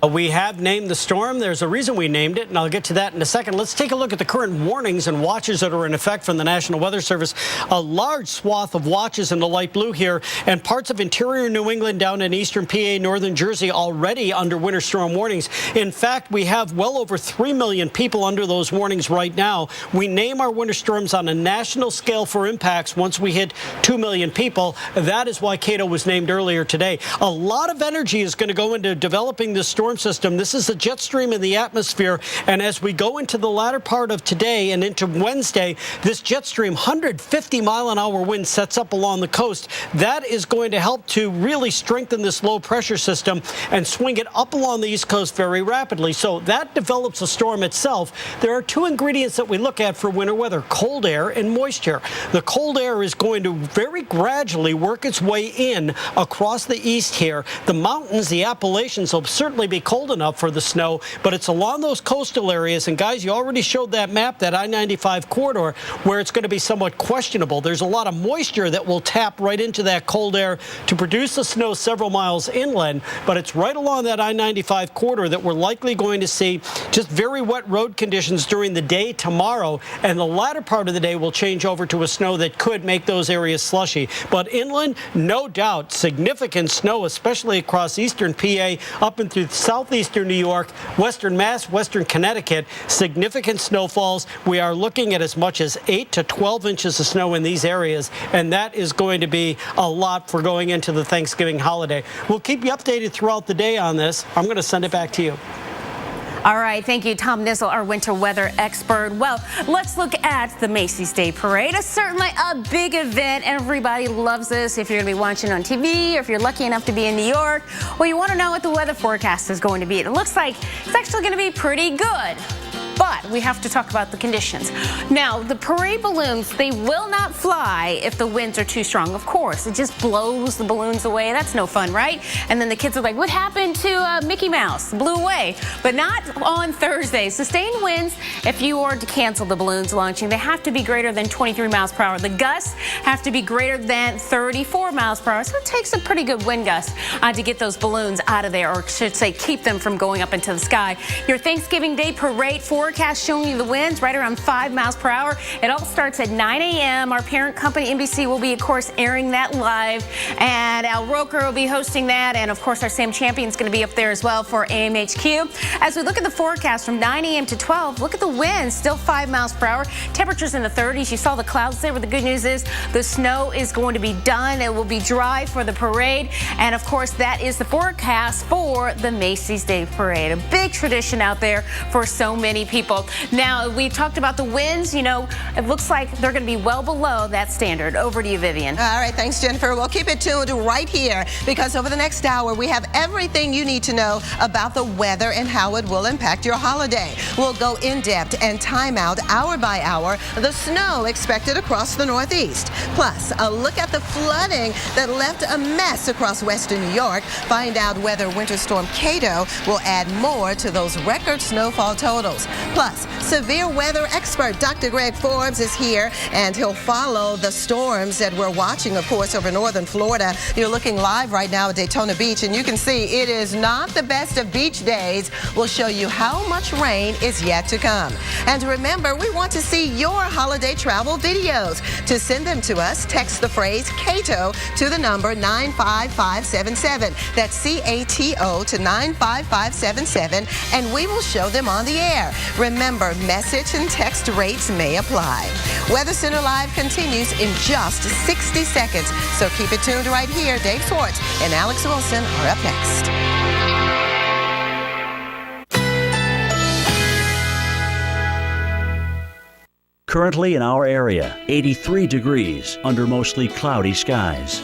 We have named the storm. There's a reason we named it, and I'll get to that in a second. Let's take a look at the current warnings and watches that are in effect from the National Weather Service. A large swath of watches in the light blue here, and parts of interior New England down in eastern PA, northern Jersey already under winter storm warnings. In fact, we have well over 3 million people under those warnings right now. We name our winter storms on a national scale for impacts once we hit 2 million people. That is why Kato was named earlier today. A lot of energy is going to go into developing this storm system. This is a jet stream in the atmosphere, and as we go into the latter part of today and into Wednesday, this jet stream, 150-mile-an-hour wind sets up along the coast. That is going to help to really strengthen this low pressure system and swing it up along the East Coast very rapidly. So that develops a storm itself. There are two ingredients that we look at for winter weather: cold air and moisture. The cold air is going to very gradually work its way in across the east here. The mountains, the Appalachians, will certainly be cold enough for the snow, but it's along those coastal areas. And guys, you already showed that map, that I-95 corridor, where it's going to be somewhat questionable. There's a lot of moisture that will tap right into that cold air to produce the snow several miles inland, but it's right along that I-95 corridor that we're likely going to see just very wet road conditions during the day tomorrow, and the latter part of the day will change over to a snow that could make those areas slushy. But inland, no doubt, significant snow, especially across eastern PA, up and through southeastern New York, western Mass, western Connecticut, significant snowfalls. We are looking at as much as 8 to 12 inches of snow in these areas, and that is going to be a lot for going into the Thanksgiving holiday. We'll keep you updated throughout the day on this. I'm going to send it back to you. All right, thank you, Tom Nizzle, our winter weather expert. Well, let's look at the Macy's Day Parade. It's certainly a big event. Everybody loves this. If you're going to be watching on TV, or if you're lucky enough to be in New York, well, you want to know what the weather forecast is going to be. It looks like it's actually going to be pretty good. But we have to talk about the conditions. Now, the parade balloons, they will not fly if the winds are too strong. Of course, it just blows the balloons away. That's no fun, right? And then the kids are like, what happened to Mickey Mouse? Blew away. But not on Thursday. Sustained winds, if you are to cancel the balloons launching, they have to be greater than 23 miles per hour. The gusts have to be greater than 34 miles per hour. So it takes a pretty good wind gust to get those balloons out of there, or I should say keep them from going up into the sky. Your Thanksgiving Day Parade forecast showing you the winds right around 5 miles per hour. It all starts at 9 a.m. Our parent company, NBC, will be, of course, airing that live. And Al Roker will be hosting that. And, of course, our Sam Champion's going to be up there as well for AMHQ. As we look at the forecast from 9 a.m. to 12, look at the winds, still 5 miles per hour. Temperatures in the 30s. You saw the clouds there, but the good news is the snow is going to be done. It will be dry for the parade. And, of course, that is the forecast for the Macy's Day Parade. A big tradition out there for so many people. Now, we talked about the winds. You know, it looks like they're going to be well below that standard. Over to you, Vivian. All right, thanks, Jennifer. We'll keep it tuned right here, because over the next hour, we have everything you need to know about the weather and how it will impact your holiday. We'll go in depth and time out hour by hour the snow expected across the Northeast. Plus, a look at the flooding that left a mess across western New York. Find out whether Winter Storm Kato will add more to those record snowfall totals. Plus, severe weather expert Dr. Greg Forbes is here, and he'll follow the storms that we're watching, of course, over northern Florida. You're looking live right now at Daytona Beach, and you can see it is not the best of beach days. We'll show you how much rain is yet to come. And remember, we want to see your holiday travel videos. To send them to us, text the phrase Kato to the number 95577. That's CATO to 95577, and we will show them on the air. Remember, message and text rates may apply. Weather Center Live continues in just 60 seconds, so keep it tuned right here. Dave Schwartz and Alex Wilson are up next. Currently in our area, 83 degrees under mostly cloudy skies.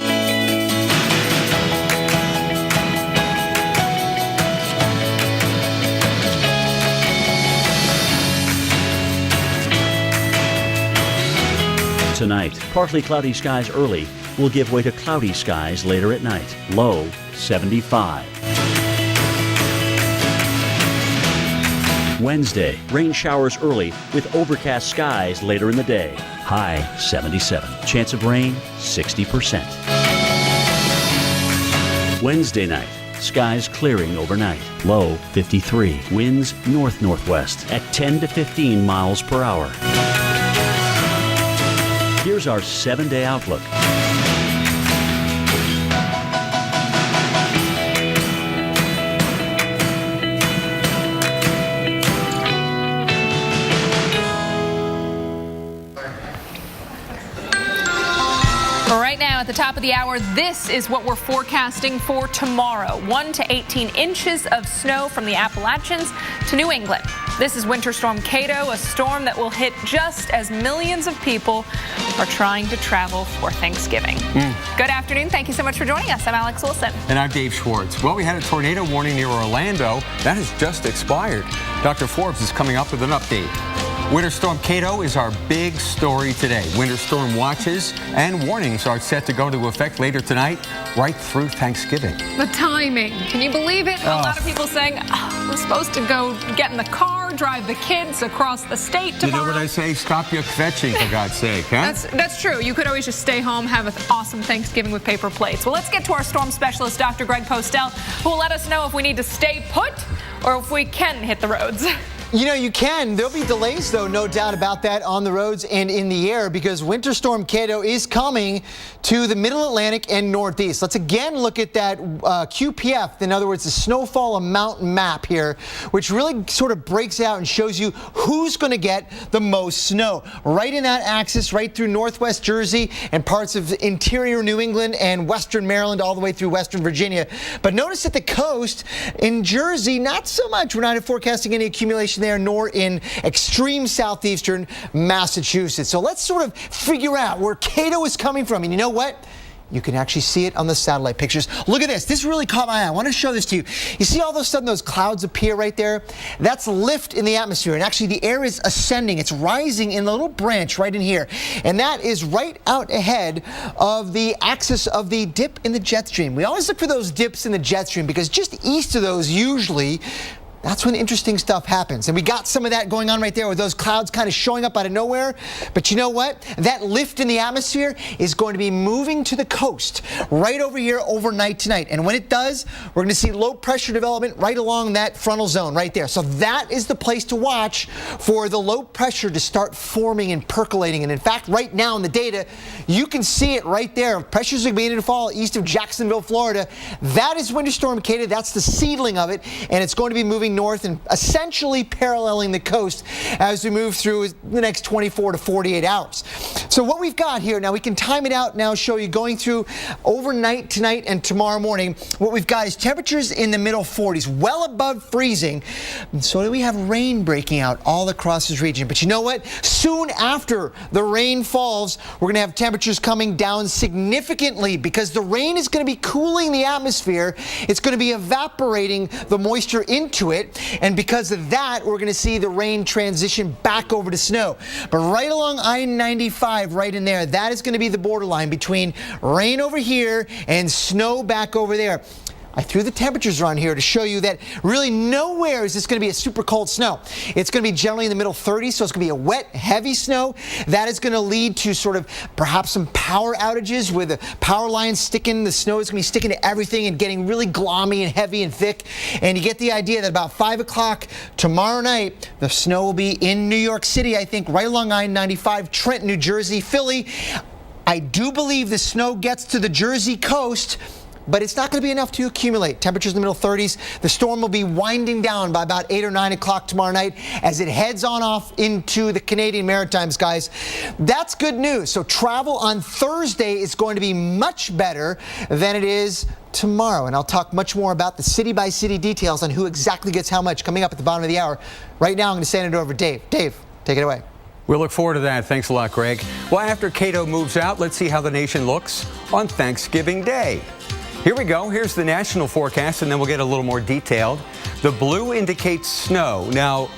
Tonight, partly cloudy skies early will give way to cloudy skies later at night. Low 75. Wednesday, rain showers early with overcast skies later in the day. High 77. Chance of rain 60%. Wednesday night, skies clearing overnight. Low 53. Winds north-northwest at 10 to 15 miles per hour. Here's our 7-day outlook. Right now at the top of the hour, this is what we're forecasting for tomorrow. 1 to 18 inches of snow from the Appalachians to New England. This is Winter Storm Kato, a storm that will hit just as millions of people are trying to travel for Thanksgiving. Good afternoon. Thank you so much for joining us. I'm Alex Wilson. And I'm Dave Schwartz. Well, we had a tornado warning near Orlando. That has just expired. Dr. Forbes is coming up with an update. Winter Storm Kato is our big story today. Winter storm watches and warnings are set to go into effect later tonight, right through Thanksgiving. The timing. Can you believe it? A lot of people saying, we're supposed to go get in the car, drive the kids across the state tomorrow. You know what I say? Stop your kvetching, for God's sake, huh? That's true. You could always just stay home, have an awesome Thanksgiving with paper plates. Well, let's get to our storm specialist, Dr. Greg Postel, who will let us know if we need to stay put or if we can hit the roads. You know, you can. There'll be delays, though, no doubt about that, on the roads and in the air because Winter Storm Kato is coming to the Middle Atlantic and Northeast. Let's again look at that QPF, in other words, the snowfall amount map here, which really sort of breaks out and shows you who's going to get the most snow. Right in that axis, right through northwest Jersey and parts of interior New England and western Maryland all the way through western Virginia. But notice at the coast in Jersey, not so much. We're not forecasting any accumulation there, nor in extreme southeastern Massachusetts. So let's sort of figure out where Kato is coming from. And you know what? You can actually see it on the satellite pictures. Look at this. This really caught my eye. I want to show this to you. You see all of a sudden those clouds appear right there? That's lift in the atmosphere. And actually the air is ascending. It's rising in a little branch right in here. And that is right out ahead of the axis of the dip in the jet stream. We always look for those dips in the jet stream because just east of those usually that's when interesting stuff happens. And we got some of that going on right there with those clouds kind of showing up out of nowhere. But you know what? That lift in the atmosphere is going to be moving to the coast right over here overnight tonight. And when it does, we're going to see low pressure development right along that frontal zone right there. So that is the place to watch for the low pressure to start forming and percolating. And in fact, right now in the data, you can see it right there. Pressure's beginning to fall east of Jacksonville, Florida. That is Winter Storm Kato. That's the seedling of it. And it's going to be moving north and essentially paralleling the coast as we move through the next 24 to 48 hours. So what we've got here, now we can time it out now, show you going through overnight tonight and tomorrow morning. What we've got is temperatures in the middle 40s, well above freezing. And so do we have rain breaking out all across this region. But you know what? Soon after the rain falls, we're going to have temperatures coming down significantly because the rain is going to be cooling the atmosphere. It's going to be evaporating the moisture into it. And because of that, we're going to see the rain transition back over to snow. But right along I-95, right in there, that is going to be the borderline between rain over here and snow back over there. I threw the temperatures around here to show you that really nowhere is this going to be a super cold snow. It's going to be generally in the middle 30s, so it's going to be a wet, heavy snow. That is going to lead to sort of perhaps some power outages with the power lines sticking. The snow is going to be sticking to everything and getting really glommy and heavy and thick. And you get the idea that about 5 o'clock tomorrow night, the snow will be in New York City, I think, right along I-95, Trenton, New Jersey, Philly. I do believe the snow gets to the Jersey coast but it's not going to be enough to accumulate. Temperatures in the middle 30s. The storm will be winding down by about 8 or 9 o'clock tomorrow night as it heads on off into the Canadian Maritimes, guys. That's good news. So travel on Thursday is going to be much better than it is tomorrow. And I'll talk much more about the city-by-city details on who exactly gets how much coming up at the bottom of the hour. Right now, I'm going to send it over to Dave. Dave, take it away. We'll look forward to that. Thanks a lot, Greg. Well, after Cato moves out, let's see how the nation looks on Thanksgiving Day. Here we go. Here's the national forecast, and then we'll get a little more detailed. The blue indicates snow. Now,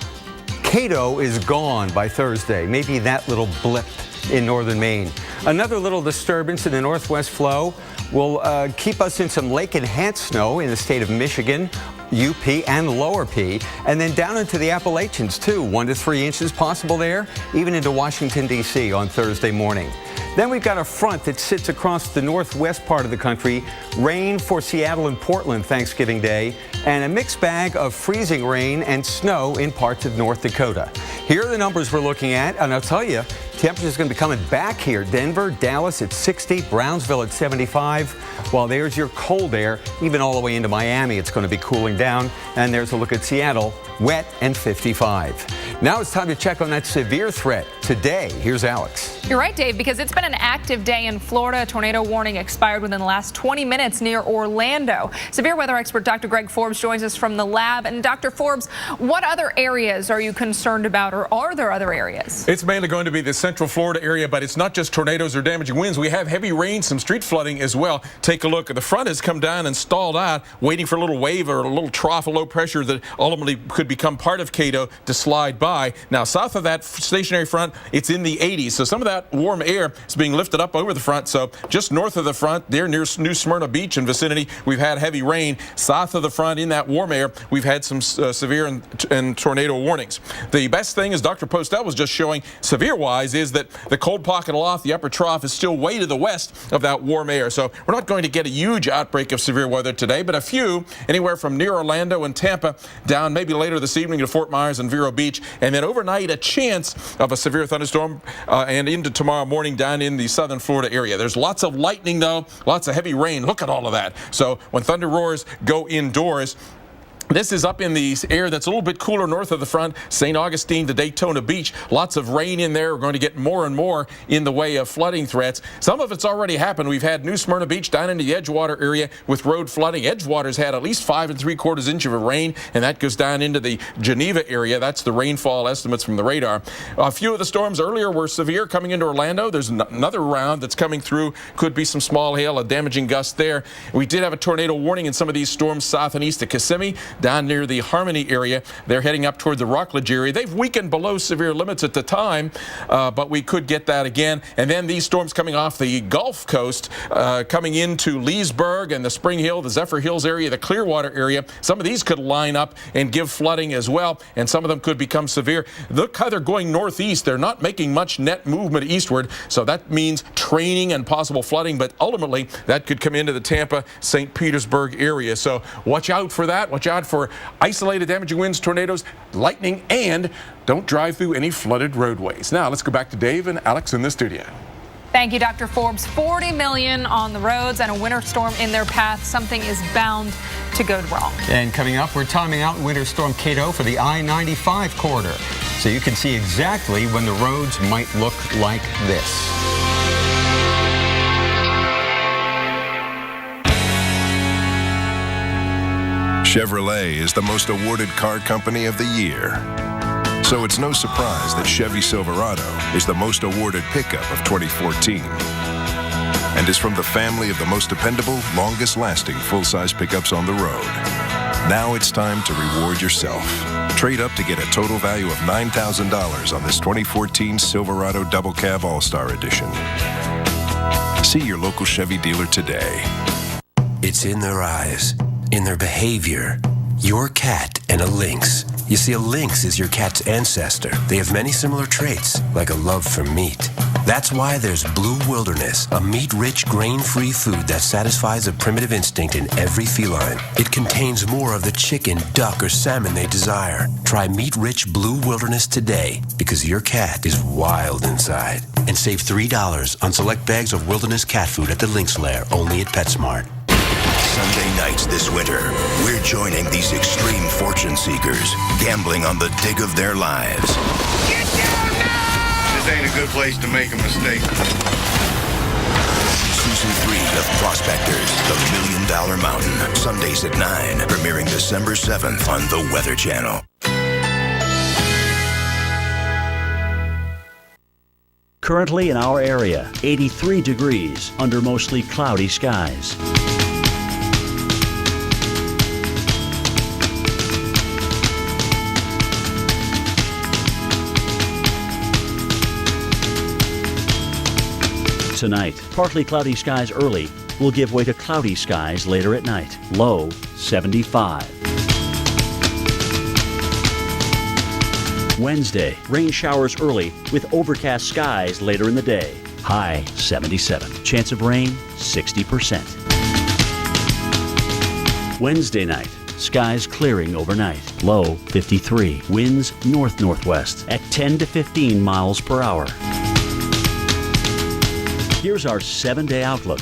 Cato is gone by Thursday. Maybe that little blip in northern Maine. Another little disturbance in the northwest flow will keep us in some lake-enhanced snow in the state of Michigan, UP, and Lower P, and then down into the Appalachians, too. 1 to 3 inches possible there, even into Washington, D.C. on Thursday morning. Then we've got a front that sits across the northwest part of the country. Rain for Seattle and Portland Thanksgiving Day, and a mixed bag of freezing rain and snow in parts of North Dakota. Here are the numbers we're looking at, and I'll tell you, temperature's going to be coming back here. Denver, Dallas at 60, Brownsville at 75. While there's your cold air, even all the way into Miami, it's going to be cooling down. And there's a look at Seattle, wet and 55. Now it's time to check on that severe threat. Today, here's Alex. You're right, Dave, because it's been an active day in Florida. A tornado warning expired within the last 20 minutes near Orlando. Severe weather expert Dr. Greg Forbes joins us from the lab. And Dr. Forbes, what other areas are you concerned about, or are there other areas? It's mainly going to be the central Florida area, but it's not just tornadoes or damaging winds. We have heavy rain, some street flooding as well. Take a look. The front has come down and stalled out, waiting for a little wave or a little trough of low pressure that ultimately could become part of Cato to slide by. Now, south of that stationary front, it's in the 80s. So some of that warm air is being lifted up over the front. So just north of the front, there near New Smyrna Beach and vicinity, we've had heavy rain. South of the front, in that warm air, we've had some severe and tornado warnings. The best thing, as Dr. Postel was just showing, severe-wise, is that the cold pocket aloft, the upper trough, is still way to the west of that warm air. So we're not going to get a huge outbreak of severe weather today, but a few, anywhere from near Orlando and Tampa down maybe later this evening to Fort Myers and Vero Beach. And then overnight, a chance of a severe thunderstorm and into tomorrow morning down in the southern Florida area. There's lots of lightning, though, lots of heavy rain. Look at all of that. So when thunder roars, go indoors. This is up in the air that's a little bit cooler north of the front, St. Augustine to Daytona Beach. Lots of rain in there. We're going to get more and more in the way of flooding threats. Some of it's already happened. We've had New Smyrna Beach down into the Edgewater area with road flooding. Edgewater's had at least 5 3/4 inches of rain, and that goes down into the Geneva area. That's the rainfall estimates from the radar. A few of the storms earlier were severe coming into Orlando. There's another round that's coming through. Could be some small hail, a damaging gust there. We did have a tornado warning in some of these storms south and east of Kissimmee. Down near the Harmony area, they're heading up toward the Rockledge area. They've weakened below severe limits at the time, but we could get that again. And then these storms coming off the Gulf Coast, coming into Leesburg and the Spring Hill, the Zephyr Hills area, the Clearwater area. Some of these could line up and give flooding as well, and some of them could become severe. Look how they're going northeast. They're not making much net movement eastward, so that means training and possible flooding, but ultimately that could come into the Tampa, St. Petersburg area. So watch out for that. Watch out for isolated damaging winds, tornadoes, lightning, and don't drive through any flooded roadways. Now let's go back to Dave and Alex in the studio. Thank you, Dr. Forbes. 40 million on the roads and a winter storm in their path. Something is bound to go wrong. And coming up, we're timing out Winter Storm Cato for the I-95 corridor, so you can see exactly when the roads might look like this. Chevrolet is the most awarded car company of the year. So it's no surprise that Chevy Silverado is the most awarded pickup of 2014 and is from the family of the most dependable, longest-lasting full-size pickups on the road. Now it's time to reward yourself. Trade up to get a total value of $9,000 on this 2014 Silverado Double Cab All-Star Edition. See your local Chevy dealer today. It's in their eyes, in their behavior. Your cat and a lynx. You see, a lynx is your cat's ancestor. They have many similar traits, like a love for meat. That's why there's Blue Wilderness, a meat-rich, grain-free food that satisfies a primitive instinct in every feline. It contains more of the chicken, duck, or salmon they desire. Try meat-rich Blue Wilderness today, because your cat is wild inside. And save $3 on select bags of Wilderness cat food at the Lynx Lair, only at PetSmart. Sunday nights this winter, we're joining these extreme fortune seekers, gambling on the dig of their lives. Get down now! This ain't a good place to make a mistake. Season 3 of Prospectors, The $1 Million Mountain. Sundays at 9, premiering December 7th on the Weather Channel. Currently in our area, 83 degrees under mostly cloudy skies. Tonight, partly cloudy skies early will give way to cloudy skies later at night. Low 75. Wednesday, rain showers early with overcast skies later in the day. High 77. Chance of rain 60%. Wednesday night, skies clearing overnight. Low 53. Winds north-northwest at 10 to 15 miles per hour. Here's our 7-day outlook.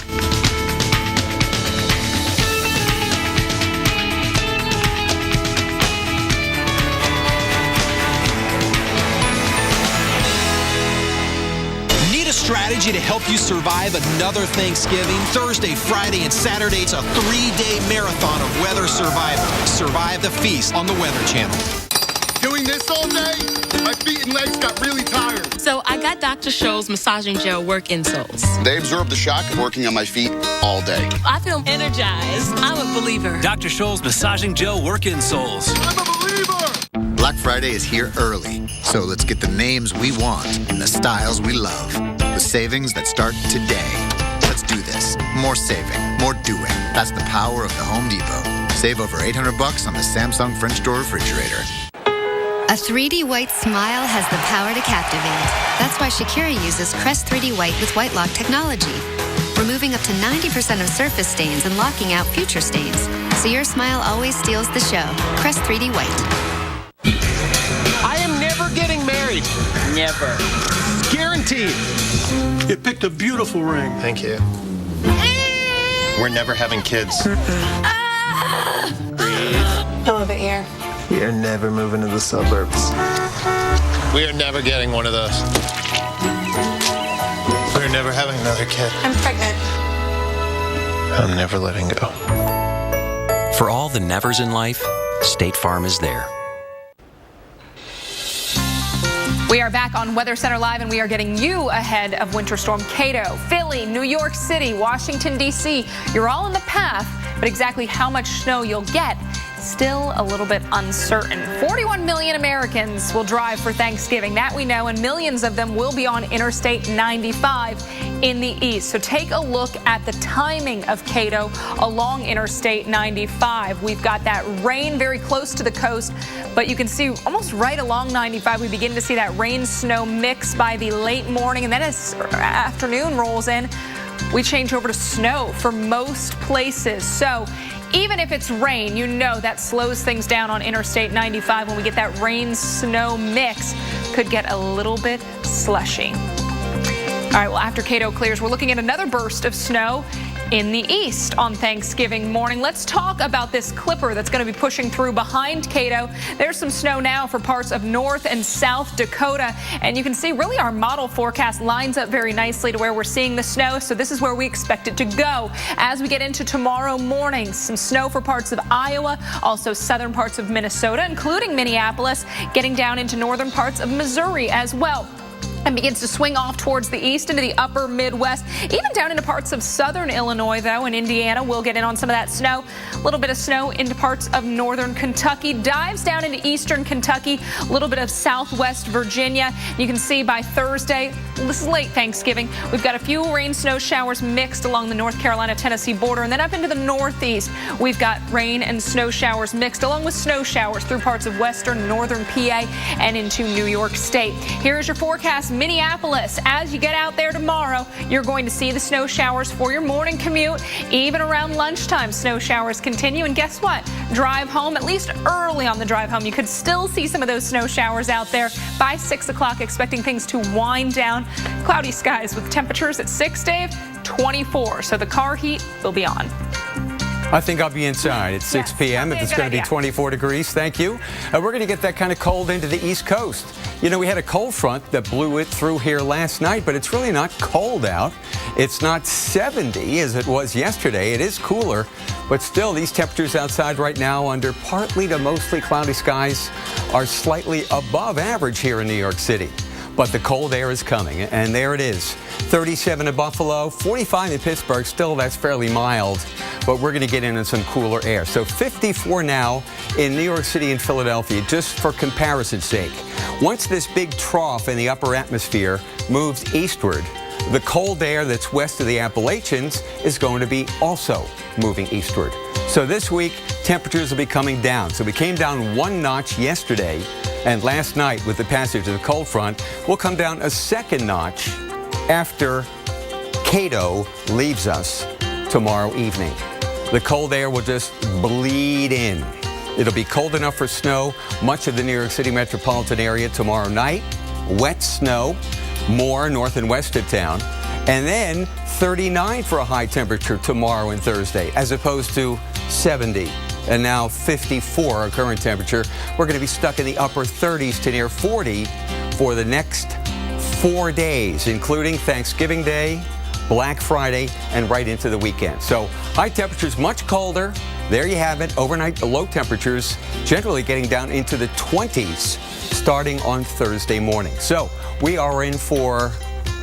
Strategy to help you survive another Thanksgiving? Thursday, Friday, and Saturday, it's a 3-day marathon of weather survival. Survive the feast on the Weather Channel. Doing this all day, my feet and legs got really tired. So I got Dr. Scholl's massaging gel work insoles. They absorbed the shock of working on my feet all day. I feel energized. I'm a believer. Dr. Scholl's massaging gel work insoles. I'm a believer! Black Friday is here early, so let's get the names we want and the styles we love. The savings that start today. Let's do this. More saving, more doing. That's the power of the Home Depot. Save over $800 on the Samsung French door refrigerator. A 3D white smile has the power to captivate. That's why Shakira uses Crest 3D White with White Lock technology, removing up to 90% of surface stains and locking out future stains. So your smile always steals the show. Crest 3D White. I am never getting married. Never. Guaranteed. You picked a beautiful ring. Thank you. We're never having kids. Pull over here. We are never moving to the suburbs. We are never getting one of those. We're never having another kid. I'm pregnant. I'm never letting go. For all the nevers in life, State Farm is there. We are back on Weather Center Live, and we are getting you ahead of Winter Storm Kato. Philly, New York City, Washington, D.C. You're all in the path, but exactly how much snow you'll get, still a little bit uncertain. 41 million Americans will drive for Thanksgiving. That we know, and millions of them will be on Interstate 95 in the east. So take a look at the timing of Kato along Interstate 95. We've got that rain very close to the coast, but you can see almost right along 95, we begin to see that rain-snow mix by the late morning, and then as afternoon rolls in, we change over to snow for most places. So even if it's rain, you know that slows things down on Interstate 95 when we get that rain-snow mix. Could get a little bit slushy. All right, well, after Kato clears, we're looking at another burst of snow in the east on Thanksgiving morning. Let's talk about this clipper that's going to be pushing through behind Kato. There's some snow now for parts of North and South Dakota, and you can see really our model forecast lines up very nicely to where we're seeing the snow, so this is where we expect it to go. As we get into tomorrow morning, some snow for parts of Iowa, also southern parts of Minnesota, including Minneapolis, getting down into northern parts of Missouri as well. And begins to swing off towards the east into the upper Midwest, even down into parts of southern Illinois, though, and Indiana will get in on some of that snow. A little bit of snow into parts of northern Kentucky, dives down into eastern Kentucky, a little bit of southwest Virginia. You can see by Thursday, this is late Thanksgiving, we've got a few rain snow showers mixed along the North Carolina-Tennessee border, and then up into the northeast, we've got rain and snow showers mixed along with snow showers through parts of western and northern PA and into New York State. Here's your forecast. Minneapolis, as you get out there tomorrow, you're going to see the snow showers for your morning commute. Even around lunchtime, snow showers continue. And guess what? Drive home, at least early on the drive home, you could still see some of those snow showers out there. By 6 o'clock, expecting things to wind down. Cloudy skies with temperatures at 6, Dave, 24. So the car heat will be on. I think I'll be inside at 6 p.m. if it's going to be 24 degrees. Thank you. We're going to get that kind of cold into the East Coast. You know, we had a cold front that blew it through here last night, but it's really not cold out. It's not 70 as it was yesterday. It is cooler, but still these temperatures outside right now under partly to mostly cloudy skies are slightly above average here in New York City. But the cold air is coming, and there it is. 37 in Buffalo, 45 in Pittsburgh. Still, that's fairly mild, but we're going to get into some cooler air. So 54 now in New York City and Philadelphia, just for comparison's sake. Once this big trough in the upper atmosphere moves eastward, the cold air that's west of the Appalachians is going to be also moving eastward. So this week, temperatures will be coming down. So we came down 1 notch yesterday, and last night with the passage of the cold front, we'll come down a 2nd notch after Kato leaves us tomorrow evening. The cold air will just bleed in. It'll be cold enough for snow much of the New York City metropolitan area tomorrow night. Wet snow, more north and west of town. And then 39 for a high temperature tomorrow and Thursday, as opposed to 70. And now 54 our current temperature. We're going to be stuck in the upper 30s to near 40 for the next 4 days, including Thanksgiving Day, Black Friday, and right into the weekend. So high temperatures much colder. There you have it. Overnight low temperatures generally getting down into the 20s starting on Thursday morning. So we are in for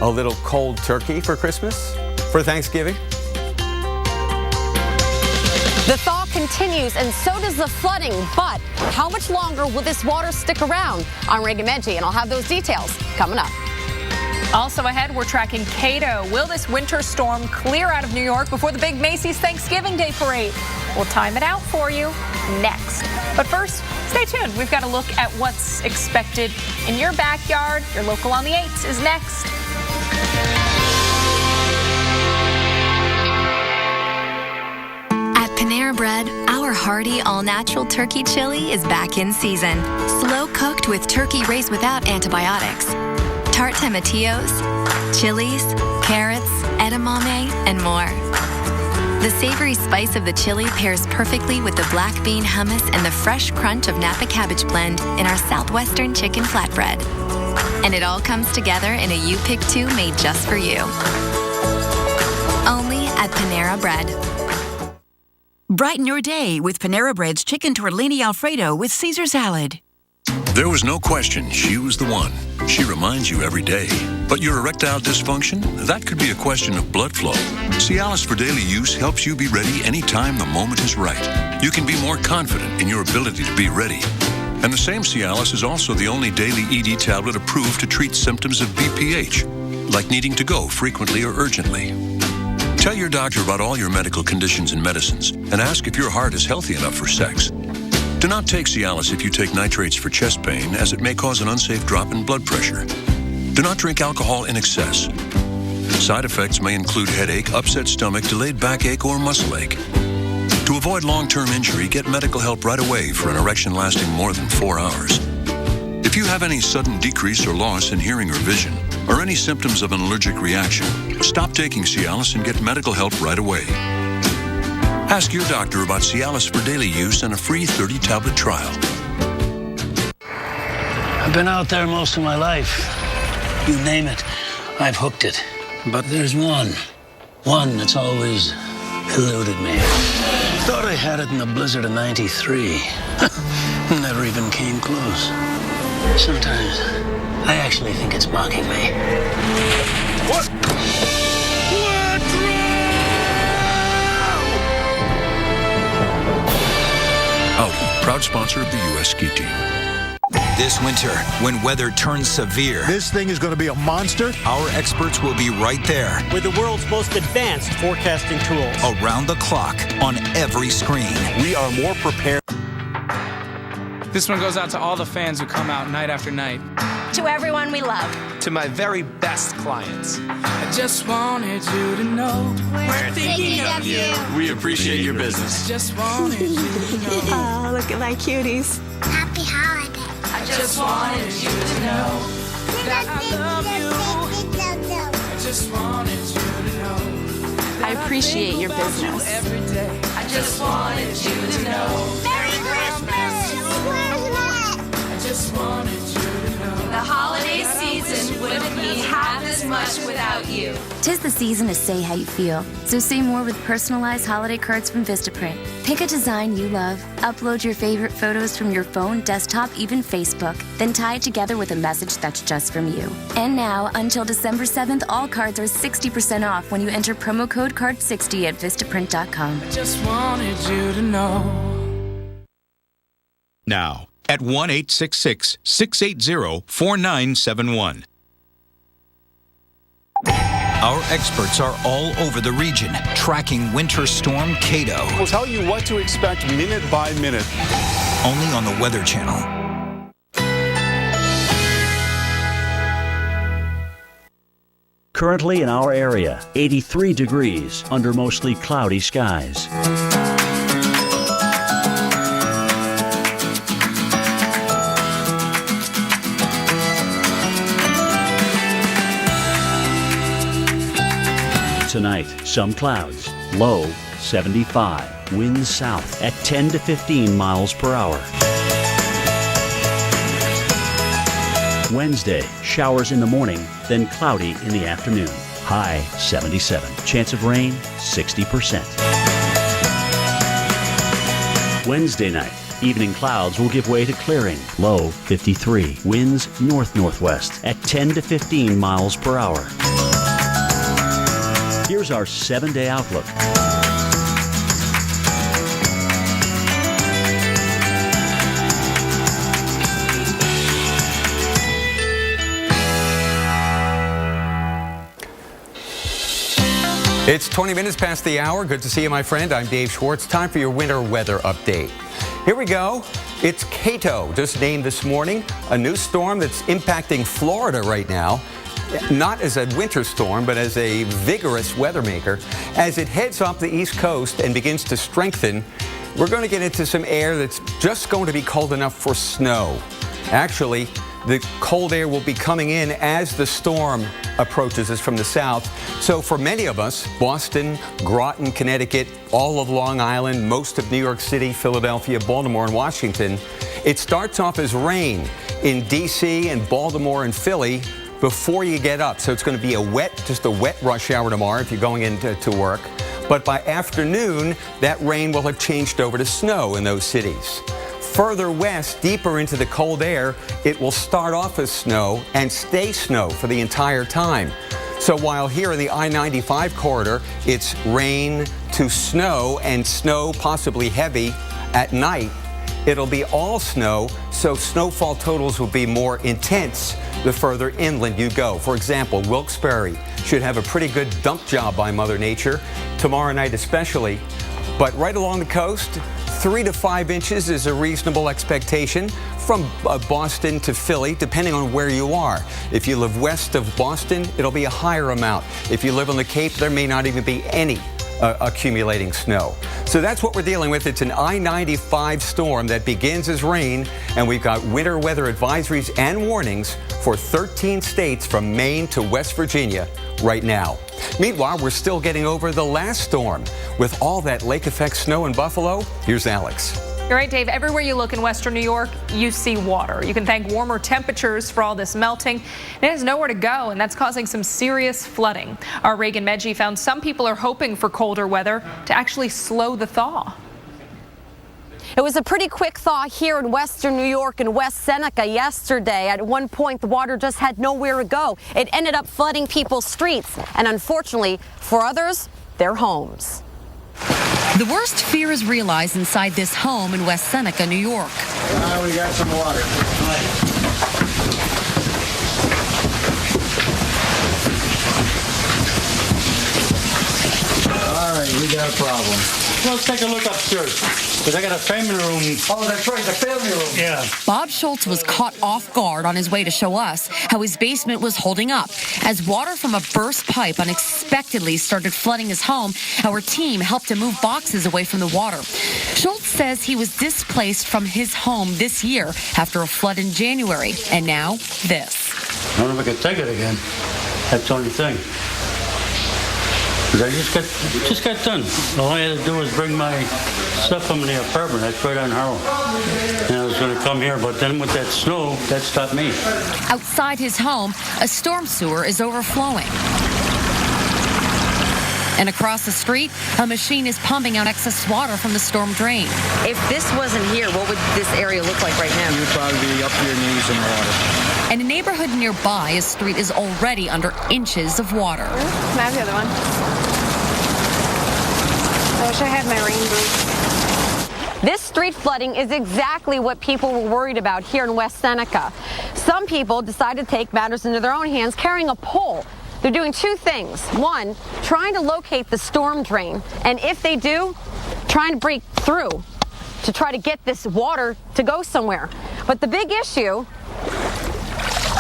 a little cold turkey for Christmas, for Thanksgiving. The thaw continues, and so does the flooding. But how much longer will this water stick around? I'm Reagan Medji, and I'll have those details coming up. Also ahead, we're tracking Kato. Will this winter storm clear out of New York before the big Macy's Thanksgiving Day parade? We'll time it out for you next. But first, stay tuned. We've got a look at what's expected in your backyard. Your Local on the 8s is next. Panera Bread, our hearty, all-natural turkey chili is back in season. Slow-cooked with turkey raised without antibiotics. Tart tomatillos, chilies, carrots, edamame, and more. The savory spice of the chili pairs perfectly with the black bean hummus and the fresh crunch of Napa cabbage blend in our Southwestern chicken flatbread. And it all comes together in a You Pick 2 made just for you. Only at Panera Bread. Brighten your day with Panera Bread's Chicken Tortellini Alfredo with Caesar salad. There was no question she was the one. She reminds you every day. But your erectile dysfunction? That could be a question of blood flow. Cialis for daily use helps you be ready anytime the moment is right. You can be more confident in your ability to be ready. And the same Cialis is also the only daily ED tablet approved to treat symptoms of BPH, like needing to go frequently or urgently. Tell your doctor about all your medical conditions and medicines, and ask if your heart is healthy enough for sex. Do not take Cialis if you take nitrates for chest pain, as it may cause an unsafe drop in blood pressure. Do not drink alcohol in excess. Side effects may include headache, upset stomach, delayed backache, or muscle ache. To avoid long-term injury, get medical help right away for an erection lasting more than 4 hours. If you have any sudden decrease or loss in hearing or vision, or any symptoms of an allergic reaction, stop taking Cialis and get medical help right away. Ask your doctor about Cialis for daily use and a free 30-tablet trial. I've been out there most of my life. You name it, I've hooked it. But there's one that's always eluded me. Thought I had it in the blizzard of '93. Never even came close. Sometimes I actually think it's mocking me. What? Audi, proud sponsor of the U.S. ski team. This winter, when weather turns severe, this thing is going to be a monster. Our experts will be right there. With the world's most advanced forecasting tools. Around the clock, on every screen. We are more prepared. This one goes out to all the fans who come out night after night. To everyone we love. To my very best clients. I just wanted you to know we're thinking of you. We appreciate your business. I just wanted you to know. Oh, look at my cuties. Happy holiday. I just wanted you to know that I love you. I just wanted you to know. I appreciate your business. I just wanted you to know. Merry Christmas! I just wanted you to know. The holiday season wouldn't be half as much without you. 'Tis the season to say how you feel, so say more with personalized holiday cards from Vistaprint. Pick a design you love, upload your favorite photos from your phone, desktop, even Facebook, then tie it together with a message that's just from you. And now, until December 7th, all cards are 60% off when you enter promo code CARD60 at Vistaprint.com. I just wanted you to know. Now, at 1-866-680-4971. Our experts are all over the region, tracking Winter Storm Kato. We'll tell you what to expect minute by minute. Only on the Weather Channel. Currently in our area, 83 degrees under mostly cloudy skies. Tonight, some clouds, low 75, winds south at 10 to 15 miles per hour. Wednesday, showers in the morning, then cloudy in the afternoon. High 77, chance of rain 60%. Wednesday night, evening clouds will give way to clearing, low 53, winds north-northwest at 10 to 15 miles per hour. Here's our 7-day outlook. It's 20 minutes past the hour. Good to see you, my friend. I'm Dave Schwartz. Time for your winter weather update. Here we go. It's Kato, just named this morning, a new storm that's impacting Florida right now. Not as a winter storm, but as a vigorous weather maker. As it heads off the East Coast and begins to strengthen, we're going to get into some air that's just going to be cold enough for snow. Actually, the cold air will be coming in as the storm approaches us from the south. So for many of us, Boston, Groton, Connecticut, all of Long Island, most of New York City, Philadelphia, Baltimore, and Washington, it starts off as rain in D.C. and Baltimore and Philly before you get up. So it's going to be just a wet rush hour tomorrow if you're going into work. But by afternoon, that rain will have changed over to snow in those cities. Further west, deeper into the cold air, it will start off as snow and stay snow for the entire time. So while here in the I-95 corridor, it's rain to snow and snow possibly heavy at night, it'll be all snow, so snowfall totals will be more intense the further inland you go. For example, Wilkes-Barre should have a pretty good dump job by Mother Nature, tomorrow night especially. But right along the coast, 3 to 5 inches is a reasonable expectation from Boston to Philly, depending on where you are. If you live west of Boston, it'll be a higher amount. If you live on the Cape, there may not even be any accumulating snow. So that's what we're dealing with. It's an I-95 storm that begins as rain, and we've got winter weather advisories and warnings for 13 states from Maine to West Virginia right now. Meanwhile, we're still getting over the last storm. With all that lake effect snow in Buffalo, here's Alex. You're right, Dave. Everywhere you look in western New York, you see water. You can thank warmer temperatures for all this melting. It has nowhere to go, and that's causing some serious flooding. Our Reagan Medji found some people are hoping for colder weather to actually slow the thaw. It was a pretty quick thaw here in western New York and West Seneca yesterday. At one point, the water just had nowhere to go. It ended up flooding people's streets, and unfortunately, for others, their homes. The worst fear is realized inside this home in West Seneca, New York. We got some water. All right, we got a problem. Let's take a look upstairs, because I got a family room. Oh, that's right, the family room. Yeah. Bob Schultz was caught off guard on his way to show us how his basement was holding up. As water from a burst pipe unexpectedly started flooding his home, our team helped him move boxes away from the water. Schultz says he was displaced from his home this year after a flood in January, and now this. I don't know if I can take it again. That's the only thing. I just got done. All I had to do was bring my stuff from the apartment. That's right on Harrow. And I was going to come here, but then with that snow, that stopped me. Outside his home, a storm sewer is overflowing. And across the street, a machine is pumping out excess water from the storm drain. If this wasn't here, what would this area look like right now? You'd probably be up to your knees in water. In a neighborhood nearby, a street is already under inches of water. Can I have the other one? I wish I had my rain boots. This street flooding is exactly what people were worried about here in West Seneca. Some people decided to take matters into their own hands, carrying a pole. They're doing two things. One, trying to locate the storm drain. And if they do, trying to break through to try to get this water to go somewhere. But the big issue,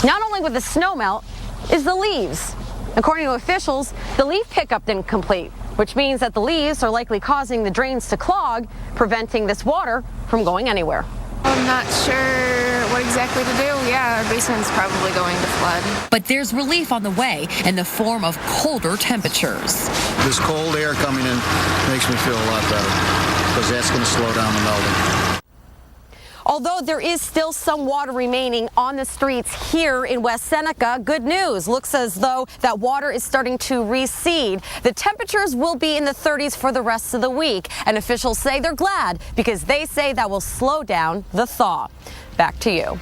not only with the snow melt, is the leaves. According to officials, the leaf pickup didn't complete, which means that the leaves are likely causing the drains to clog, preventing this water from going anywhere. I'm not sure what exactly to do. Yeah, our basement's probably going to flood. But there's relief on the way in the form of colder temperatures. This cold air coming in makes me feel a lot better because that's going to slow down the melting. Although there is still some water remaining on the streets here in West Seneca, good news. Looks as though that water is starting to recede. The temperatures will be in the 30s for the rest of the week, and officials say they're glad because they say that will slow down the thaw. Back to you.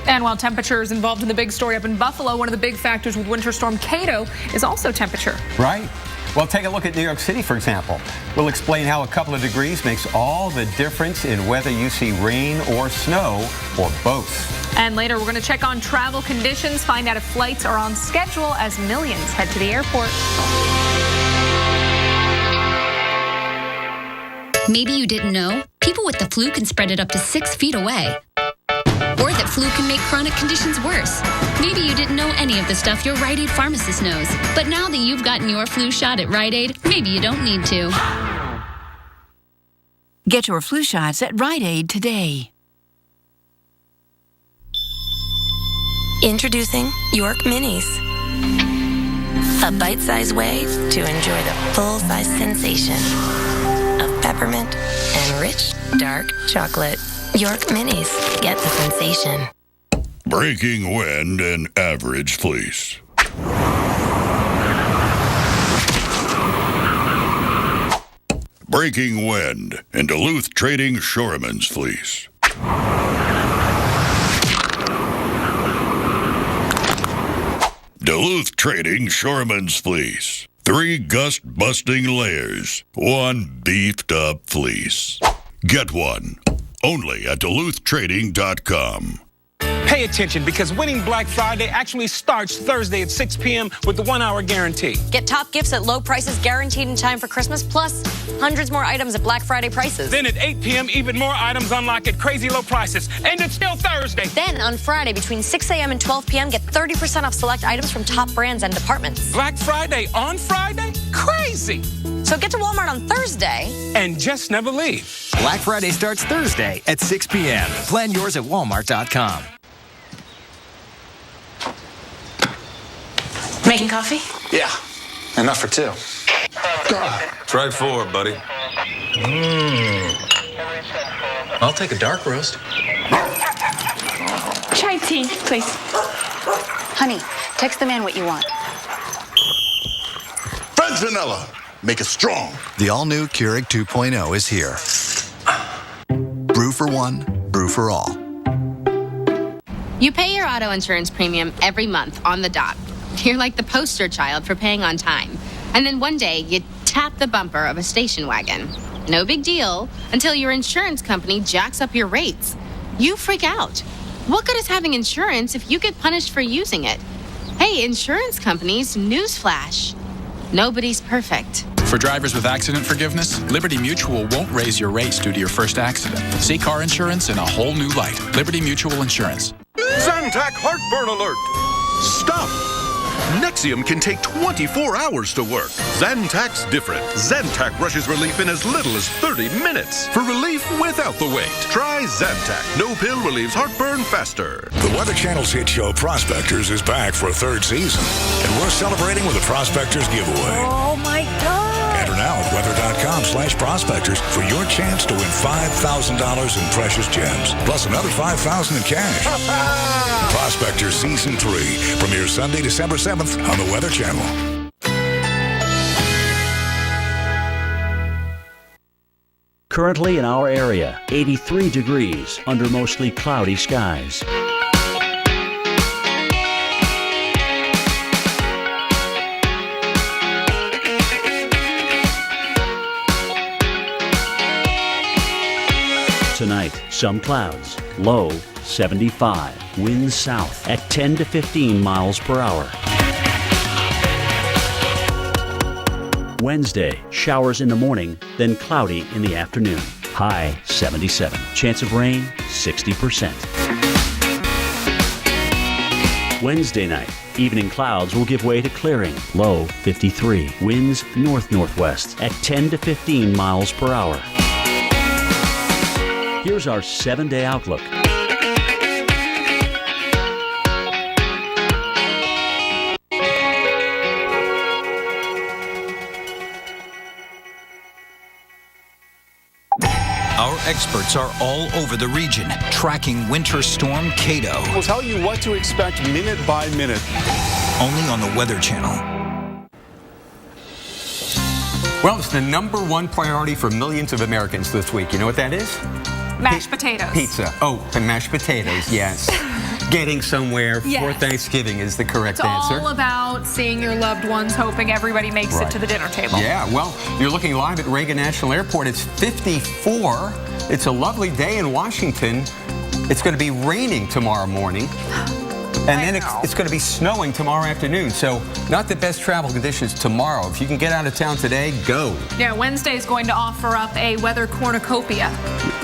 And while temperature is involved in the big story up in Buffalo, one of the big factors with Winter Storm Kato is also temperature. Right. Well, take a look at New York City, for example. We'll explain how a couple of degrees makes all the difference in whether you see rain or snow or both. And later, we're going to check on travel conditions, find out if flights are on schedule as millions head to the airport. Maybe you didn't know, people with the flu can spread it up to 6 feet away. Or that flu can make chronic conditions worse. Maybe you didn't know any of the stuff your Rite Aid pharmacist knows. But now that you've gotten your flu shot at Rite Aid, maybe you don't need to. Get your flu shots at Rite Aid today. Introducing York Minis. A bite-sized way to enjoy the full-size sensation of peppermint and rich, dark chocolate. York Minis. Get the sensation. Breaking wind and average fleece. Breaking wind and Duluth Trading Shoreman's fleece. Duluth Trading Shoreman's fleece. 3 gust-busting layers. 1 beefed-up fleece. Get one. Only at DuluthTrading.com. Pay attention because winning Black Friday actually starts Thursday at 6 p.m. with the 1-hour guarantee. Get top gifts at low prices guaranteed in time for Christmas, plus hundreds more items at Black Friday prices. Then at 8 p.m., even more items unlock at crazy low prices. And it's still Thursday. Then on Friday, between 6 a.m. and 12 p.m., get 30% off select items from top brands and departments. Black Friday on Friday? Crazy. So get to Walmart on Thursday. And just never leave. Black Friday starts Thursday at 6 p.m. Plan yours at Walmart.com. Making coffee? Yeah, enough for 2. Try 4, buddy. I'll take a dark roast. Chai tea, please. Honey, text the man what you want. French vanilla. Make it strong. The all-new Keurig 2.0 is here. Brew for one, brew for all. You pay your auto insurance premium every month on the dot. You're like the poster child for paying on time. And then one day, you tap the bumper of a station wagon. No big deal until your insurance company jacks up your rates. You freak out. What good is having insurance if you get punished for using it? Hey, insurance companies, newsflash. Nobody's perfect. For drivers with accident forgiveness, Liberty Mutual won't raise your rates due to your first accident. See car insurance in a whole new light. Liberty Mutual Insurance. Zantac heartburn alert! Stop! Nexium can take 24 hours to work. Zantac's different. Zantac rushes relief in as little as 30 minutes. For relief without the wait, try Zantac. No pill relieves heartburn faster. The Weather Channel's hit show Prospectors is back for a third season, and we're celebrating with a Prospectors giveaway. Oh my God! Enter now at weather.com/prospectors for your chance to win $5,000 in precious gems, plus another $5,000 in cash. Prospectors Season 3 premieres Sunday, December 7th on the Weather Channel. Currently in our area, 83 degrees under mostly cloudy skies. Tonight, some clouds, low 75, winds south at 10 to 15 miles per hour. Wednesday, showers in the morning, then cloudy in the afternoon. High 77. Chance of rain 60%. Wednesday night, evening clouds will give way to clearing. Low 53. Winds north-northwest at 10 to 15 miles per hour. Here's our 7-day outlook. Our experts are all over the region, tracking Winter Storm Kato. We'll tell you what to expect minute by minute. Only on the Weather Channel. Well, it's the #1 priority for millions of Americans this week. You know what that is? Mashed potatoes. Pizza. Oh, and mashed potatoes, yes. Getting somewhere for Thanksgiving is the correct answer. It's all about seeing your loved ones, hoping everybody makes it to the dinner table. Yeah, well, you're looking live at Reagan National Airport. It's 54. It's a lovely day in Washington. It's going to be raining tomorrow morning. And then it's going to be snowing tomorrow afternoon. So not the best travel conditions tomorrow. If you can get out of town today, go. Yeah, Wednesday is going to offer up a weather cornucopia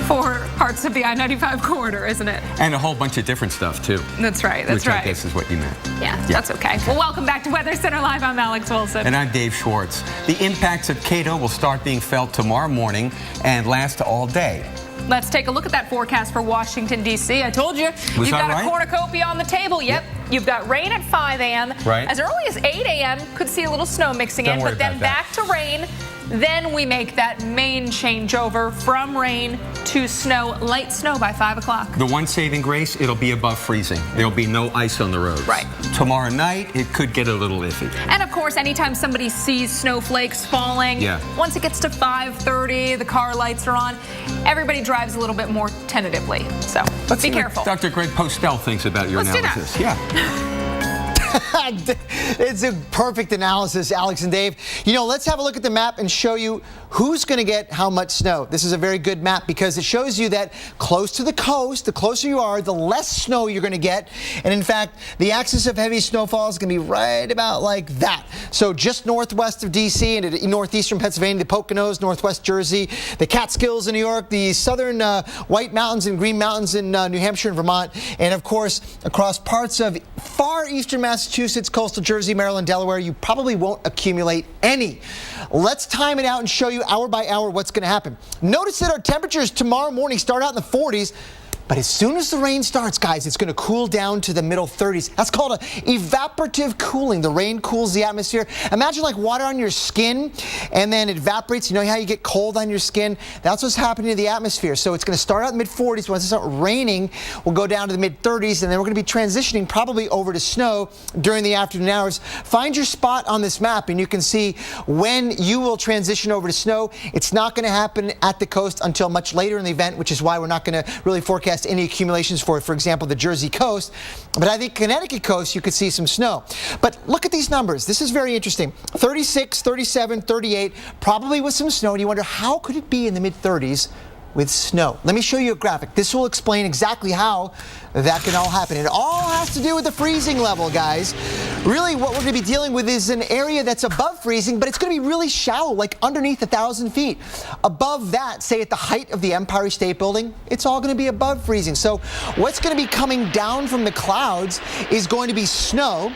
for parts of the I-95 corridor, isn't it? And a whole bunch of different stuff, too. That's right. That's which right. I guess is what you meant. Yeah, that's okay. Well, welcome back to Weather Center Live. I'm Alex Wilson. And I'm Dave Schwartz. The impacts of Kato will start being felt tomorrow morning and last all day. Let's take a look at that forecast for Washington, D.C. I told you, you've got a cornucopia on the table. Yep. You've got rain at 5 a.m. Right. As early as 8 a.m. Could see a little snow mixing in, but then back to rain. Then we make that main changeover from rain to snow, light snow by 5 o'clock. The one saving grace, it'll be above freezing. There'll be no ice on the roads. Right. Tomorrow night, it could get a little iffy. And of course, anytime somebody sees snowflakes falling, once it gets to 5:30, the car lights are on, everybody drives a little bit more tentatively. So Let's be see careful. What Dr. Greg Postel thinks about your analysis. Do that. Yeah. It's a perfect analysis, Alex and Dave. You know, let's have a look at the map and show you who's going to get how much snow. This is a very good map because it shows you that close to the coast, the closer you are, the less snow you're going to get. And in fact, the axis of heavy snowfall is going to be right about like that. So just northwest of D.C. and in northeastern Pennsylvania, the Poconos, northwest Jersey, the Catskills in New York, the southern White Mountains and Green Mountains in New Hampshire and Vermont, and of course, across parts of far eastern Massachusetts, coastal Jersey, Maryland, Delaware, you probably won't accumulate any. Let's time it out and show you hour by hour what's going to happen. Notice that our temperatures tomorrow morning start out in the 40s. But as soon as the rain starts, guys, it's going to cool down to the middle 30s. That's called a evaporative cooling. The rain cools the atmosphere. Imagine like water on your skin and then it evaporates. You know how you get cold on your skin? That's what's happening to the atmosphere. So it's going to start out in the mid-40s. Once it starts raining, we'll go down to the mid-30s, and then we're going to be transitioning probably over to snow during the afternoon hours. Find your spot on this map, and you can see when you will transition over to snow. It's not going to happen at the coast until much later in the event, which is why we're not going to really forecast any accumulations for example, the Jersey coast. But I think Connecticut coast, you could see some snow. But look at these numbers. This is very interesting. 36, 37, 38, probably with some snow. And you wonder, how could it be in the mid-30s with snow? Let me show you a graphic. This will explain exactly how that can all happen. It all has to do with the freezing level, guys. Really, what we're going to be dealing with is an area that's above freezing, but it's going to be really shallow, like underneath 1,000 feet. Above that, say at the height of the Empire State Building, it's all going to be above freezing. So what's going to be coming down from the clouds is going to be snow,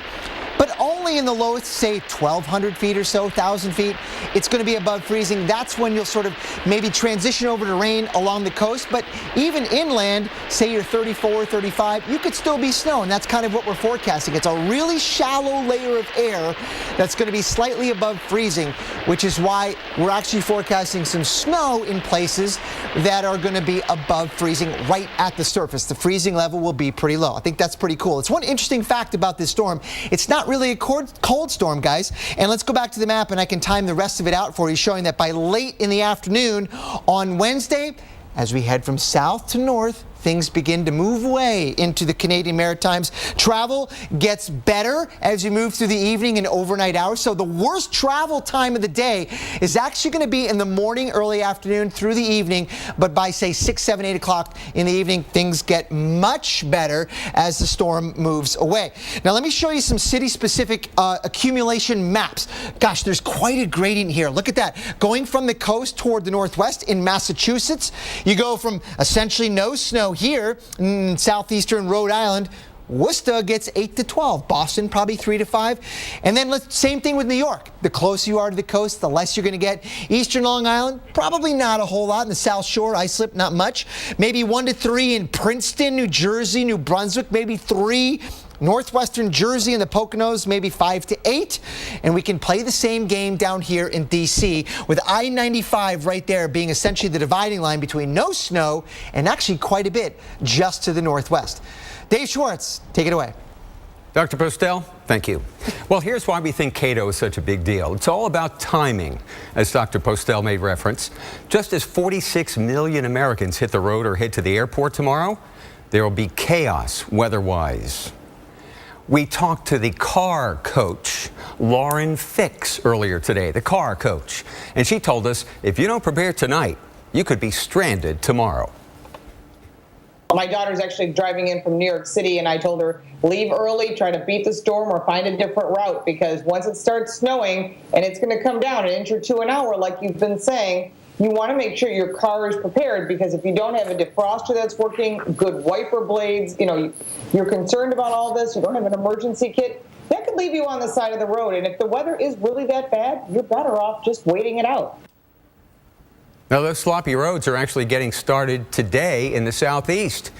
but only only in the lowest, say 1,200 feet or so, 1,000 feet, it's going to be above freezing. That's when you'll sort of maybe transition over to rain along the coast. But even inland, say you're 34, 35, you could still be snow. And that's kind of what we're forecasting. It's a really shallow layer of air that's going to be slightly above freezing, which is why we're actually forecasting some snow in places that are going to be above freezing right at the surface. The freezing level will be pretty low. I think that's pretty cool. It's one interesting fact about this storm. It's not really a cold storm, guys. And let's go back to the map and I can time the rest of it out for you, showing that by late in the afternoon on Wednesday, as we head from south to north, things begin to move away into the Canadian Maritimes. Travel gets better as you move through the evening and overnight hours. So the worst travel time of the day is actually going to be in the morning, early afternoon, through the evening. But by, say, 6, 7, 8 o'clock in the evening, things get much better as the storm moves away. Now, let me show you some city-specific accumulation maps. Gosh, there's quite a gradient here. Look at that. Going from the coast toward the northwest in Massachusetts, you go from essentially no snow here in southeastern Rhode Island. Worcester gets 8 to 12. Boston probably 3 to 5. And then same thing with New York. The closer you are to the coast, the less you're going to get. Eastern Long Island, probably not a whole lot. In the South Shore, Islip, not much. Maybe 1 to 3 in Princeton, New Jersey, New Brunswick, maybe 3. Northwestern Jersey and the Poconos, maybe 5 to 8. And we can play the same game down here in D.C. with I-95 right there being essentially the dividing line between no snow and actually quite a bit just to the northwest. Dave Schwartz, take it away. Dr. Postel, thank you. Well, here's why we think Kato is such a big deal. It's all about timing, as Dr. Postel made reference. Just as 46 million Americans hit the road or head to the airport tomorrow, there will be chaos weather-wise. We talked to the car coach, Lauren Fix, earlier today, the car coach. And she told us, if you don't prepare tonight, you could be stranded tomorrow. My daughter's actually driving in from New York City, and I told her, leave early, try to beat the storm or find a different route, because once it starts snowing and it's going to come down 1 or 2 inches an hour, like you've been saying, you want to make sure your car is prepared, because if you don't have a defroster that's working, good wiper blades, you're concerned about all this, you don't have an emergency kit, that could leave you on the side of the road. And if the weather is really that bad, you're better off just waiting it out. Now, those sloppy roads are actually getting started today in the southeast.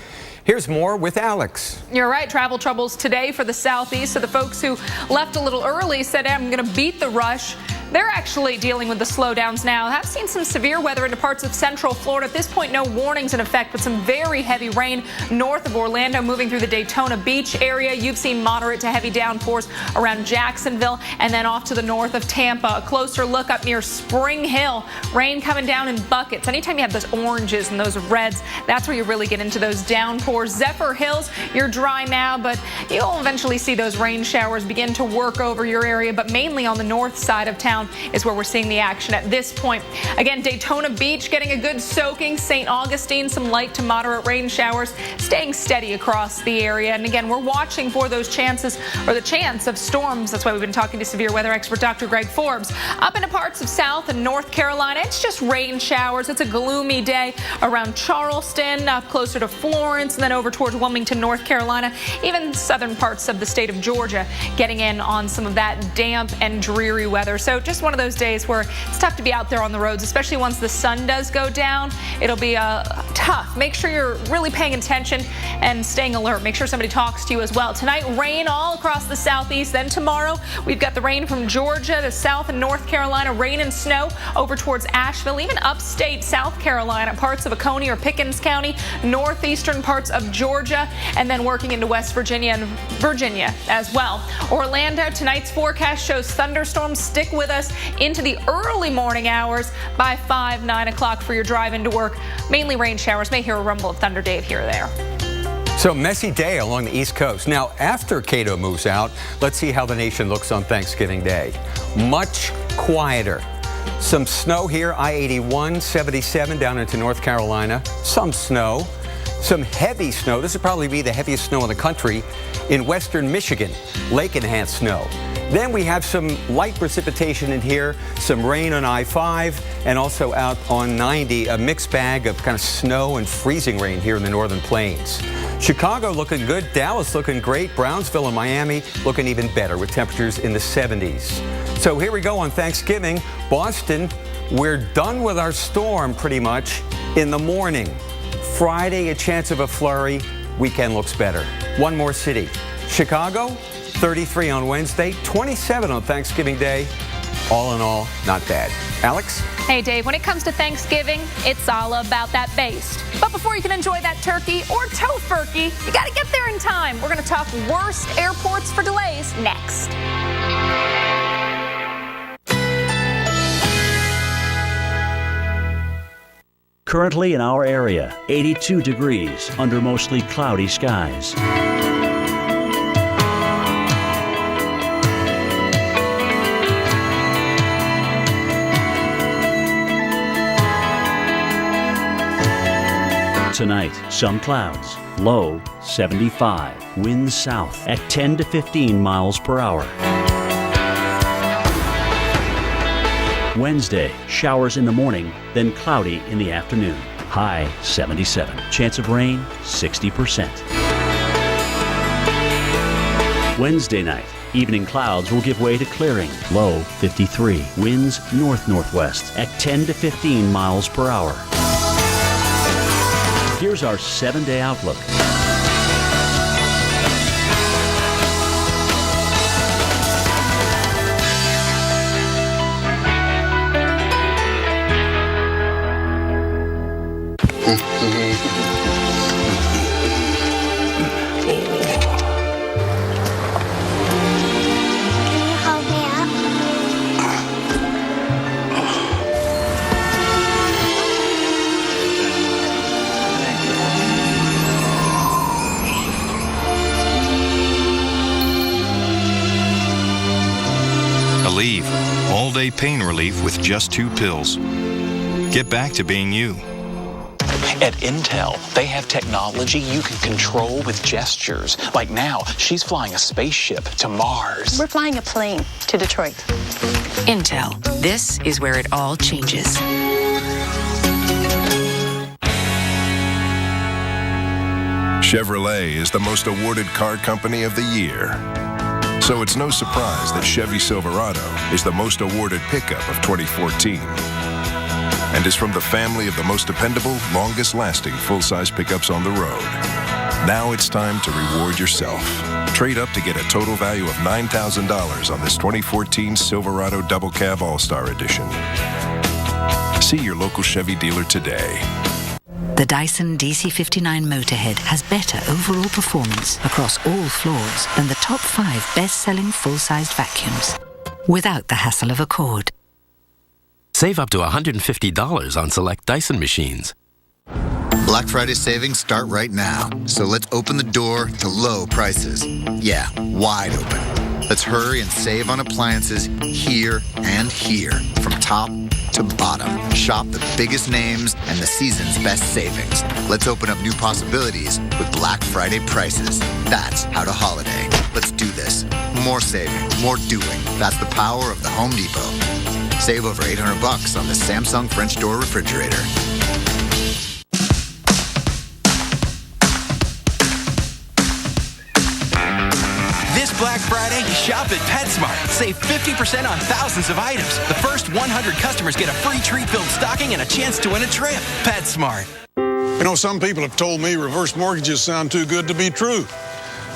Here's more with Alex. You're right. Travel troubles today for the southeast. So the folks who left a little early said, I'm going to beat the rush. They're actually dealing with the slowdowns now. Have seen some severe weather into parts of central Florida. At this point, no warnings in effect, but some very heavy rain north of Orlando, moving through the Daytona Beach area. You've seen moderate to heavy downpours around Jacksonville, and then off to the north of Tampa. A closer look up near Spring Hill. Rain coming down in buckets. Anytime you have those oranges and those reds, that's where you really get into those downpours. Zephyr Hills, you're dry now, but you'll eventually see those rain showers begin to work over your area, but mainly on the north side of town is where we're seeing the action at this point. Again, Daytona Beach getting a good soaking. St. Augustine, some light to moderate rain showers, staying steady across the area. And again, we're watching for those chances, or the chance of storms. That's why we've been talking to severe weather expert Dr. Greg Forbes. Up into parts of South and North Carolina, it's just rain showers. It's a gloomy day around Charleston, up closer to Florence, and then over towards Wilmington, North Carolina. Even southern parts of the state of Georgia getting in on some of that damp and dreary weather. So just one of those days where it's tough to be out there on the roads, especially once the sun does go down. It'll be tough. Make sure you're really paying attention and staying alert. Make sure somebody talks to you as well. Tonight, rain all across the southeast. Then tomorrow, we've got the rain from Georgia to South and North Carolina, rain and snow over towards Asheville, even upstate South Carolina, parts of Oconee or Pickens County, northeastern parts of Georgia, and then working into West Virginia and Virginia as well. Orlando, tonight's forecast shows thunderstorms stick with us into the early morning hours by 5, 9 o'clock for your drive into work. Mainly rain showers. May hear a rumble of thunder, Dave, here or there. So messy day along the East Coast. Now, after Kato moves out, let's see how the nation looks on Thanksgiving Day. Much quieter. Some snow here, I-81, 77 down into North Carolina. Some snow. Some heavy snow. This would probably be the heaviest snow in the country in western Michigan. Lake-enhanced snow. Then we have some light precipitation in here, some rain on I-5, and also out on 90, a mixed bag of kind of snow and freezing rain here in the northern plains. Chicago looking good, Dallas looking great, Brownsville and Miami looking even better with temperatures in the 70s. So here we go on Thanksgiving. Boston, we're done with our storm pretty much in the morning. Friday, a chance of a flurry. Weekend looks better. One more city. Chicago, 33 on Wednesday, 27 on Thanksgiving Day. All in all, not bad. Alex? Hey, Dave, when it comes to Thanksgiving, it's all about that baste. But before you can enjoy that turkey or tofurkey, you got to get there in time. We're going to talk worst airports for delays next. Currently in our area, 82 degrees under mostly cloudy skies. Tonight, some clouds, low 75, winds south at 10 to 15 miles per hour. Wednesday, showers in the morning, then cloudy in the afternoon. High 77. Chance of rain 60%. Wednesday night, evening clouds will give way to clearing. Low 53. Winds north-northwest at 10 to 15 miles per hour. Here's our 7-day outlook. Aleve, all-day pain relief with just 2 pills. Get back to being you. At Intel, they have technology you can control with gestures. Like now, she's flying a spaceship to Mars. We're flying a plane to Detroit. Intel, this is where it all changes. Chevrolet is the most awarded car company of the year. So it's no surprise that Chevy Silverado is the most awarded pickup of 2014 and is from the family of the most dependable, longest-lasting full-size pickups on the road. Now it's time to reward yourself. Trade up to get a total value of $9,000 on this 2014 Silverado Double Cab All-Star Edition. See your local Chevy dealer today. The Dyson DC-59 Motorhead has better overall performance across all floors than the top 5 best-selling full-sized vacuums, without the hassle of a cord. Save up to $150 on select Dyson machines. Black Friday savings start right now, so let's open the door to low prices. Yeah, wide open. Let's hurry and save on appliances here and here, from top to bottom. Shop the biggest names and the season's best savings. Let's open up new possibilities with Black Friday prices. That's how to holiday. Let's do this. More saving, more doing. That's the power of the Home Depot. Save over $800 on the Samsung French door refrigerator. This Black Friday, shop at PetSmart. Save 50% on thousands of items. The first 100 customers get a free treat-filled stocking and a chance to win a trip. PetSmart. You know, some people have told me reverse mortgages sound too good to be true.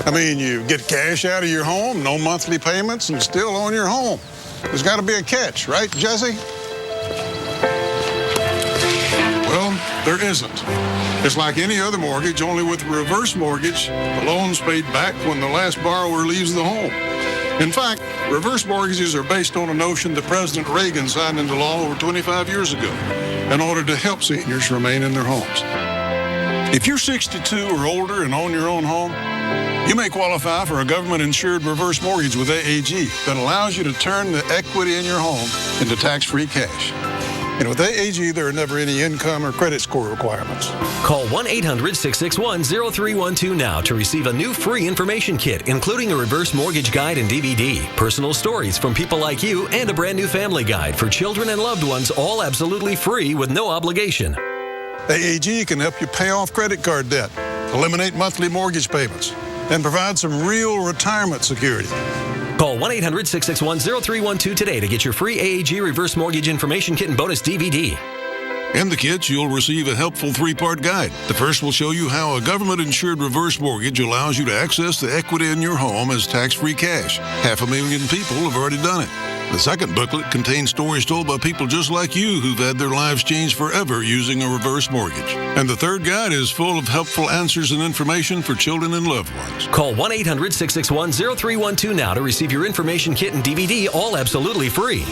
I mean, you get cash out of your home, no monthly payments, and still own your home. There's got to be a catch, right, Jesse? Well, there isn't. It's like any other mortgage, only with a reverse mortgage, the loan's paid back when the last borrower leaves the home. In fact, reverse mortgages are based on a notion that President Reagan signed into law over 25 years ago in order to help seniors remain in their homes. If you're 62 or older and own your own home, you may qualify for a government-insured reverse mortgage with AAG that allows you to turn the equity in your home into tax-free cash. And with AAG, there are never any income or credit score requirements. Call 1-800-661-0312 now to receive a new free information kit, including a reverse mortgage guide and DVD, personal stories from people like you, and a brand new family guide for children and loved ones, all absolutely free with no obligation. AAG can help you pay off credit card debt, eliminate monthly mortgage payments, and provide some real retirement security. Call 1-800-661-0312 today to get your free AAG reverse mortgage information kit and bonus DVD. In the kits, you'll receive a helpful 3-part guide. The first will show you how a government-insured reverse mortgage allows you to access the equity in your home as tax-free cash. 500,000 people have already done it. The second booklet contains stories told by people just like you who've had their lives changed forever using a reverse mortgage. And the third guide is full of helpful answers and information for children and loved ones. Call 1-800-661-0312 now to receive your information kit and DVD, all absolutely free.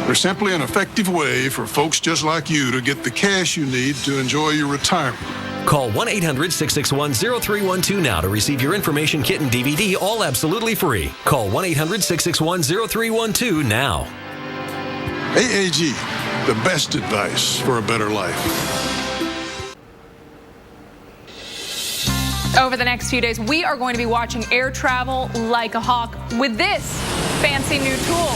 They're simply an effective way for folks just like you to get the cash you need to enjoy your retirement. Call 1-800-661-0312 now to receive your information kit and DVD, all absolutely free. Call 1-800-661-0312 now. AAG, the best advice for a better life. Over the next few days, we are going to be watching air travel like a hawk with this fancy new tool.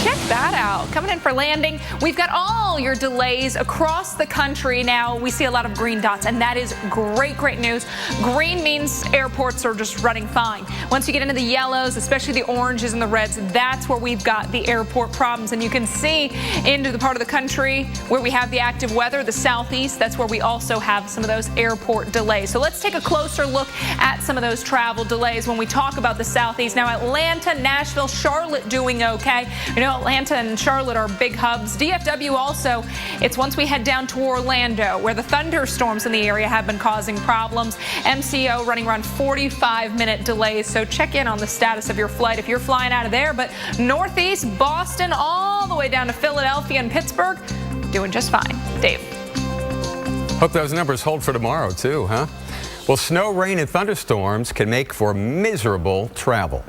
Check that out. Coming in for landing, we've got all your delays across the country now. We see a lot of green dots, and that is great, great news. Green means airports are just running fine. Once you get into the yellows, especially the oranges and the reds, that's where we've got the airport problems. And you can see into the part of the country where we have the active weather, the southeast, that's where we also have some of those airport delays. So let's take a closer look at some of those travel delays when we talk about the southeast. Now, Atlanta, Nashville, Charlotte doing okay. You know, Atlanta and Charlotte are big hubs. DFW also, it's once we head down to Orlando where the thunderstorms in the area have been causing problems. MCO running around 45-minute delays, so check in on the status of your flight if you're flying out of there. But Northeast, Boston, all the way down to Philadelphia and Pittsburgh, doing just fine. Dave. Hope those numbers hold for tomorrow too, huh? Well, snow, rain, and thunderstorms can make for miserable travel.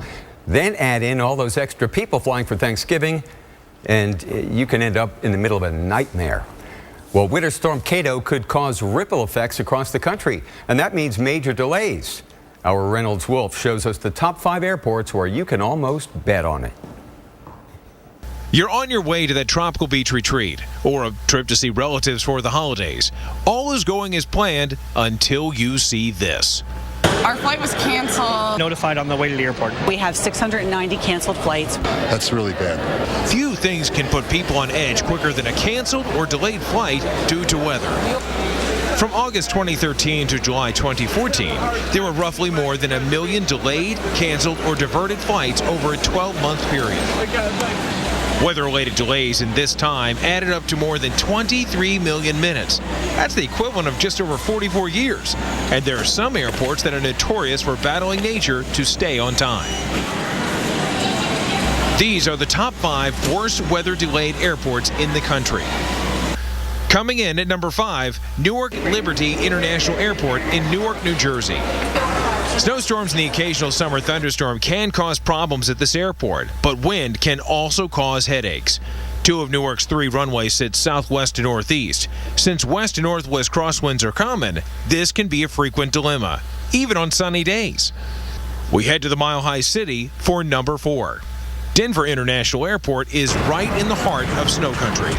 Then add in all those extra people flying for Thanksgiving, and you can end up in the middle of a nightmare. Well, Winter Storm Kato could cause ripple effects across the country, and that means major delays. Our Reynolds Wolf shows us the top 5 airports where you can almost bet on it. You're on your way to that tropical beach retreat or a trip to see relatives for the holidays. All is going as planned until you see this. Our flight was canceled. Notified on the way to the airport. We have 690 canceled flights. That's really bad. Few things can put people on edge quicker than a canceled or delayed flight due to weather. From August 2013 to July 2014, there were roughly more than 1 million delayed, canceled, or diverted flights over a 12-month period. Weather-related delays in this time added up to more than 23 million minutes. That's the equivalent of just over 44 years. And there are some airports that are notorious for battling nature to stay on time. These are the top 5 worst weather-delayed airports in the country. Coming in at number 5, Newark Liberty International Airport in Newark, New Jersey. Snowstorms and the occasional summer thunderstorm can cause problems at this airport, but wind can also cause headaches. 2 of Newark's 3 runways sit southwest to northeast. Since west to northwest crosswinds are common, this can be a frequent dilemma, even on sunny days. We head to the Mile High City for number 4. Denver International Airport is right in the heart of snow country.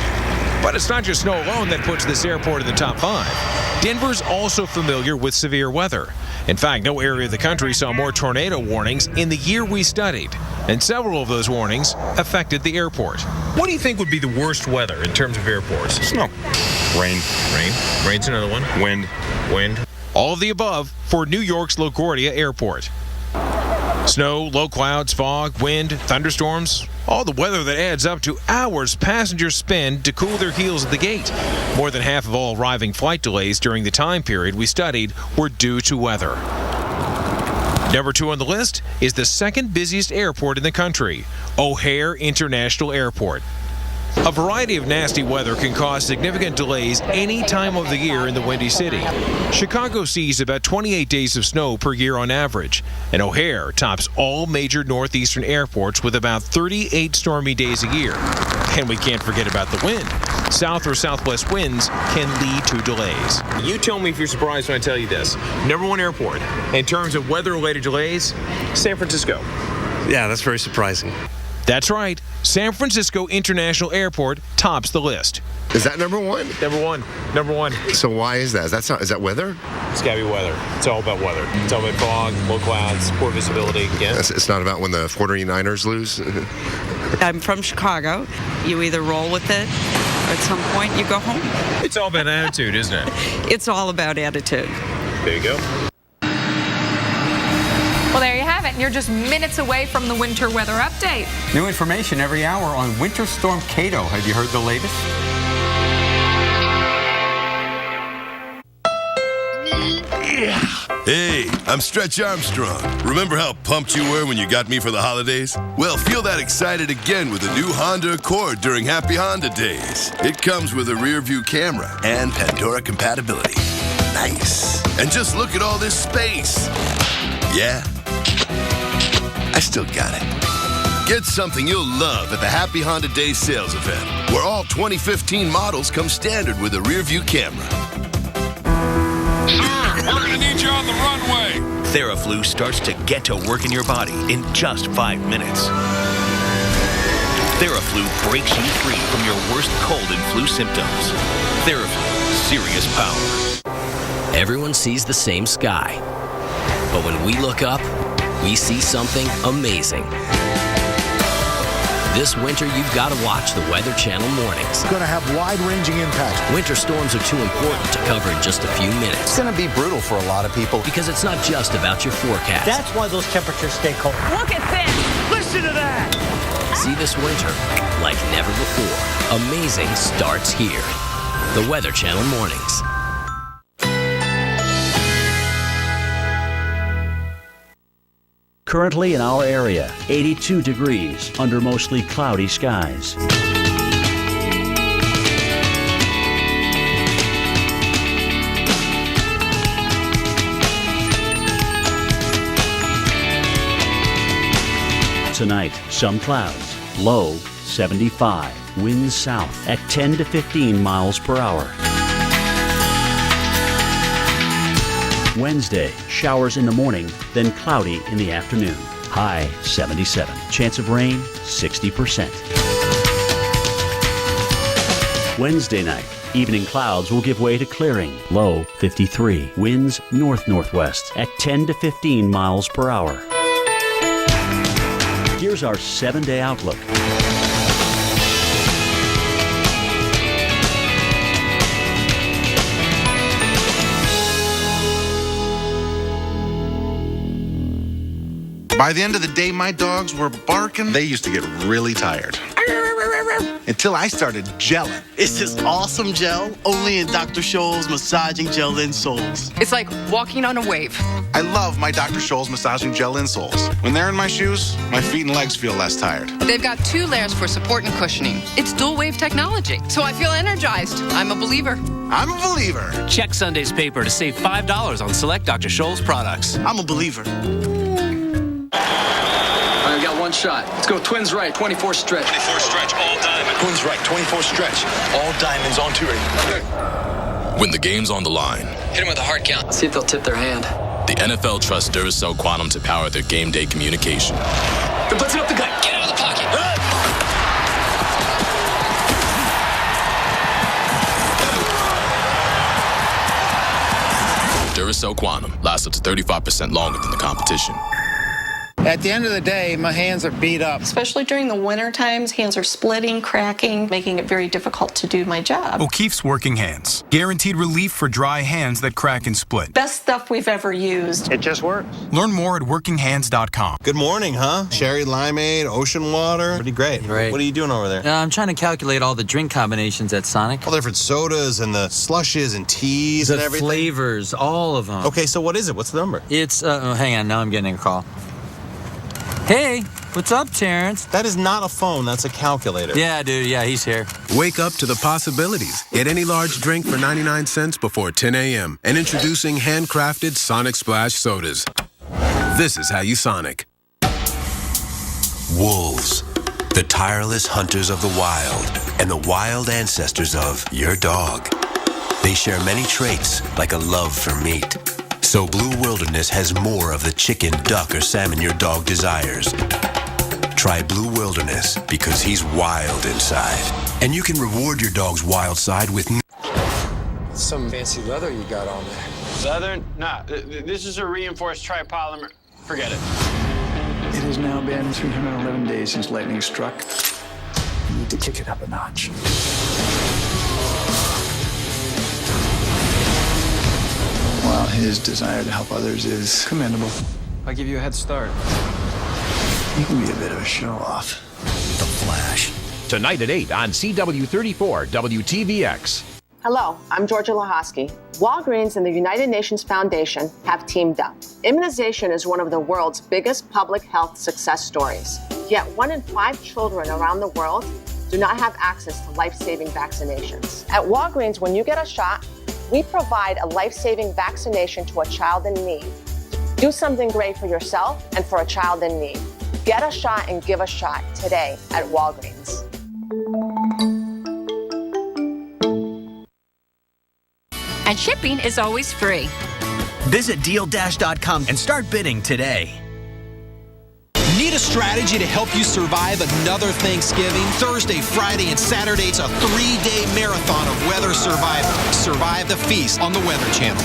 But it's not just snow alone that puts this airport in the top 5. Denver's also familiar with severe weather. In fact, no area of the country saw more tornado warnings in the year we studied, and several of those warnings affected the airport. What do you think would be the worst weather in terms of airports? Snow. Rain. Rain. Rain's another one. Wind. Wind. All of the above for New York's LaGuardia Airport. Snow, low clouds, fog, wind, thunderstorms, all the weather that adds up to hours passengers spend to cool their heels at the gate. More than half of all arriving flight delays during the time period we studied were due to weather. Number 2 on the list is the second busiest airport in the country, O'Hare International Airport. A variety of nasty weather can cause significant delays any time of the year in the Windy City. Chicago sees about 28 days of snow per year on average, and O'Hare tops all major northeastern airports with about 38 stormy days a year. And we can't forget about the wind. South or southwest winds can lead to delays. You tell me if you're surprised when I tell you this. Number 1 airport in terms of weather-related delays, San Francisco. Yeah, that's very surprising. That's right. San Francisco International Airport tops the list. Is that number one? Number one. So why is that? Is that weather? It's got to be weather. It's all about weather. It's all about fog, low clouds, poor visibility. Yeah. It's not about when the 49ers lose? I'm from Chicago. You either roll with it, or at some point you go home. It's all about attitude, isn't it? It's all about attitude. There you go. Well, there you have it. You're just minutes away from the winter weather update. New information every hour on Winter Storm Kato. Have you heard the latest? Hey, I'm Stretch Armstrong. Remember how pumped you were when you got me for the holidays? Well, feel that excited again with the new Honda Accord during Happy Honda Days. It comes with a rear-view camera and Pandora compatibility. Nice. And just look at all this space. Yeah, I still got it. Get something you'll love at the Happy Honda Days sales event, where all 2015 models come standard with a rear-view camera. Sir, we're gonna need you on the runway. Theraflu starts to get to work in your body in just 5 minutes. Theraflu breaks you free from your worst cold and flu symptoms. Theraflu, serious power. Everyone sees the same sky. But when we look up, we see something amazing. This winter, you've got to watch the Weather Channel mornings. It's going to have wide-ranging impacts. Winter storms are too important to cover in just a few minutes. It's going to be brutal for a lot of people. Because it's not just about your forecast. That's why those temperatures stay cold. Look at this. Listen to that. See this winter like never before. Amazing starts here. The Weather Channel mornings. Currently in our area, 82 degrees under mostly cloudy skies. Tonight, some clouds, low 75, winds south at 10 to 15 miles per hour. Wednesday, showers in the morning, then cloudy in the afternoon. High 77. Chance of rain 60%. Wednesday night, evening clouds will give way to clearing. Low 53. Winds north-northwest at 10 to 15 miles per hour. Here's our 7-day outlook. By the end of the day, my dogs were barking. They used to get really tired. Until I started gelling. It's this awesome gel, only in Dr. Scholl's Massaging Gel Insoles. It's like walking on a wave. I love my Dr. Scholl's Massaging Gel Insoles. When they're in my shoes, my feet and legs feel less tired. They've got 2 layers for support and cushioning. It's dual wave technology, so I feel energized. I'm a believer. I'm a believer. Check Sunday's paper to save $5 on select Dr. Scholl's products. I'm a believer. All right, we got one shot. Let's go twins right, 24 stretch. 24 stretch, all diamond. Twins right, 24 stretch. All diamonds on 2 ready. When the game's on the line, Hit them with a hard count. See if they'll tip their hand. the NFL trusts Duracell Quantum to power their game day communication. They're blitzing up the gut. Get out of the pocket. Duracell Quantum lasts up to 35% longer than the competition. At the end of the day, my hands are beat up. Especially during the winter times, hands are splitting, cracking, making it very difficult to do my job. O'Keefe's Working Hands. Guaranteed relief for dry hands that crack and split. Best stuff we've ever used. It just works. Learn more at workinghands.com. Good morning, huh? Sherry limeade, ocean water. Pretty great. What are you doing over there? I'm trying to calculate all the drink combinations at Sonic. All the different sodas and the slushes and teas and everything. The flavors, all of them. Okay, so what is it? What's the number? It's, hang on, now I'm getting a call. Hey, what's up, Terrence? That is not a phone, that's a calculator. Yeah, dude, yeah, he's here. Wake up to the possibilities. Get any large drink for 99 cents before 10 a.m. And introducing handcrafted Sonic Splash sodas. This is how you Sonic. Wolves, the tireless hunters of the wild and the wild ancestors of your dog. They share many traits like a love for meat. So Blue Wilderness has more of the chicken, duck, or salmon your dog desires. Try Blue Wilderness because he's wild inside. And you can reward your dog's wild side with some fancy leather you got on there. Leather? Nah, this is a reinforced tripolymer. Forget it. It has now been 311 days since lightning struck. You need to kick it up a notch. While his desire to help others is commendable, I'll give you a head start. he can be a bit of a show-off. The Flash. Tonight at 8 on CW34 WTVX. Hello, I'm Georgia Lahosky. Walgreens and the United Nations Foundation have teamed up. Immunization is one of the world's biggest public health success stories. Yet 1 in 5 children around the world do not have access to life-saving vaccinations. At Walgreens, when you get a shot, we provide a life-saving vaccination to a child in need. Do something great for yourself and for a child in need. Get a shot and give a shot today at Walgreens. And shipping is always free. Visit DealDash.com and start bidding today. Need a strategy to help you survive another Thanksgiving? Thursday, Friday, and Saturday, it's a 3-day marathon of weather survival. Survive the feast on the Weather Channel.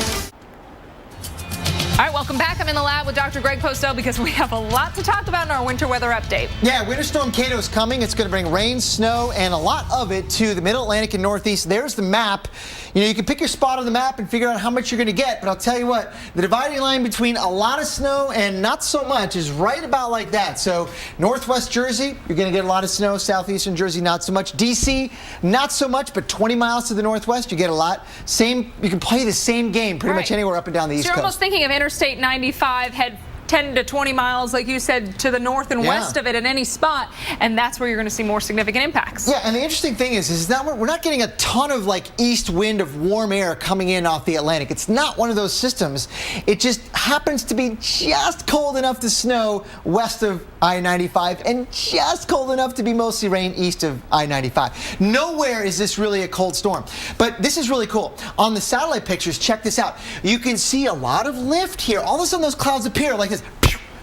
All right, welcome back. I'm in the lab with Dr. Greg Postel because we have a lot to talk about in our winter weather update. Yeah, Winter Storm Kato is coming. It's going to bring rain, snow, and a lot of it to the Middle Atlantic and Northeast. There's the map. You know, you can pick your spot on the map and figure out how much you're going to get. But I'll tell you what, the dividing line between a lot of snow and not so much is right about like that. So Northwest Jersey, you're going to get a lot of snow. Southeastern Jersey, not so much. D.C., not so much, but 20 miles to the northwest, you get a lot. Same, you can play the same game pretty much anywhere up and down the East Coast. So you're almost thinking of Interstate 95, head 10 to 20 miles, like you said, to the north and west of it at any spot, and that's where you're going to see more significant impacts. Yeah, and the interesting thing is that we're not getting a ton of like east wind of warm air coming in off the Atlantic. It's not one of those systems. It just happens to be just cold enough to snow west of I-95 and just cold enough to be mostly rain east of I-95. Nowhere is this really a cold storm, but this is really cool. On the satellite pictures, check this out. You can see a lot of lift here. All of a sudden those clouds appear like this.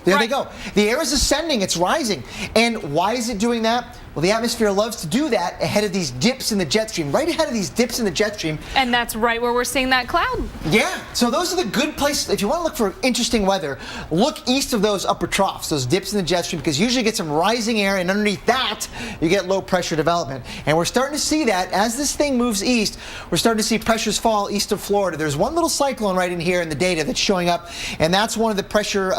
There they go. The air is ascending, it's rising. And why is it doing that? Well, the atmosphere loves to do that ahead of these dips in the jet stream, right ahead of these dips in the jet stream. And that's right where we're seeing that cloud. Yeah, so those are the good places. If you want to look for interesting weather, look east of those upper troughs, those dips in the jet stream, because usually you get some rising air, and underneath that, you get low pressure development. And we're starting to see that as this thing moves east, we're starting to see pressures fall east of Florida. There's one little cyclone right in here in the data that's showing up, and that's one of the pressure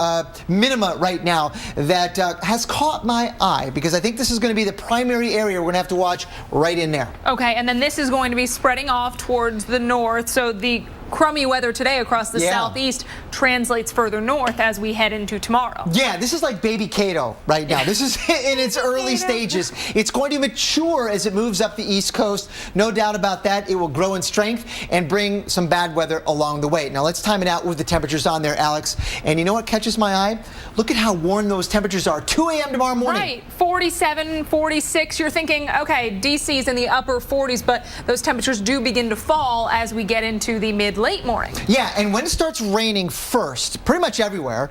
minima right now that has caught my eye, because I think this is going to be the primary area we're going to have to watch right in there. Okay, and then this is going to be spreading off towards the north, so the crummy weather today across the southeast translates further north as we head into tomorrow. Yeah, this is like baby Kato right now. This is in its early stages. It's going to mature as it moves up the East Coast. No doubt about that. It will grow in strength and bring some bad weather along the way. Now let's time it out with the temperatures on there, Alex. And you know what catches my eye? Look at how warm those temperatures are. 2 a.m. tomorrow morning. Right, 47, 46. You're thinking, okay, DC's in the upper 40s, but those temperatures do begin to fall as we get into the late morning. Yeah, and when it starts raining first, pretty much everywhere,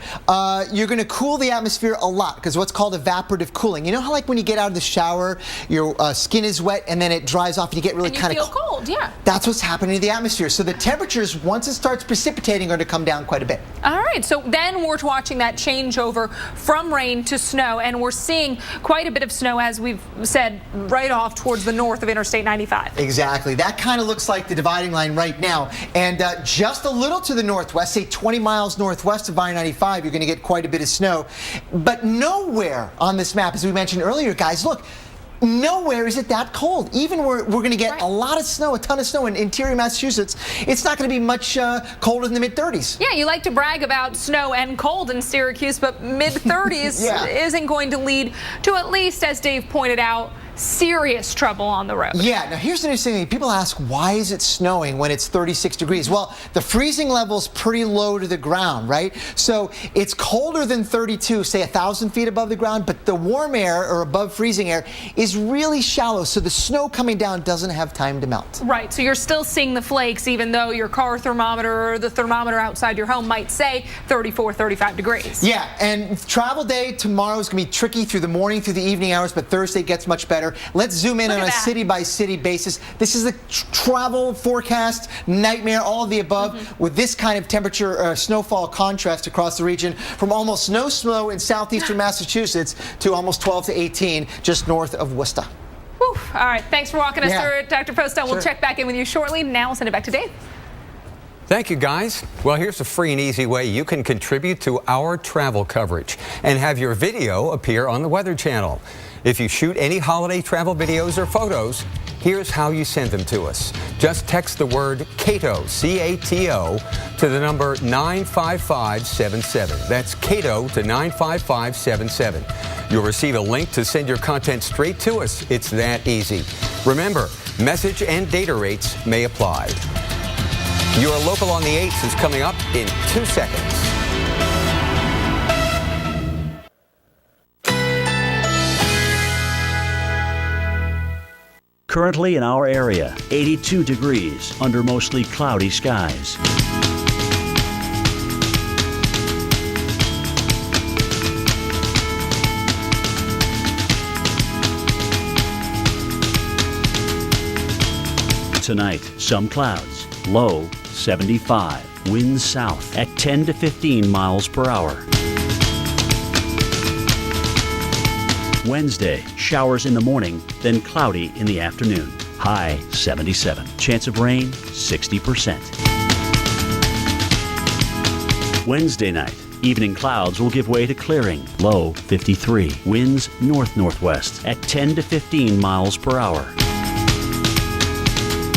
you're going to cool the atmosphere a lot, because what's called evaporative cooling. You know how like when you get out of the shower, your skin is wet and then it dries off and you get really kind of cold. Yeah. That's what's happening to the atmosphere. So the temperatures, once it starts precipitating, are going to come down quite a bit. All right, so then we're watching that changeover from rain to snow, and we're seeing quite a bit of snow, as we've said, right off towards the north of Interstate 95. Exactly. That kind of looks like the dividing line right now. And just a little to the northwest, say 20 miles northwest of I-95, you're going to get quite a bit of snow. But nowhere on this map, as we mentioned earlier, guys, look, nowhere is it that cold. Even we're going to get a lot of snow, a ton of snow in interior Massachusetts. It's not going to be much colder than the mid-30s. Yeah, you like to brag about snow and cold in Syracuse, but mid-30s isn't going to lead to, at least, as Dave pointed out, serious trouble on the road. Yeah, now here's the interesting thing. People ask, why is it snowing when it's 36 degrees? Well, the freezing level is pretty low to the ground, right? So it's colder than 32, say 1,000 feet above the ground, but the warm air or above freezing air is really shallow, so the snow coming down doesn't have time to melt. Right, so you're still seeing the flakes even though your car thermometer or the thermometer outside your home might say 34, 35 degrees. Yeah, and travel day tomorrow is going to be tricky through the morning, through the evening hours, but Thursday gets much better. Let's zoom in on a city-by-city basis. This is the travel forecast, nightmare, all of the above, with this kind of temperature, snowfall contrast across the region, from almost no snow in southeastern Massachusetts to almost 12 to 18 just north of Worcester. Whew. All right, thanks for walking us through it, Dr. Postel. We'll check back in with you shortly. Now we'll send it back to Dave. Thank you, guys. Well, here's a free and easy way you can contribute to our travel coverage and have your video appear on the Weather Channel. If you shoot any holiday travel videos or photos, here's how you send them to us. Just text the word CATO, C-A-T-O, to the number 95577. That's CATO to 95577. You'll receive a link to send your content straight to us. It's that easy. Remember, message and data rates may apply. Your Local on the 8s is coming up in 2 seconds. Currently in our area, 82 degrees under mostly cloudy skies. Tonight, some clouds, low 75, winds south at 10 to 15 miles per hour. Wednesday, showers in the morning, then cloudy in the afternoon. High 77. Chance of rain 60%. Wednesday night, evening clouds will give way to clearing. Low 53. Winds north-northwest at 10 to 15 miles per hour.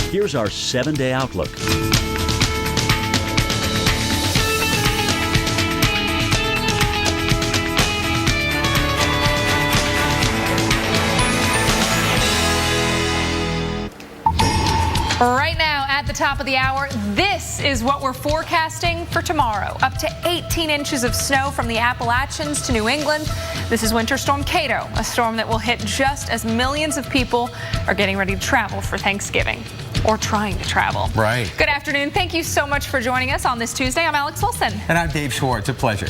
Here's our 7-day outlook. Right now, at the top of the hour, this is what we're forecasting for tomorrow. Up to 18 inches of snow from the Appalachians to New England. This is Winter Storm Kato, a storm that will hit just as millions of people are getting ready to travel for Thanksgiving. Or trying to travel. Right. Good afternoon. Thank you so much for joining us on this Tuesday. I'm Alex Wilson. And I'm Dave Schwartz. A pleasure.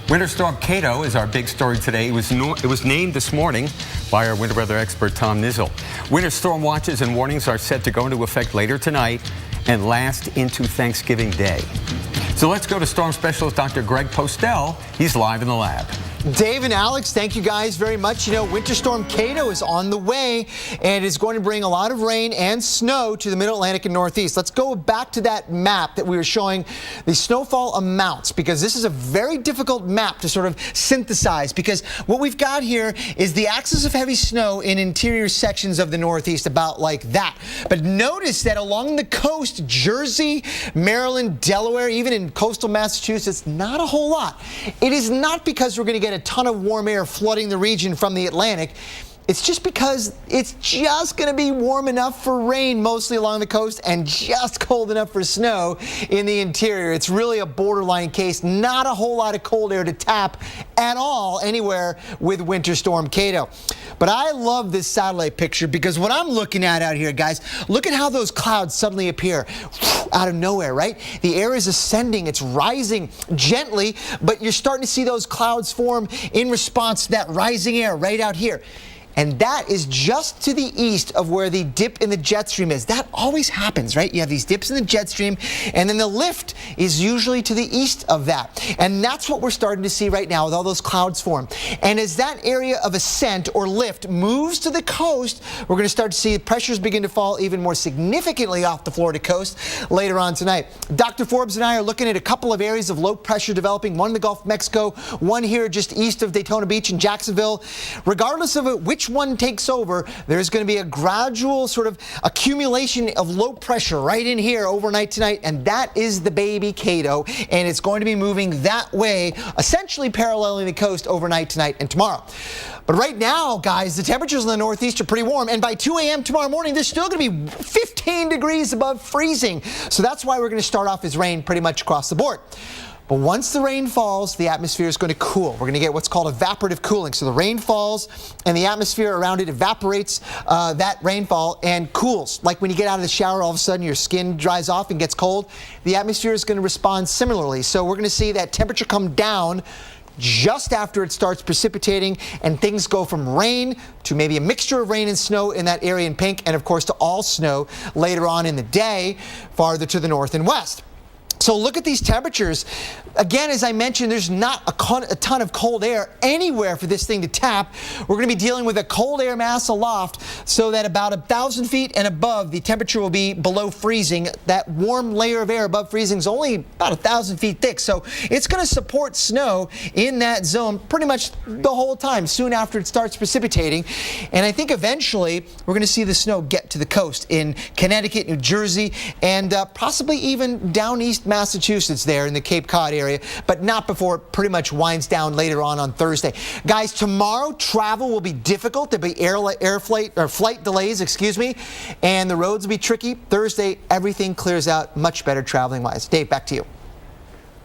Winter Storm Kato is our big story today. It was named this morning by our winter weather expert, Tom Nizzle. Winter storm watches and warnings are set to go into effect later tonight and last into Thanksgiving Day. So let's go to storm specialist Dr. Greg Postel. He's live in the lab. Dave and Alex, thank you guys very much. You know, Winter Storm Kato is on the way and is going to bring a lot of rain and snow to the Mid-Atlantic and Northeast. Let's go back to that map that we were showing the snowfall amounts, because this is a very difficult map to sort of synthesize, because what we've got here is the axis of heavy snow in interior sections of the Northeast, about like that. But notice that along the coast, Jersey, Maryland, Delaware, even in coastal Massachusetts, not a whole lot. It is not because we're going to get a ton of warm air flooding the region from the Atlantic. It's just because it's just going to be warm enough for rain mostly along the coast and just cold enough for snow in the interior. It's really a borderline case. Not a whole lot of cold air to tap at all anywhere with Winter Storm Kato. But I love this satellite picture because what I'm looking at out here, guys, look at how those clouds suddenly appear out of nowhere, right? The air is ascending. It's rising gently, but you're starting to see those clouds form in response to that rising air right out here. And that is just to the east of where the dip in the jet stream is. That always happens, right? You have these dips in the jet stream, and then the lift is usually to the east of that. And that's what we're starting to see right now with all those clouds form. And as that area of ascent or lift moves to the coast, we're going to start to see pressures begin to fall even more significantly off the Florida coast later on tonight. Dr. Forbes and I are looking at a couple of areas of low pressure developing, one in the Gulf of Mexico, one here just east of Daytona Beach in Jacksonville. Regardless of which which one takes over, there's going to be a gradual sort of accumulation of low pressure right in here overnight tonight, and that is the baby Kato, and it's going to be moving that way, essentially paralleling the coast overnight tonight and tomorrow. But right now, guys, the temperatures in the Northeast are pretty warm, and by 2 a.m. tomorrow morning, they're still going to be 15 degrees above freezing. So that's why we're going to start off as rain pretty much across the board. But once the rain falls, the atmosphere is going to cool. We're going to get what's called evaporative cooling. So the rain falls, and the atmosphere around it evaporates that rainfall and cools. Like when you get out of the shower, all of a sudden your skin dries off and gets cold. The atmosphere is going to respond similarly. So we're going to see that temperature come down just after it starts precipitating, and things go from rain to maybe a mixture of rain and snow in that area in pink, and of course to all snow later on in the day farther to the north and west. So look at these temperatures. Again, as I mentioned, there's not a ton of cold air anywhere for this thing to tap. We're going to be dealing with a cold air mass aloft, so that about 1,000 feet and above, the temperature will be below freezing. That warm layer of air above freezing is only about 1,000 feet thick, so it's going to support snow in that zone pretty much the whole time, soon after it starts precipitating. And I think eventually we're going to see the snow get to the coast in Connecticut, New Jersey, and possibly even down east Massachusetts there in the Cape Cod area, but not before it pretty much winds down later on Thursday. Guys, tomorrow travel will be difficult. There'll be flight delays, and the roads will be tricky. Thursday, everything clears out much better traveling wise. Dave, back to you.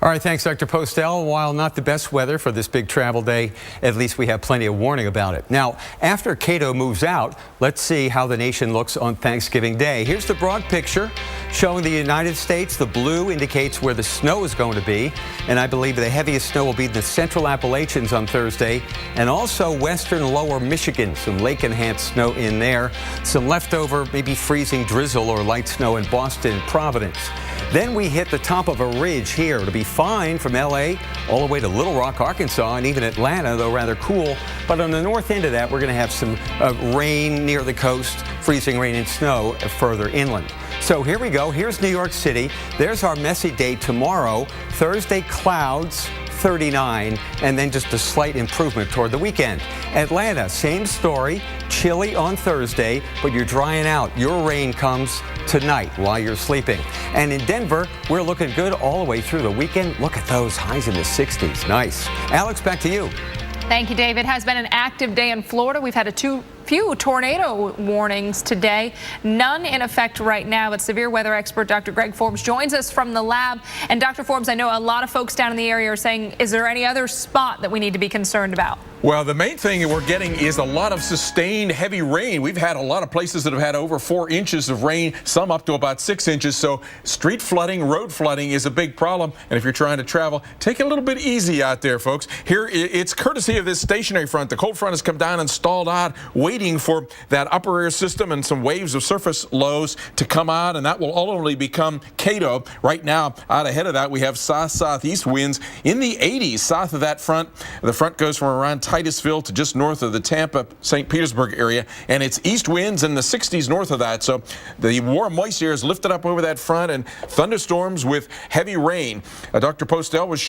All right, thanks, Dr. Postel. While not the best weather for this big travel day, at least we have plenty of warning about it. Now, after Kato moves out, let's see how the nation looks on Thanksgiving Day. Here's the broad picture showing the United States. The blue indicates where the snow is going to be, and I believe the heaviest snow will be in the central Appalachians on Thursday, and also western lower Michigan. Some lake-enhanced snow in there. Some leftover, maybe freezing drizzle or light snow in Boston and Providence. Then we hit the top of a ridge here. It'll be fine from L.A. all the way to Little Rock, Arkansas, and even Atlanta, though rather cool. But on the north end of that, we're going to have some rain near the coast, freezing rain and snow further inland. So here we go. Here's New York City. There's our messy day tomorrow. Thursday, clouds, 39, and then just a slight improvement toward the weekend. Atlanta, same story. Chilly on Thursday, but you're drying out. Your rain comes tonight while you're sleeping. And in Denver, we're looking good all the way through the weekend. Look at those highs in the 60s. Nice. Alex, back to you. Thank you, Dave. It has been an active day in Florida. We've had few tornado warnings today. None in effect right now, but severe weather expert Dr. Greg Forbes joins us from the lab. And Dr. Forbes, I know a lot of folks down in the area are saying, is there any other spot that we need to be concerned about? Well, the main thing that we're getting is a lot of sustained heavy rain. We've had a lot of places that have had over 4 inches of rain, some up to about 6 inches. So street flooding, road flooding is a big problem. And if you're trying to travel, take it a little bit easy out there, folks. Here, it's courtesy of this stationary front. The cold front has come down and stalled out, waiting for that upper air system and some waves of surface lows to come out, and that will ultimately become Kato. Right now, out ahead of that, we have south-southeast winds in the 80s south of that front. The front goes from around Titusville to just north of the Tampa, St. Petersburg area, and it's east winds in the 60s north of that. So the warm moist air is lifted up over that front, and thunderstorms with heavy rain. Dr. Postel was